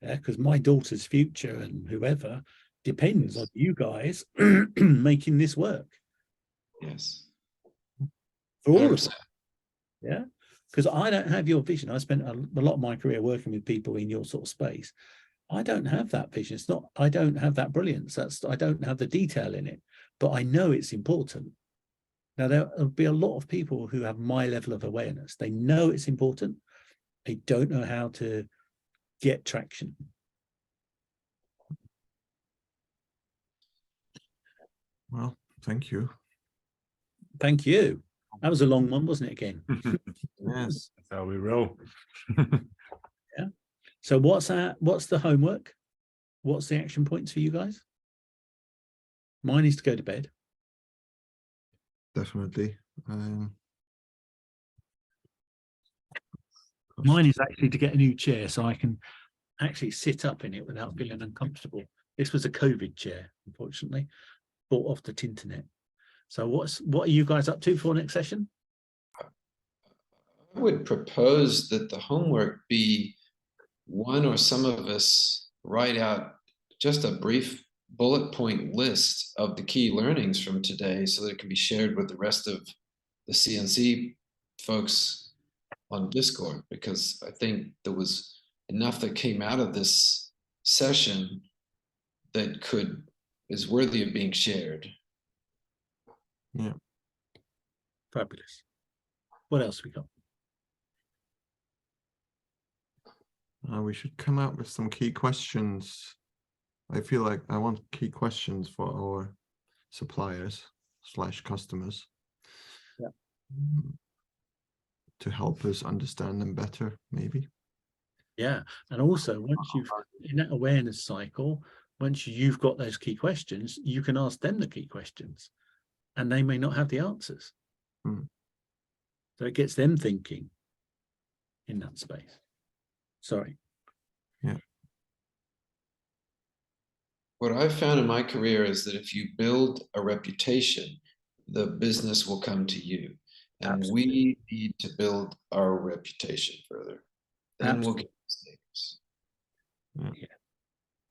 because my daughter's future and whoever depends on you guys making this work. Yes. For all of us. Yeah. Because I don't have your vision. I spent a lot of my career working with people in your sort of space. I don't have that vision. It's not, I don't have that brilliance. I don't have the detail in it, but I know it's important. Now, there'll be a lot of people who have my level of awareness. They know it's important. They don't know how to get traction. Well, thank you. Thank you. That was a long one, wasn't it, again? Yes. That's how we roll. Yeah. So what's the homework? What's the action points for you guys? Mine is to go to bed. Definitely. Mine is actually to get a new chair so I can actually sit up in it without feeling uncomfortable. This was a COVID chair, unfortunately, bought off the Tinternet. So what are you guys up to for next session? I would propose that the homework be one or some of us write out just a brief bullet point list of the key learnings from today so that it can be shared with the rest of the CNC folks on Discord, because I think there was enough that came out of this session that is worthy of being shared. Yeah. Fabulous. What else we got? We should come out with some key questions. I feel like I want key questions for our suppliers / customers. Yeah. To help us understand them better, maybe. Yeah. And also, once you've in that awareness cycle, once you've got those key questions, you can ask them the key questions, and they may not have the answers. So it gets them thinking in that space. Sorry. Yeah. What I've found in my career is that if you build a reputation, the business will come to you. And Absolutely. we need to build our reputation further. Then we'll get mistakes. Yeah.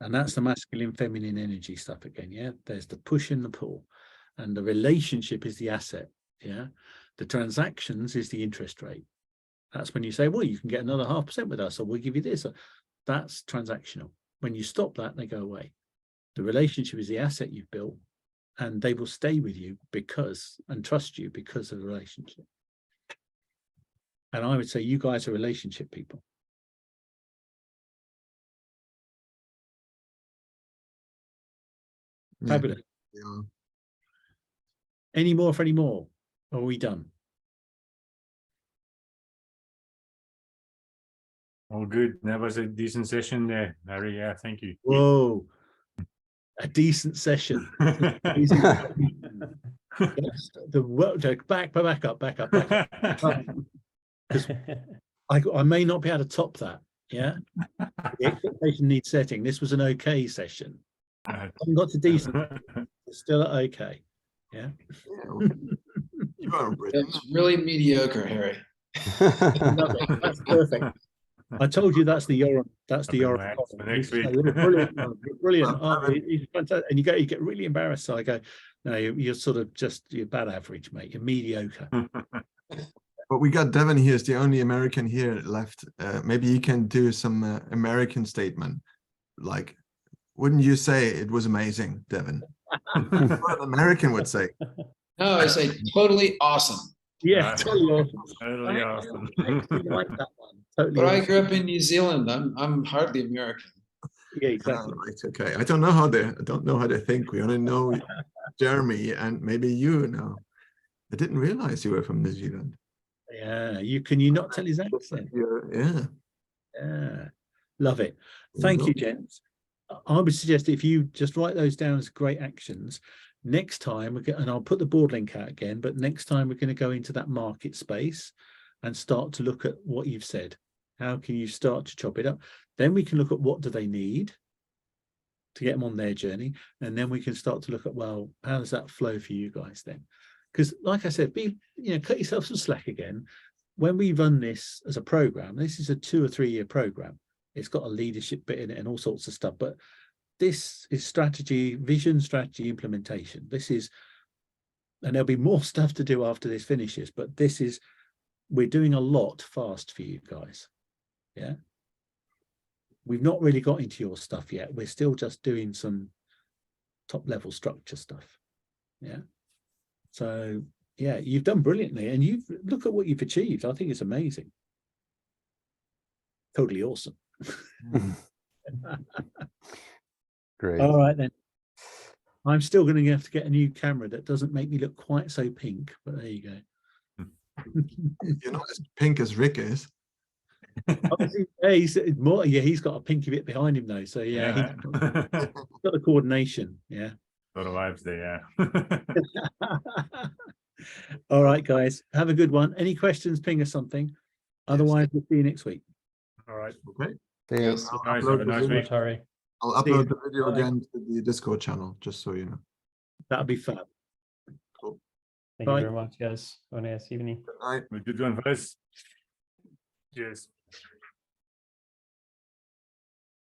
And that's the masculine, feminine energy stuff again. Yeah. There's the push and the pull, and the relationship is the asset. Yeah. The transactions is the interest rate. That's when you say, well, you can get another 0.5% with us, or we'll give you this. That's transactional. When you stop that, they go away. The relationship is the asset you've built, and they will stay with you and trust you because of the relationship. And I would say you guys are relationship people. Yeah. Fabulous. Yeah. Any more for any more? Or are we done? All good. That was a decent session there, Harry. Yeah, thank you. Whoa. A decent session. Yes, the world back up. Because I may not be able to top that. Yeah. The expectation needs setting. This was an okay session. I haven't got to decent. It's still okay. Yeah. You are British. It's really mediocre, Harry. Love it. That's perfect. I told you that's the Yoram. That's the I'll Yoram. bring my axe for next You say, week. "You're brilliant. You're brilliant. Well, Oh, he's fantastic." And you get really embarrassed. So I go, no, you're sort of you're about average, mate. You're mediocre. But we got Devin here. Is the only American here left. Maybe he can do some American statement. Like, wouldn't you say it was amazing, Devin? What an American would say. No, I say totally awesome. Yeah, Right. totally awesome. Totally awesome. I actually like that one. Totally But I awesome. grew up in New Zealand. I'm hardly American. Yeah, exactly. Right, okay. I don't know how they think. We only know Jeremy and maybe you now. I didn't realize you were from New Zealand. Yeah, can you not tell his accent? Yeah. Yeah, love it. There you Thank go. you, gents. I would suggest if you just write those down as great actions, next time, and I'll put the board link out again, but next time we're going to go into that market space and start to look at what you've said. How can you start to chop it up? Then we can look at what do they need to get them on their journey. And then we can start to look at, well, how does that flow for you guys then? Because like I said, cut yourself some slack again. When we run this as a program, this is a 2 or 3 year program. It's got a leadership bit in it and all sorts of stuff, but this is strategy, vision, strategy, implementation. This is, and there'll be more stuff to do after this finishes, but we're doing a lot fast for you guys. Yeah. We've not really got into your stuff yet. We're still just doing some top level structure stuff. Yeah. So yeah, you've done brilliantly, and look at what you've achieved. I think it's amazing. Totally awesome. Great. All right then. I'm still going to have to get a new camera that doesn't make me look quite so pink, but there you go. You're not as pink as Rick is. Obviously, yeah, he's got a pinky bit behind him though. So yeah, he's got the coordination. Yeah. A lot of vibes there, yeah. All right, guys, have a good one. Any questions, ping us something. Otherwise, we'll see you next week. All right. Okay. Yes. I'll Nice, upload have a the nice video- week. Sorry. I'll See you. upload the video Bye. again to the Discord channel, just so you know. That'll be fun. Thank Bye. you very much, guys. Have a nice evening. Good night. Good one, fellas. Cheers.